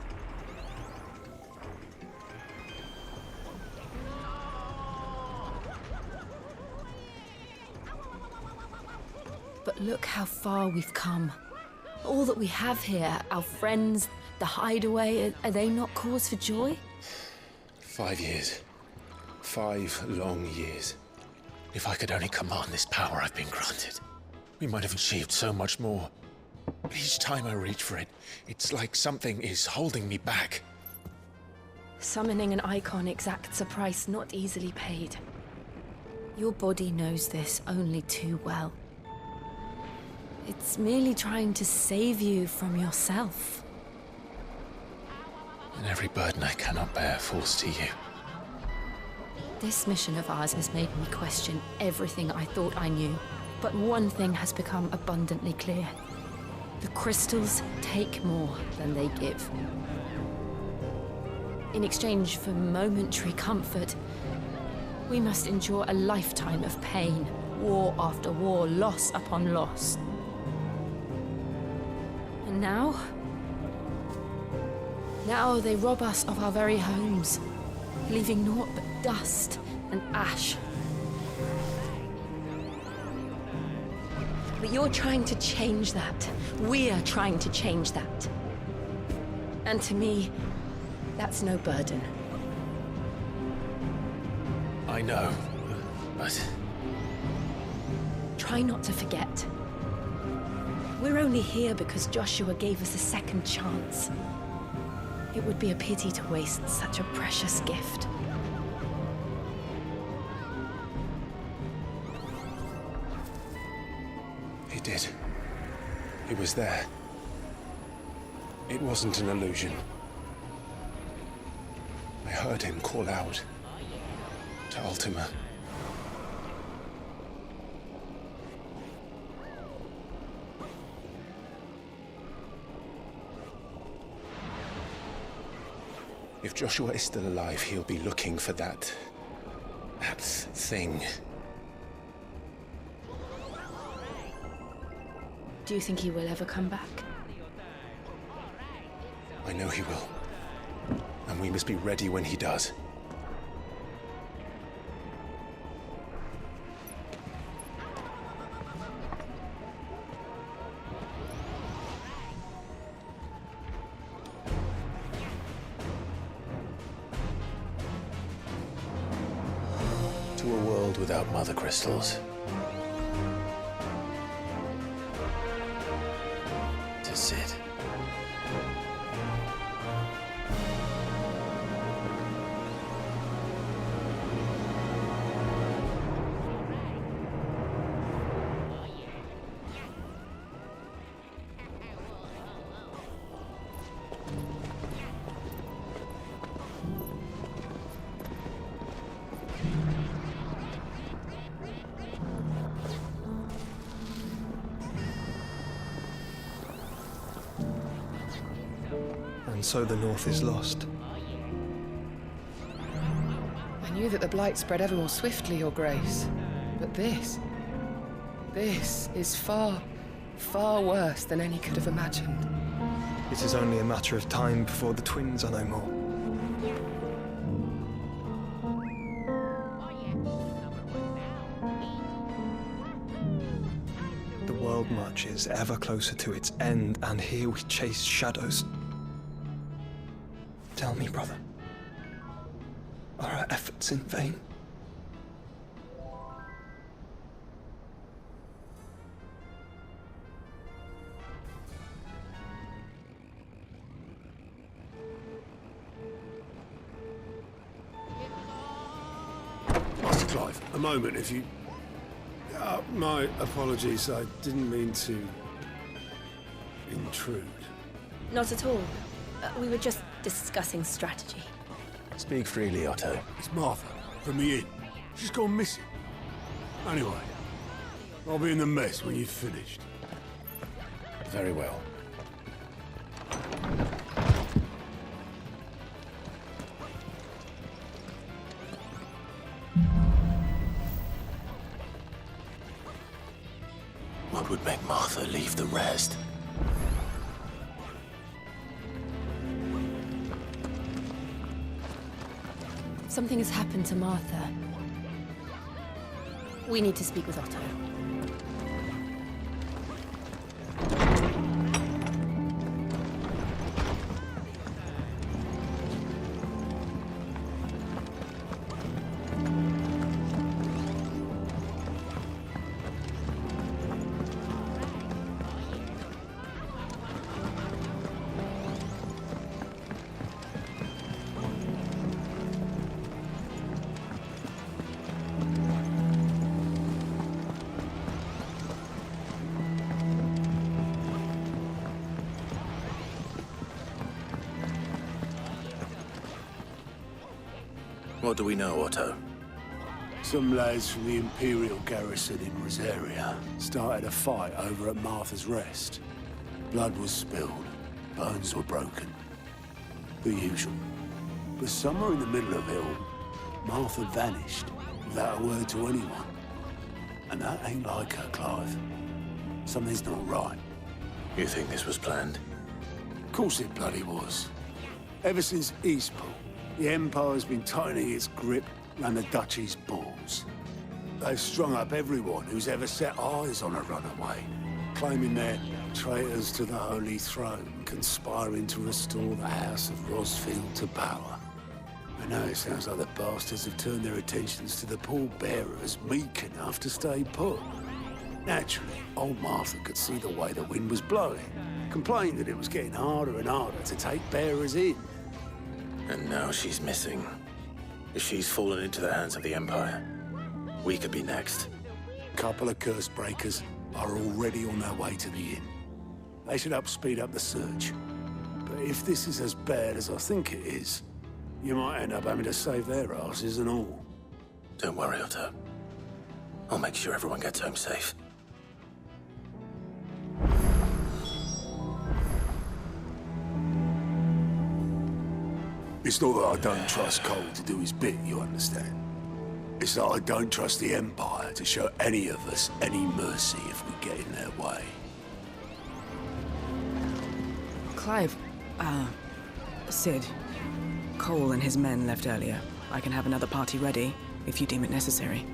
But look how far we've come. All that we have here, our friends, the hideaway, are they not cause for joy? 5 years. 5 long years. If I could only command this power I've been granted, we might have achieved so much more. But each time I reach for it, it's like something is holding me back. Summoning an icon exacts a price not easily paid. Your body knows this only too well. It's merely trying to save you from yourself. And every burden I cannot bear falls to you. This mission of ours has made me question everything I thought I knew. But one thing has become abundantly clear. The crystals take more than they give. In exchange for momentary comfort, we must endure a lifetime of pain, war after war, loss upon loss. now? Now they rob us of our very homes, leaving naught but dust and ash. But you're trying to change that. We're trying to change that. And to me, that's no burden. I know, but... Try not to forget. We're only here because Joshua gave us a second chance. It would be a pity to waste such a precious gift. He did. He was there. It wasn't an illusion. I heard him call out to Ultima. If Joshua is still alive, he'll be looking for that thing. Do you think he will ever come back? I know he will. And we must be ready when he does. To a world without mother crystals. To Sid. And so the North is lost. I knew that the Blight spread ever more swiftly, Your Grace. But this is far, far worse than any could have imagined. It is only a matter of time before the twins are no more. The world marches ever closer to its end, and here we chase shadows. Tell me, brother, are our efforts in vain? Master Clive, a moment, if you... my apologies, I didn't mean to... intrude. Not at all. We were just discussing strategy. Speak freely, Otto. It's Martha, from the inn. She's gone missing. Anyway, I'll be in the mess when you've finished. Very well. What would make Martha leave the rest? Something has happened to Martha. We need to speak with Otto. What do we know, Otto? Some lads from the Imperial garrison in Rosaria started a fight over at Martha's Rest. Blood was spilled, bones were broken. The usual. But somewhere in the middle of it all, Martha vanished without a word to anyone. And that ain't like her, Clive. Something's not right. You think this was planned? Of course it bloody was. Ever since Eastpool, the Empire's been tightening its grip around the Duchy's balls. They've strung up everyone who's ever set eyes on a runaway, claiming they're traitors to the Holy Throne, conspiring to restore the House of Rosfield to power. I know it sounds like the bastards have turned their attentions to the pallbearers meek enough to stay put. Naturally, old Martha could see the way the wind was blowing, complained that it was getting harder and harder to take bearers in. And now she's missing. If she's fallen into the hands of the Empire, we could be next. A couple of curse breakers are already on their way to the inn. They should help speed up the search. But if this is as bad as I think it is, you might end up having to save their asses and all. Don't worry, Otto. I'll make sure everyone gets home safe. It's not that I don't trust Cole to do his bit, you understand? It's that I don't trust the Empire to show any of us any mercy if we get in their way. Clive, Sid. Cole and his men left earlier. I can have another party ready, if you deem it necessary.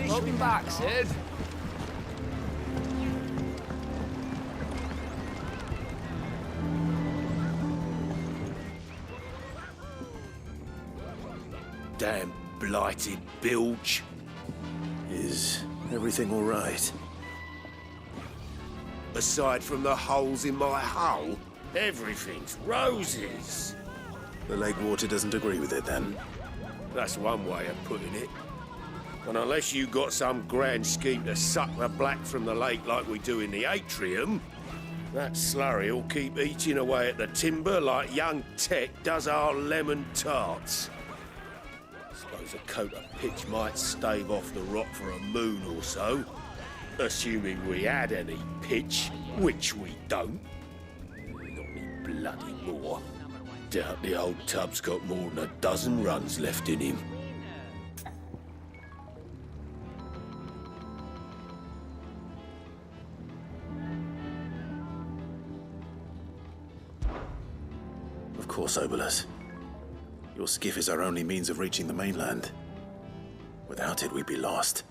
Welcome back, Sid. Damn blighted bilge. Is everything all right? Aside from the holes in my hull, everything's roses. The lake water doesn't agree with it, then? That's one way of putting it. And unless you got some grand scheme to suck the black from the lake like we do in the atrium, that slurry will keep eating away at the timber like young Tech does our lemon tarts. Suppose a coat of pitch might stave off the rot for a moon or so, assuming we had any pitch, which we don't. Not any bloody more. Doubt the old tub's got more than a dozen runs left in him. Of course, Obolus. Your skiff is our only means of reaching the mainland. Without it, we'd be lost.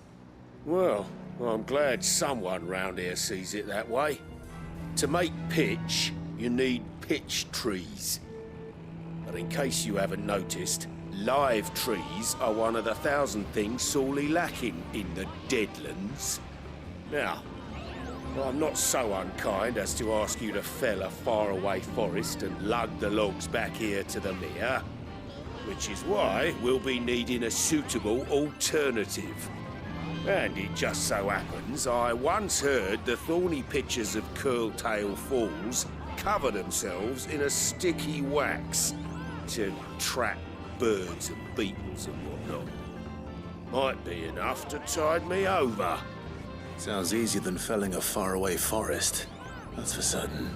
Well, I'm glad someone round here sees it that way. To make pitch, you need pitch trees. But in case you haven't noticed, live trees are one of the 1,000 things sorely lacking in the Deadlands. Now, I'm not so unkind as to ask you to fell a faraway forest and lug the logs back here to the mere, which is why we'll be needing a suitable alternative. And it just so happens I once heard the thorny pitchers of Curltail Falls cover themselves in a sticky wax to trap birds and beetles and whatnot. Might be enough to tide me over. Sounds easier than felling a faraway forest, that's for certain.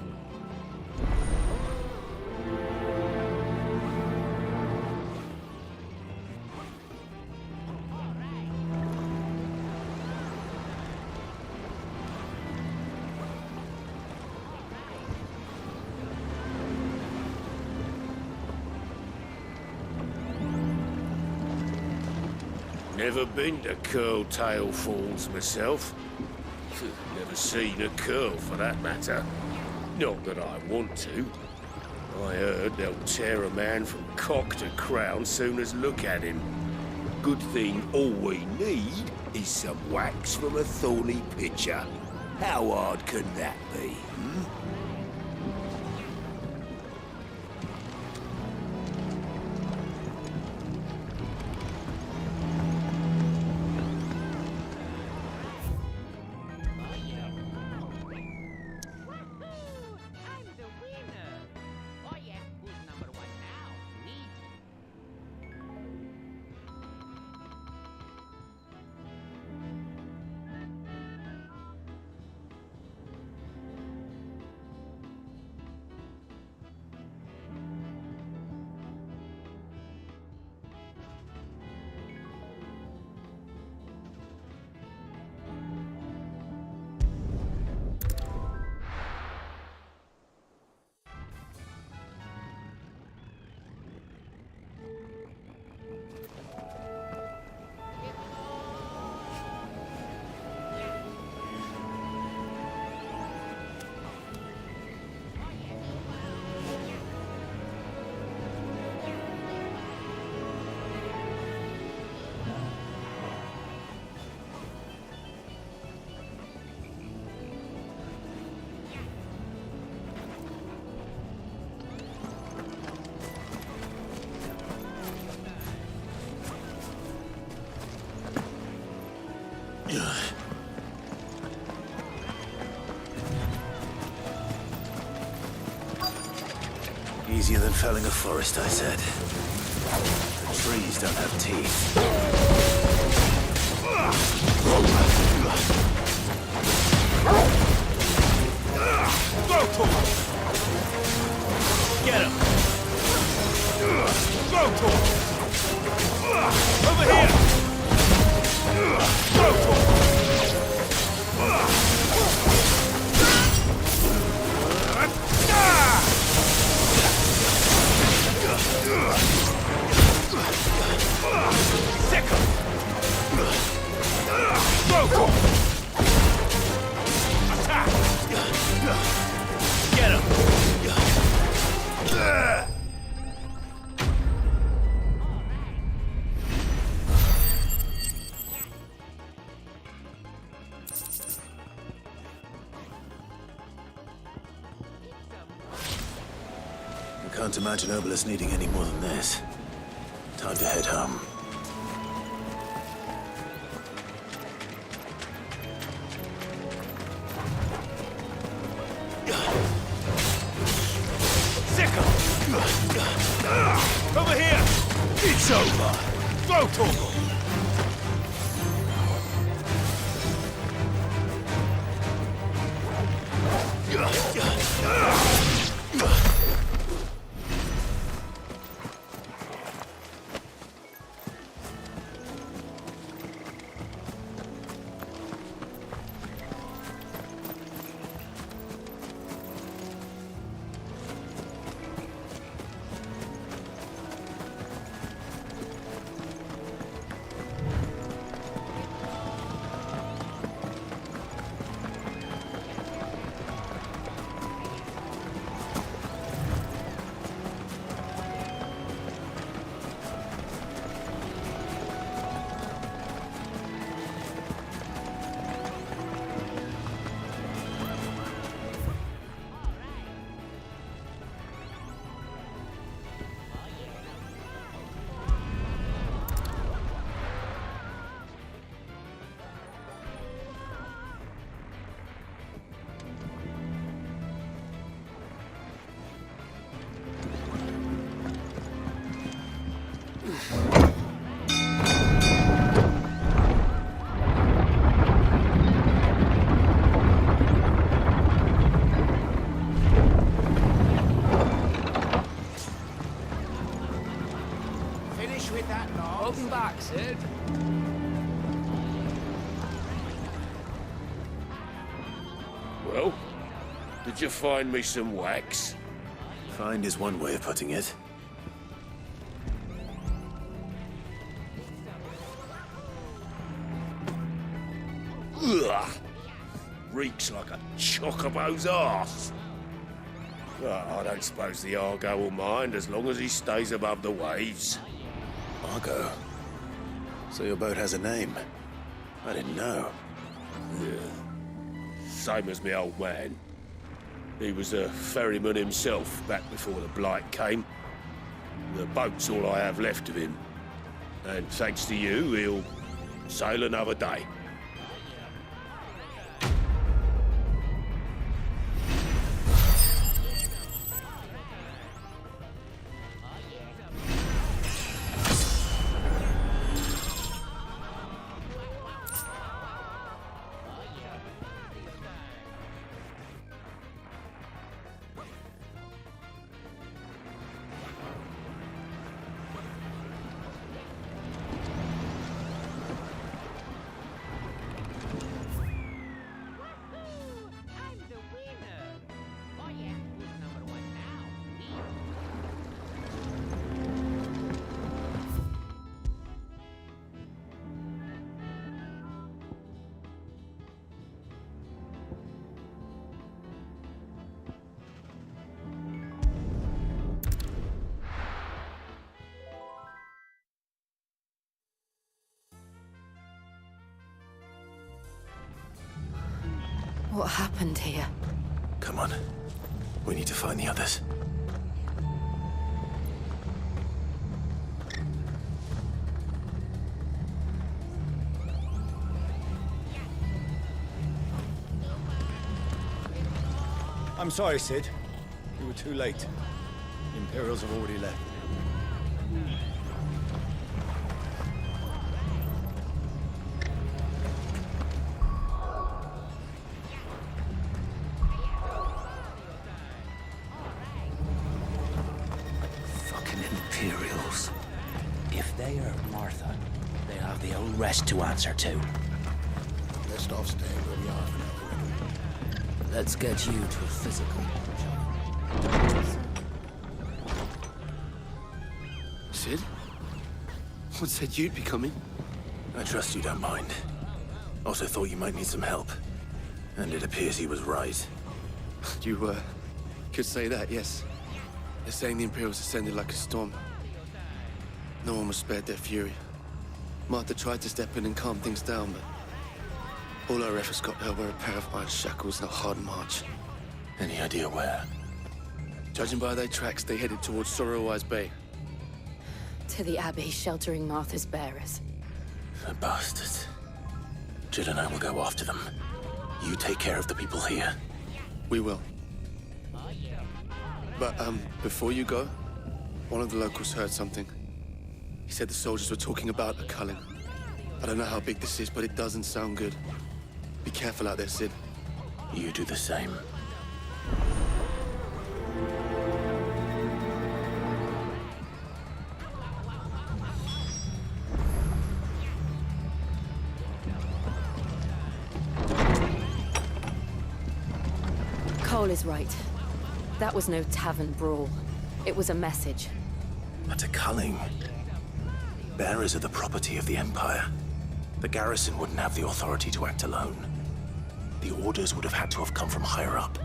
Never been to Curltail Falls myself. Never seen a curl, for that matter. Not that I want to. I heard they'll tear a man from cock to crown soon as look at him. Good thing all we need is some wax from a thorny pitcher. How hard can that be, Easier than felling a forest, I said. The trees don't have teeth. Go to him! Get him! Go to him! Over here! Go to him! Sick him! Go to him! Attack! Get him! I can't imagine Obelus needing any more than this. Time to head home. Over here! It's over! Go, Torgal! Finish with that now. Welcome back, Sid. Well, did you find me some wax? Find is one way of putting it. Ugh! Reeks like a chocobo's arse. Well, I don't suppose the Argo will mind as long as he stays above the waves. Argo? So your boat has a name? I didn't know. Yeah. Same as me old man. He was a ferryman himself back before the Blight came. The boat's all I have left of him. And thanks to you, he'll sail another day. What happened here? Come on. We need to find the others. I'm sorry, Sid. You were too late. The Imperials have already left. Fucking Imperials. If they hurt Martha, they'll have the old rest to answer to. Best off staying where we are for now. Let's get you to a physical. Sid? What said you'd be coming? I trust you don't mind. Also thought you might need some help. And it appears he was right. You, could say that, yes. They're saying the Imperials ascended like a storm. No one was spared their fury. Martha tried to step in and calm things down, but all our efforts got her were a pair of iron shackles and a hard march. Any idea where? Judging by their tracks, they headed towards Sorrowwise Bay. To the Abbey sheltering Martha's bearers. The bastards. Jill and I will go after them. You take care of the people here. We will. But, before you go, one of the locals heard something. He said the soldiers were talking about a culling. I don't know how big this is, but it doesn't sound good. Be careful out there, Sid. You do the same. Cole is right. That was no tavern brawl. It was a message. But a culling. Bearers are the property of the Empire. The garrison wouldn't have the authority to act alone. The orders would have had to have come from higher up.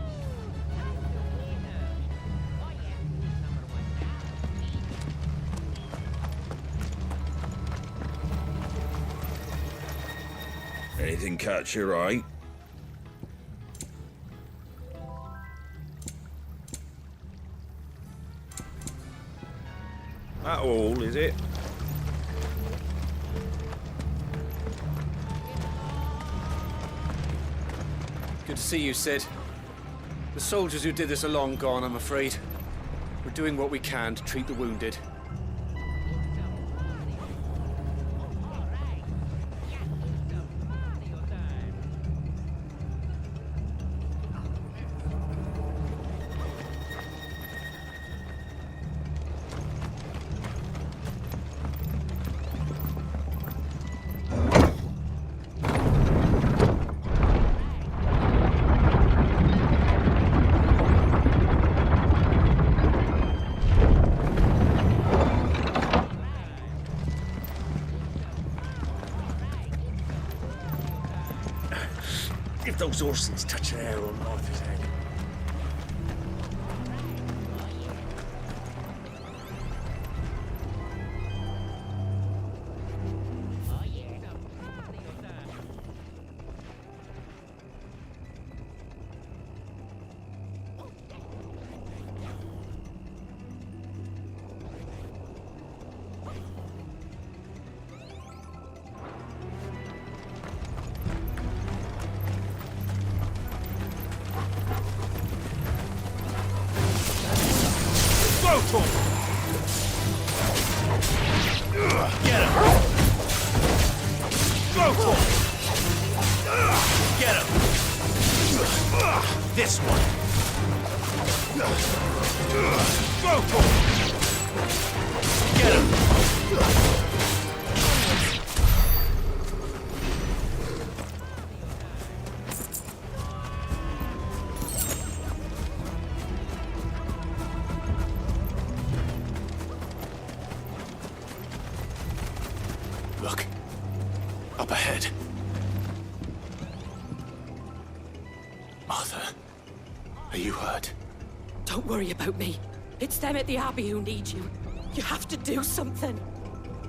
Anything catch your eye? That all, is it? Good to see you, Sid. The soldiers who did this are long gone, I'm afraid. We're doing what we can to treat the wounded. If those Orsons touch an arrow on Martha's head. Get him! Go for it! Get him! This one! Go for it! Get him! Look. Up ahead. Martha, are you hurt? Don't worry about me. It's them at the Abbey who need you. You have to do something.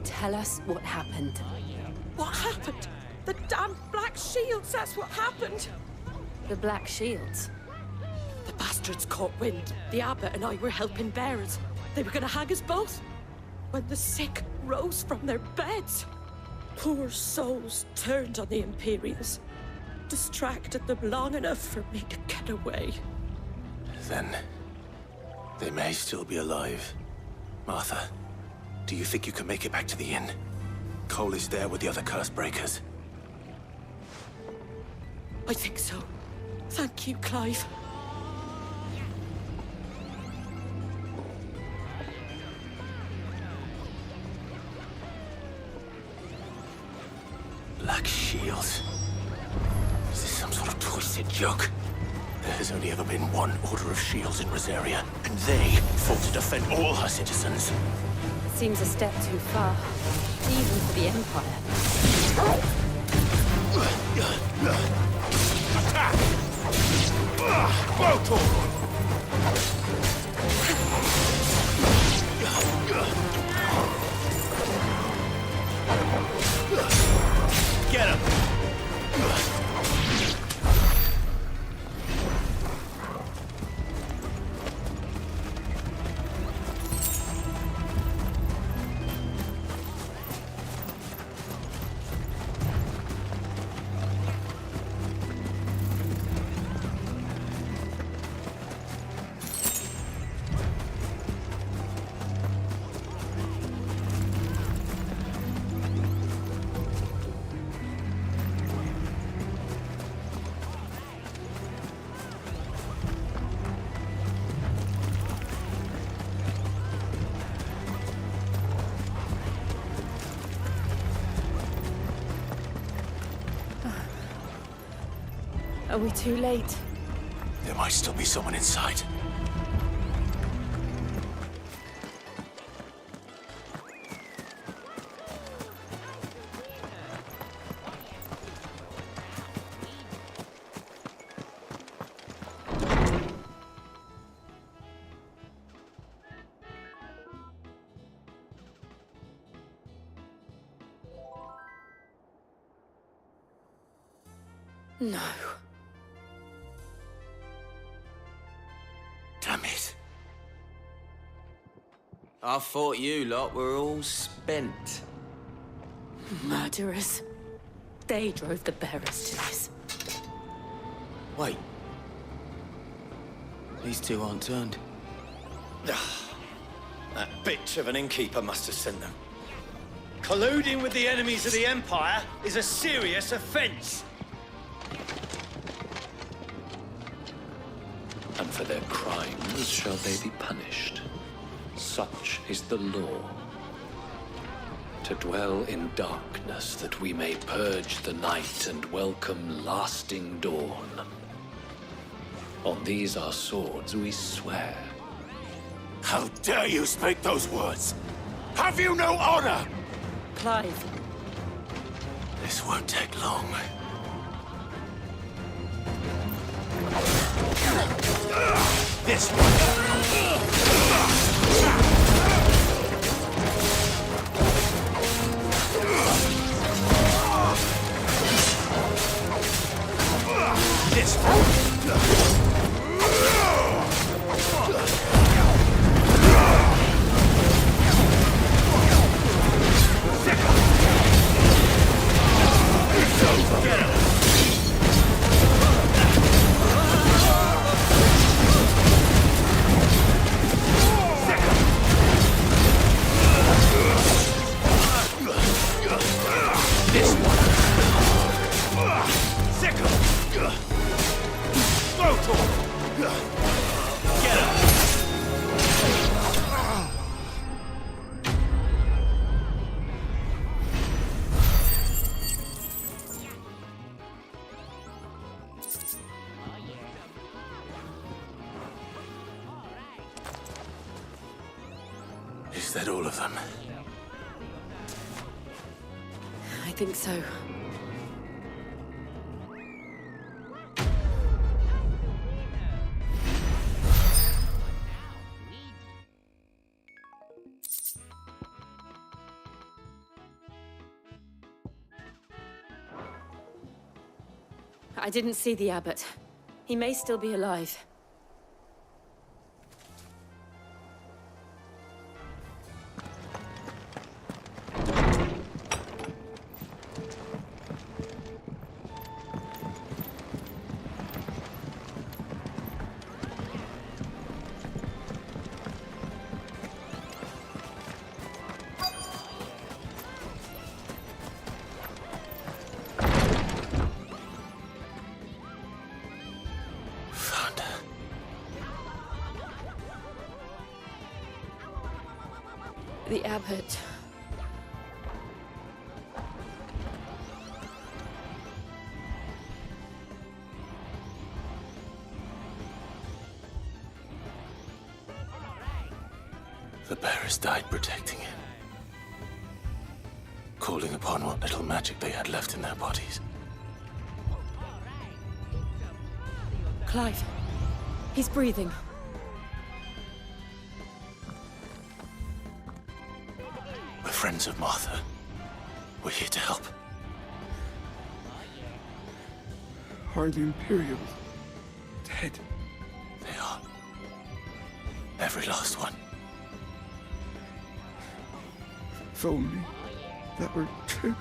Tell us what happened. What happened? The damn Black Shields, that's what happened. The Black Shields? The bastards caught wind. The Abbot and I were helping bearers. They were gonna hang us both. When the sick rose from their beds, poor souls turned on the Imperials. Distracted them long enough for me to get away. Then They may still be alive. Martha, do you think you can make it back to the inn? Cole is there with the other curse breakers. I think so. Thank you, Clive. Black shields. Is this some sort of twisted joke? There has only ever been one Order of Shields in Rosaria, and they fought to defend all her citizens. Seems a step too far, even for the Empire. Attack! Go to Get him! Are we too late? There might still be someone inside. No. Damn it. I thought you lot were all spent. Murderers. They drove the bearers to this. Wait. These two aren't turned. That bitch of an innkeeper must have sent them. Colluding with the enemies of the Empire is a serious offense. And for their crimes shall they be punished. Such is the law. To dwell in darkness that we may purge the night and welcome lasting dawn. On these our swords we swear. How dare you speak those words? Have you no honor? Clive. This won't take long. This one. This Is that all of them? I think so. I didn't see the abbot. He may still be alive. The abbot. The bearers died protecting it, calling upon what little magic they had left in their bodies. Clive. He's breathing. We're friends of Martha. We're here to help. Are the Imperials dead? They are. Every last one. If only that were true.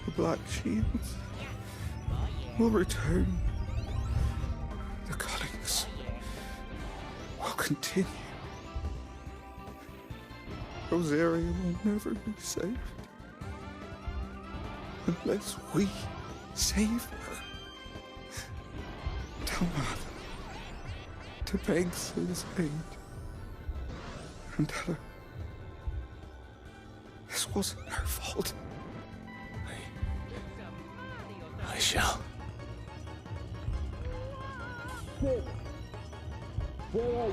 The Black Shields will return. The cullings will continue. Rosaria will never be safe unless we save her. Tell Mother to beg his aid and tell her this wasn't her fault. I shall. Where are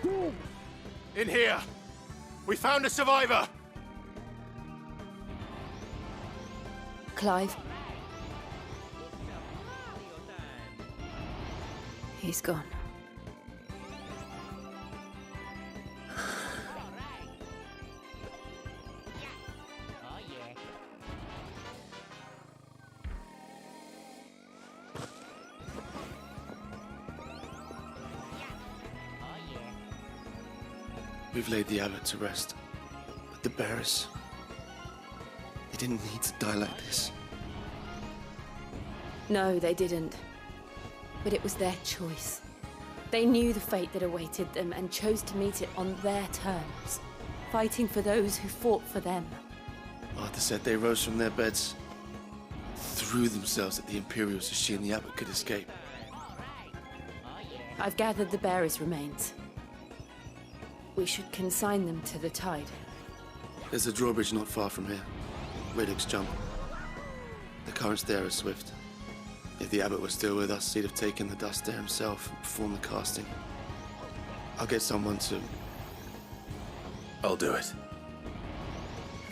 you? In here! We found a survivor! Clive. He's gone. We've laid the abbot to rest. But the bearers... they didn't need to die like this. No, they didn't. But it was their choice. They knew the fate that awaited them and chose to meet it on their terms, fighting for those who fought for them. Martha said they rose from their beds, threw themselves at the Imperials so she and the abbot could escape. I've gathered the bearers' remains. We should consign them to the tide. There's a drawbridge not far from here. Radix jump. The currents there are swift. If the abbot was still with us, he'd have taken the dust there himself and performed the casting. I'll get someone to... I'll do it.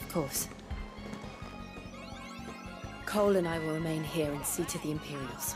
Of course. Cole and I will remain here and see to the Imperials.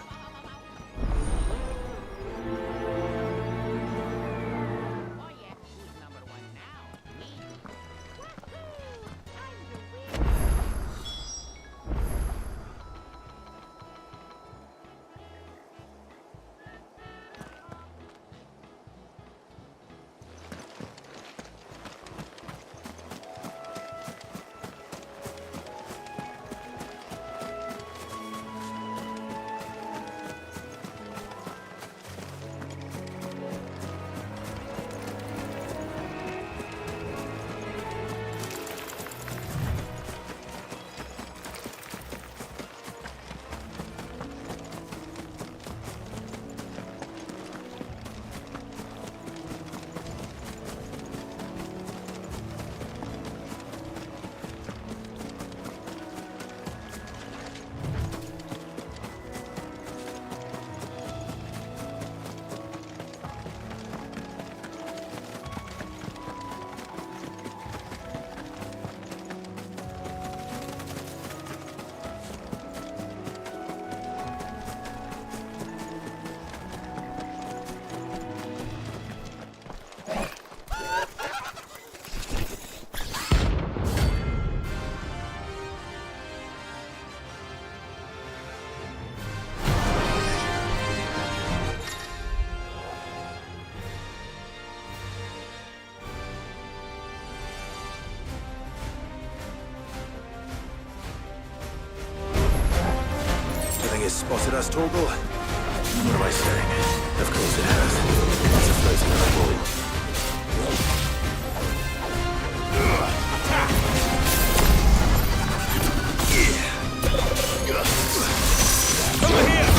Has spotted us, Torgal? What am I saying? Of course it has. It's a floating eyeball. Over here!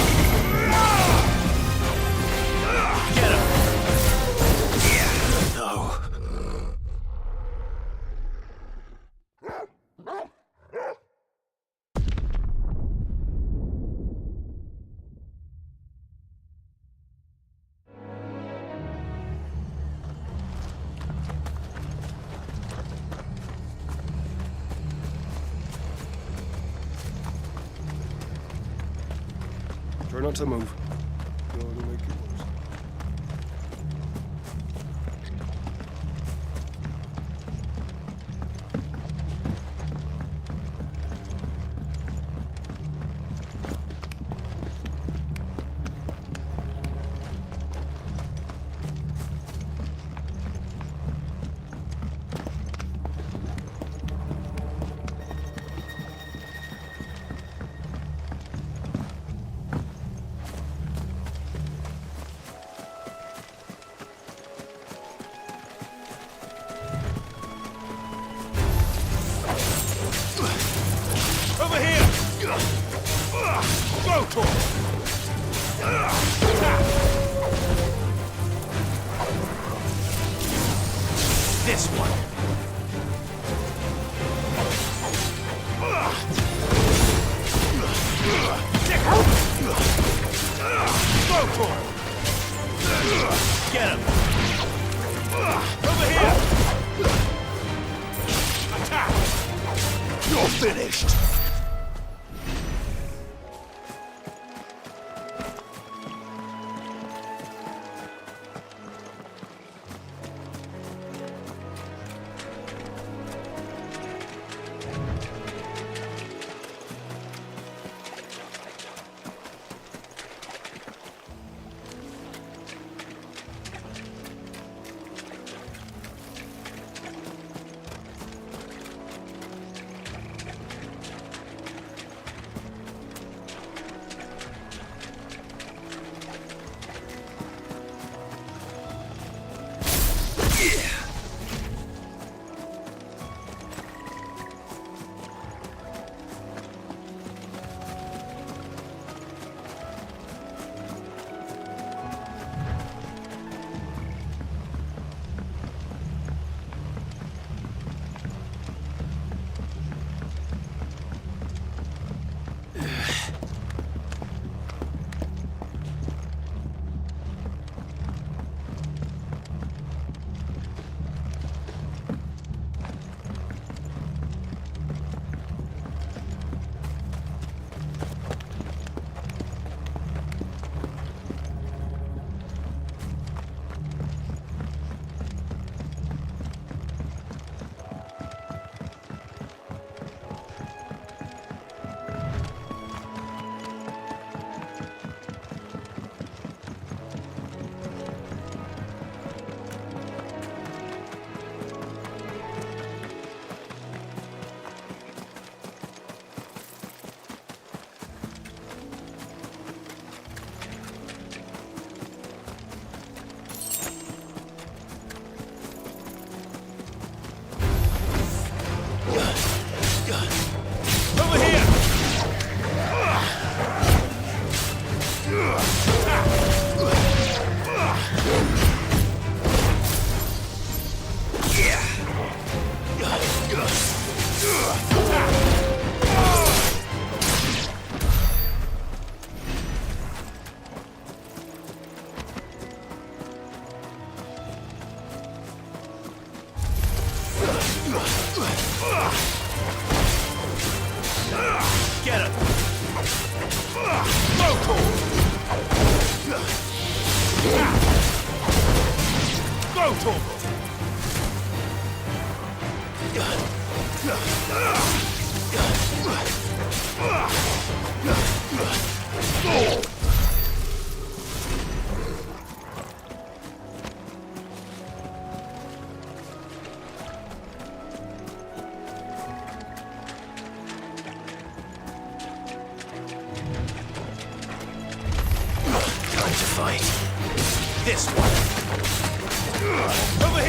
Try not to move. Don't wanna make it worse. Over here! Go, Tor! This one. Go, Tor! Get him! Over here! Attack! You're finished! Get him! Go, Tor! Go, Tor! Time to fight. This one. Over here!